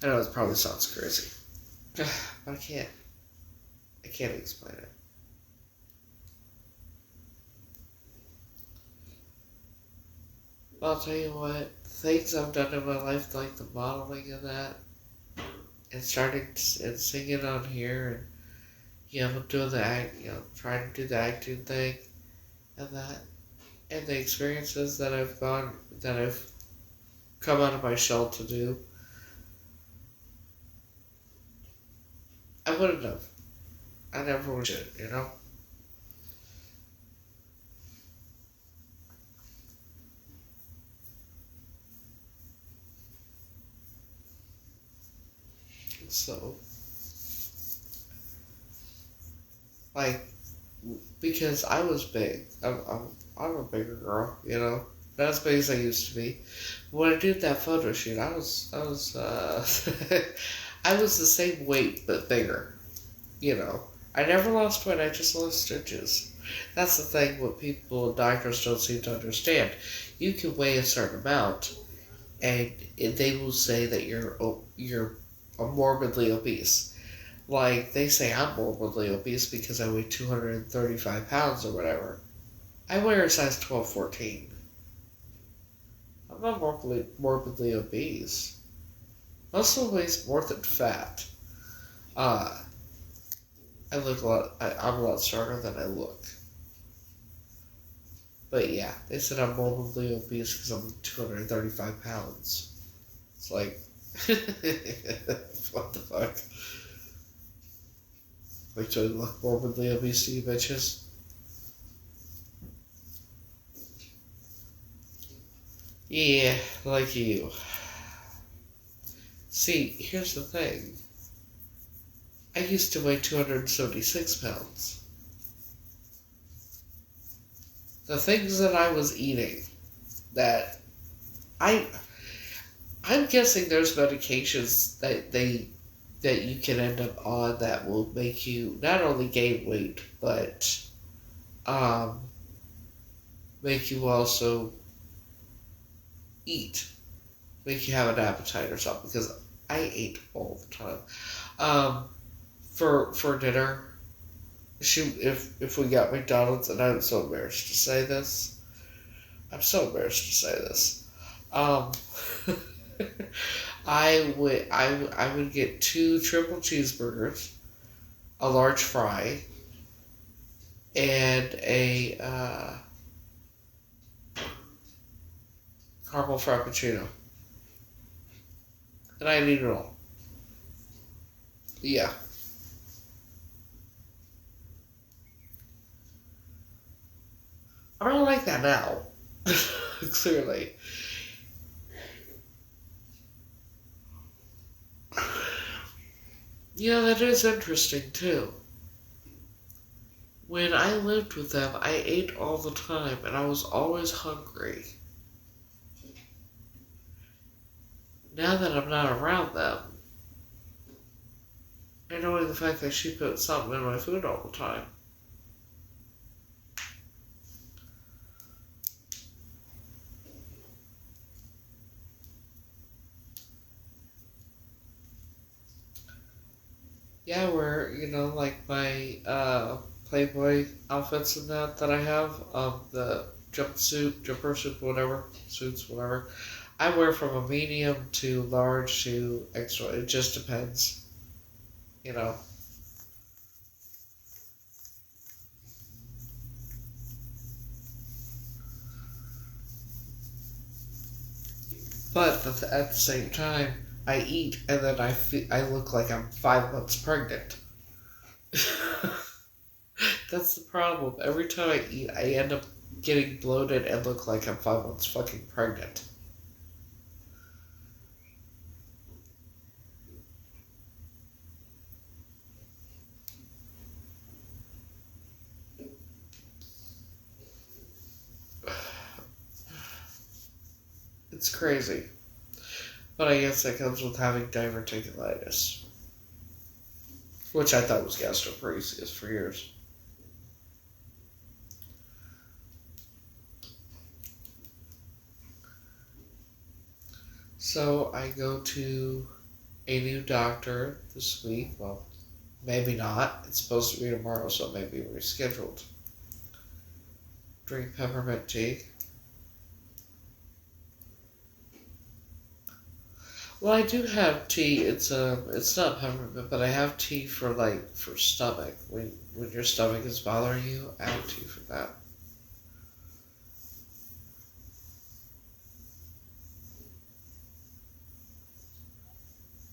I know it probably sounds crazy. But I can't explain it. I'll tell you what, things I've done in my life, like the modeling and that, and starting and singing on here, and I'm doing the trying to do the acting thing, and that, and the experiences that I've come out of my shell to do. I wouldn't have. I never would have, So, because I was big. I'm a bigger girl, not as big as I used to be. When I did that photo shoot, I was I was the same weight but bigger. I never lost weight. I just lost stitches. That's the thing. What doctors don't seem to understand. You can weigh a certain amount, and they will say that you're morbidly obese. Like, they say I'm morbidly obese because I weigh 235 pounds or whatever. I wear a size 12, 14. I'm not morbidly obese. Muscle weighs more than fat. I'm a lot stronger than I look. But yeah, they said I'm morbidly obese because I'm 235 pounds. It's like, what the fuck? Like, do I look morbidly obese to you bitches? Yeah, like you. See, here's the thing. I used to weigh 276 pounds. The things that I was eating, that I'm guessing there's medications that you can end up on that will make you not only gain weight, but make you also eat, make you have an appetite or something. Because I ate all the time. For dinner, if we got McDonald's, and I'm so embarrassed to say this. I would get 2 triple cheeseburgers, a large fry, and a caramel frappuccino. And I'd eat it all. Yeah. I don't like that now. Clearly. Yeah, that is interesting too. When I lived with them, I ate all the time and I was always hungry. Now that I'm not around them, and knowing the fact that she put something in my food all the time, Yeah, I wear, like my Playboy outfits and that I have, the jumper suit, whatever, suits, whatever. I wear from a medium to large to extra. It just depends, you know. But at the same time, I eat and then I look like I'm 5 months pregnant. That's the problem. Every time I eat, I end up getting bloated and look like I'm 5 months fucking pregnant. It's crazy. But I guess that comes with having diverticulitis, which I thought was gastroparesis for years. So I go to a new doctor this week. Well, maybe not. It's supposed to be tomorrow, so it may be rescheduled. Drink peppermint tea. Well, I do have tea. It's not peppermint, but I have tea for stomach. When your stomach is bothering you, I have tea for that.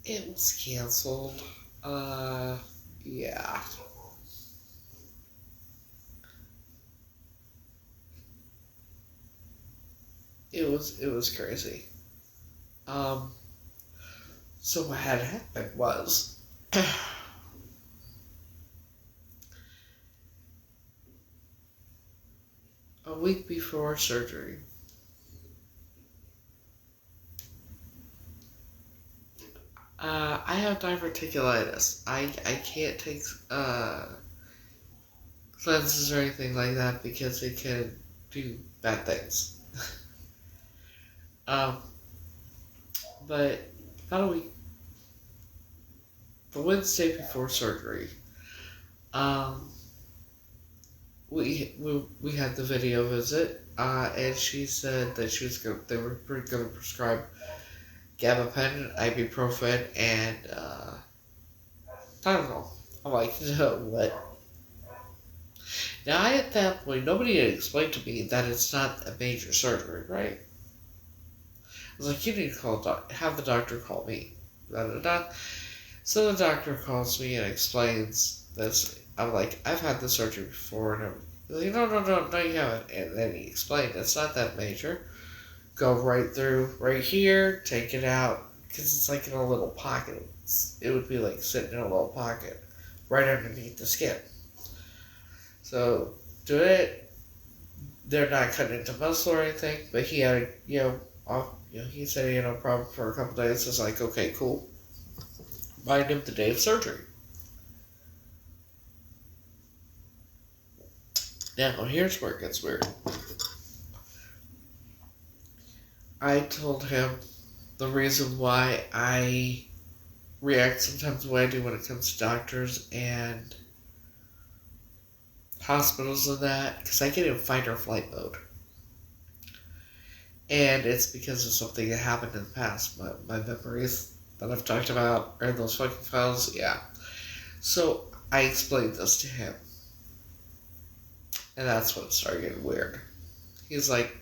It was canceled. Yeah. It was crazy. Um, so what had happened was a week before surgery, I have diverticulitis. I can't take cleanses or anything like that because it can do bad things. um, but about a week, the Wednesday before surgery, um, we had the video visit, and she said that they were gonna prescribe gabapentin, ibuprofen, and Tylenol. I'm like, no, what? Now, at that point, nobody had explained to me that it's not a major surgery, right? I was like, you need to have the doctor call me. Da, da, da. So the doctor calls me and explains this. I'm like, I've had this surgery before, and he's like, no, you haven't. And then he explained, it's not that major. Go right through, right here, take it out, because it's like in a little pocket. It would be like sitting in a little pocket, right underneath the skin. So, do it. They're not cutting into muscle or anything, but he had, he said he had no problem for a couple days. It's like, okay, cool. Mind him the day of surgery. Now, here's where it gets weird. I told him the reason why I react sometimes the way I do when it comes to doctors and hospitals and that, because I get in fight or flight mode. And it's because of something that happened in the past. My memories that I've talked about are in those fucking files, yeah. So I explained this to him. And that's when it started getting weird. He's like,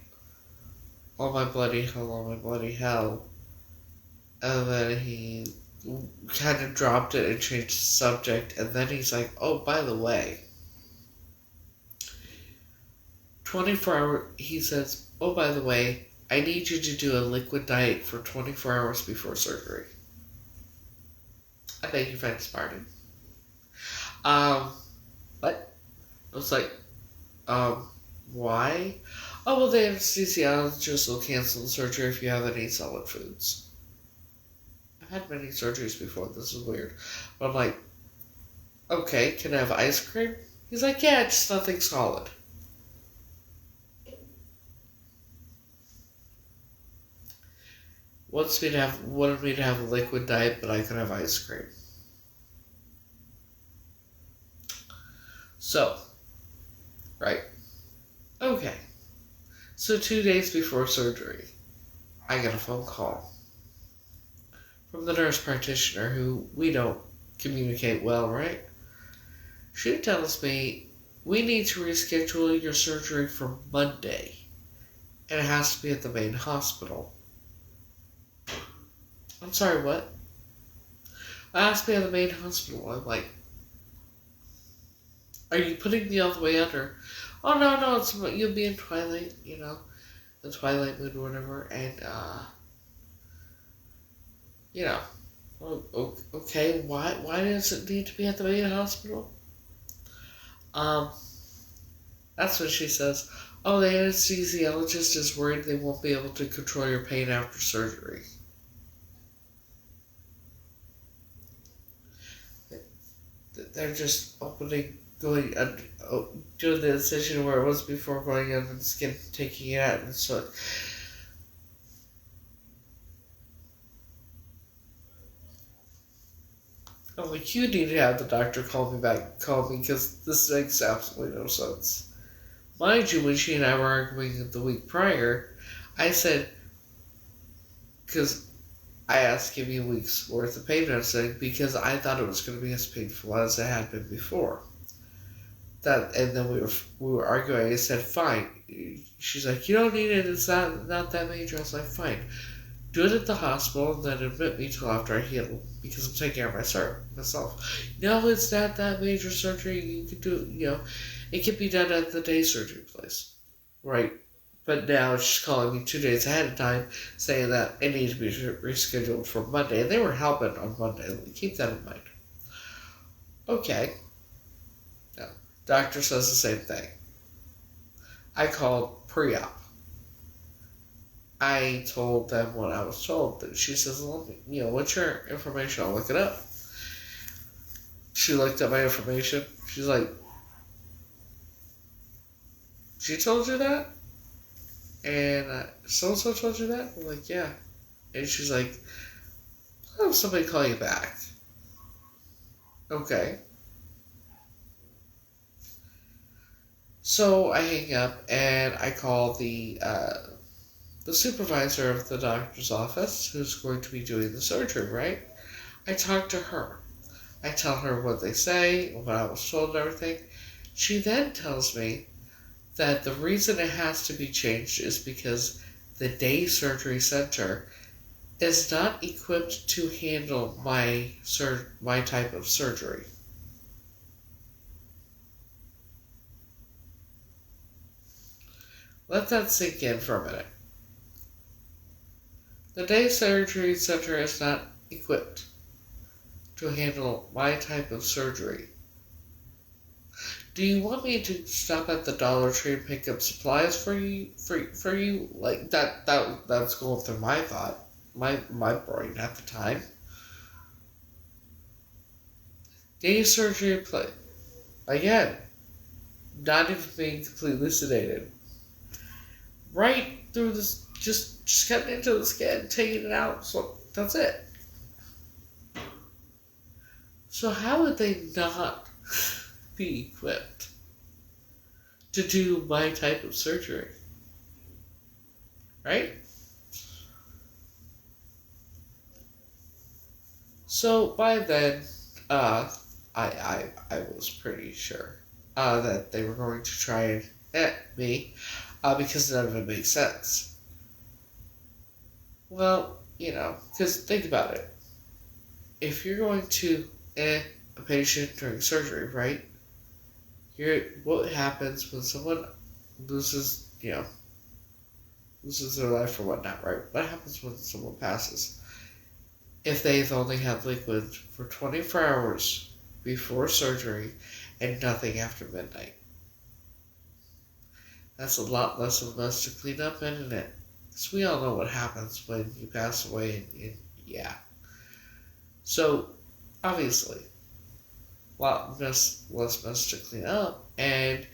oh my bloody hell, oh my bloody hell. And then he kind of dropped it and changed the subject. And then he's like, oh, by the way, he says, oh, by the way, I need you to do a liquid diet for 24 hours before surgery. I beg your friend's pardon. What? I was like, why? Oh, well, the anesthesiologist will cancel the surgery if you have any solid foods. I've had many surgeries before. This is weird. But I'm like, okay, can I have ice cream? He's like, yeah, just nothing solid. Wanted me to have a liquid diet, but I could have ice cream. So, right. Okay. So 2 days before surgery, I get a phone call from the nurse practitioner who we don't communicate well, right? She tells me, we need to reschedule your surgery for Monday, and it has to be at the main hospital. I'm sorry, what? It has to be at the main hospital. I'm like, are you putting me all the way under? Oh, no, you'll be in Twilight, the Twilight mood or whatever, and, okay, why does it need to be at the main hospital? That's what she says. Oh, the anesthesiologist is worried they won't be able to control your pain after surgery. They're just doing the incision where it was before, going under the skin, taking it out, and so. I'm like, you need to have the doctor call me because this makes absolutely no sense. Mind you, when she and I were arguing the week prior, I said, because I asked, give me a week's worth of pain medicine because I thought it was going to be as painful as it had been before. And then we were arguing. I said, fine. She's like, you don't need it. It's not that major. I was like, fine. Do it at the hospital and then admit me till after I heal because I'm taking care of myself. No, it's not that major surgery. You can do, it can be done at the day surgery place. Right. But now she's calling me 2 days ahead of time saying that it needs to be rescheduled for Monday. And they were helping on Monday. Keep that in mind. Okay. Now, doctor says the same thing. I called pre-op. I told them what I was told. She says, what's your information? I'll look it up. She looked up my information. She's like, she told you that? And so-and-so told you that? I'm like, yeah. And she's like, I'll have somebody call you back. Okay. So I hang up and I call the supervisor of the doctor's office who's going to be doing the surgery, right? I talk to her. I tell her what they say, what I was told and everything. She then tells me that the reason it has to be changed is because the day surgery center is not equipped to handle my type of surgery. Let that sink in for a minute. The day surgery center is not equipped to handle my type of surgery. Do you want me to stop at the Dollar Tree and pick up supplies for you? Like that's going through my thought, my brain at the time. Day surgery play again, not even being completely sedated. Right through this, just cutting into the skin, taking it out. So that's it. So how would they not be equipped to do my type of surgery? Right? So by then, I was pretty sure that they were going to try and at me because none of it makes sense. Well, because think about it. If you're going to a patient during surgery, right? What happens when someone loses their life or whatnot, right? What happens when someone passes? If they've only had liquids for 24 hours before surgery and nothing after midnight. That's a lot less of a mess to clean up, isn't it? Because we all know what happens when you pass away and yeah. So, obviously, a lot less mess to clean up, and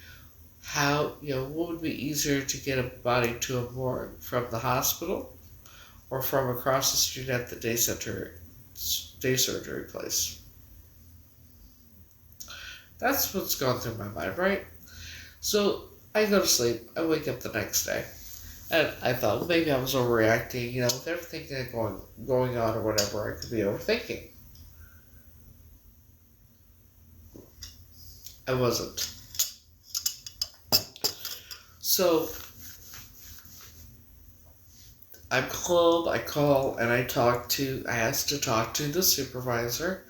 how, what would be easier to get a body to a morgue from the hospital or from across the street at the day surgery place? That's what's gone through my mind, right? So I go to sleep. I wake up the next day. And I thought, well, maybe I was overreacting, with everything that going on or whatever, I could be overthinking. I wasn't. So I'm calm, I call, and I ask to talk to the supervisor,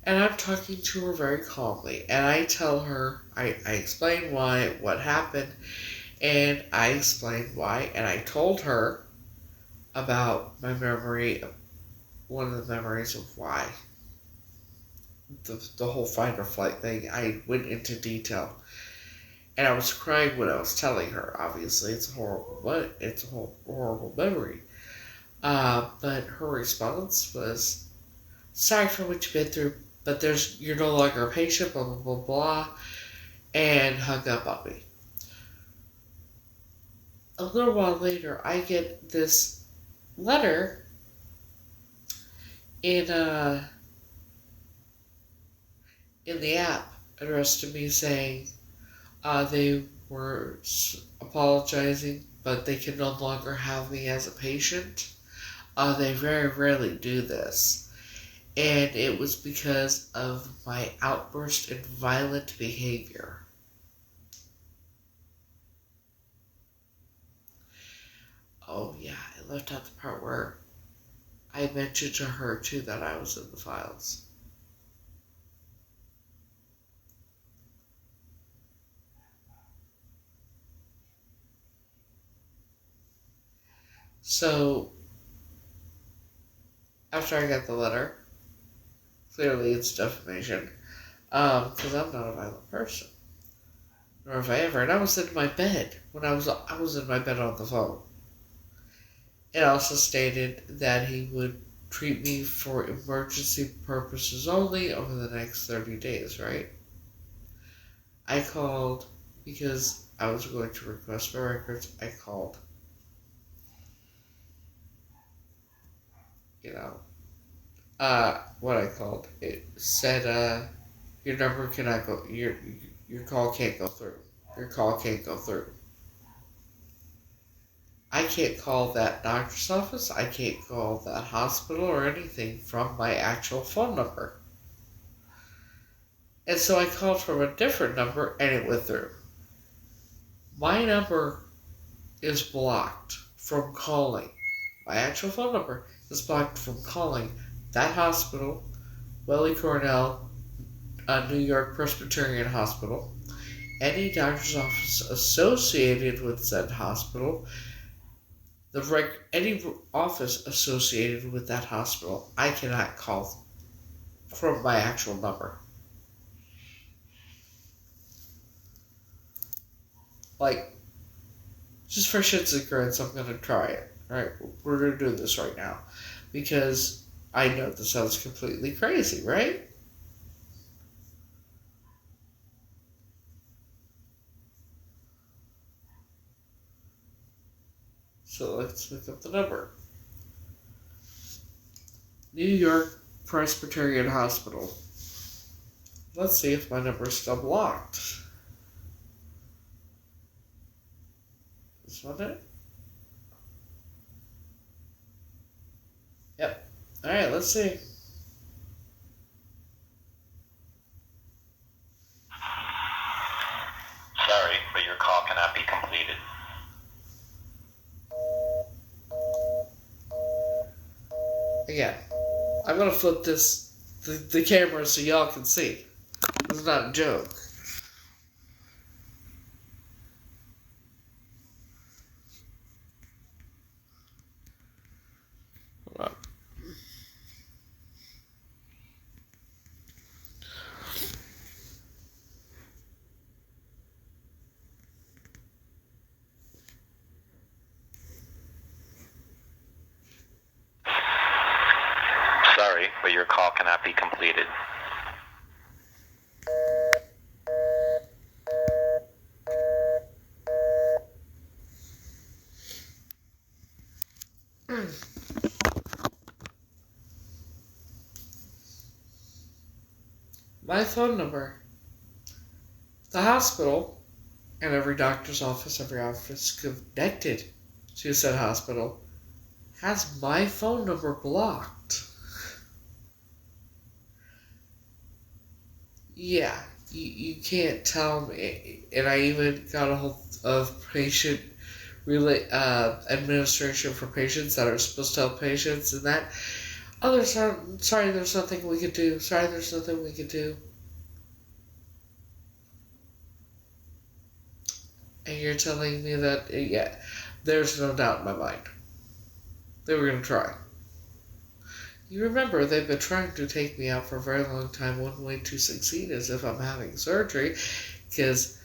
and I'm talking to her very calmly, and I tell her, I explain what happened, and I explained why, and I told her about my memory, one of the memories of why. The whole fight or flight thing, I went into detail. And I was crying when I was telling her. Obviously, it's a horrible memory. But her response was, "Sorry for what you've been through, but you're no longer a patient." Blah blah blah blah, and hung up on me. A little while later, I get this letter in the app addressed to me saying they were apologizing, but they can no longer have me as a patient. They very rarely do this. And it was because of my outburst and violent behavior. Oh, yeah, I left out the part where I mentioned to her, too, that I was in the files. So, after I got the letter, clearly it's defamation, because I'm not a violent person, nor have I ever. And I was in my bed when I was in my bed on the phone. It also stated that he would treat me for emergency purposes only over the next 30 days, right? I called because I was going to request my records. I called. What I called. It said, your number cannot go, your call can't go through. Your call can't go through. I can't call that doctor's office, I can't call that hospital or anything from my actual phone number. And so I called from a different number and it went through. My number is blocked from calling. My actual phone number is blocked from calling that hospital, Welly Cornell, New York Presbyterian Hospital, any doctor's office associated with said hospital, any office associated with that hospital. I cannot call from my actual number. Like, just for shits and grins, I'm gonna try it. Right? We're gonna do this right now. Because I know this sounds completely crazy, right? So let's look up the number. New York Presbyterian Hospital. Let's see if my number is still blocked. This one it? Yep. Alright, let's see. Sorry, but your call cannot be completed. Again, I'm gonna flip the camera so y'all can see. This is not a joke. Hold on. Sorry, but your call cannot be completed. My phone number The hospital and every doctor's office, every office connected to said hospital has my phone number blocked. Yeah, you can't tell me. And I even got a hold of patient administration for patients that are supposed to help patients and that. Oh, sorry, there's nothing we could do. Sorry, there's nothing we could do. And you're telling me that, yeah, there's no doubt in my mind. They were going to try. You remember, they've been trying to take me out for a very long time. One way to succeed is if I'm having surgery, because,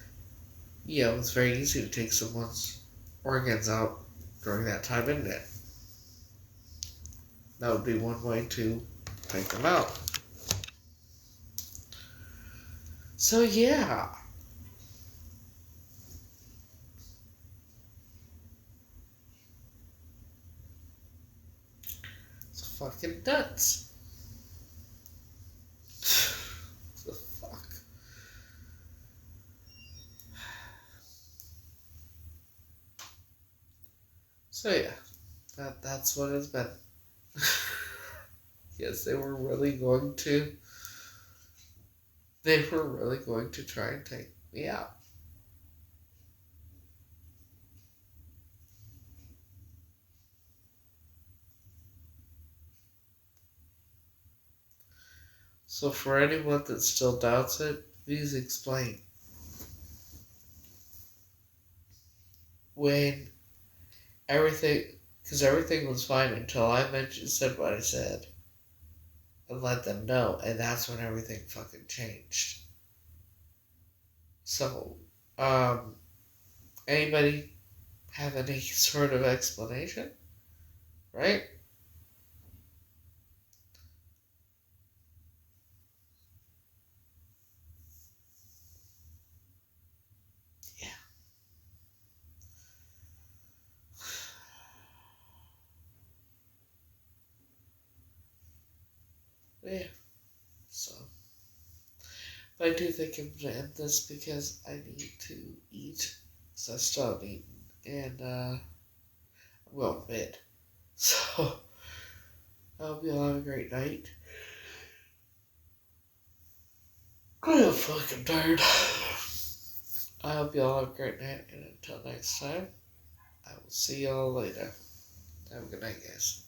it's very easy to take someone's organs out during that time, isn't it? That would be one way to take them out. So, yeah. It's fucking nuts. The fuck? So, yeah. That's what it's been. Yes, they were really going to try and take me out. So for anyone that still doubts it, please explain. When because everything was fine until I said what I said and let them know, and that's when everything fucking changed. So, anybody have any sort of explanation? Right? Yeah. Yeah. So, but I do think I'm gonna end this because I need to eat. So I still haven't eaten. And, I'm going to bed. So, I hope you all have a great night. I'm fucking tired. I hope you all have a great night, and until next time, I will see y'all later. Have a good night, guys.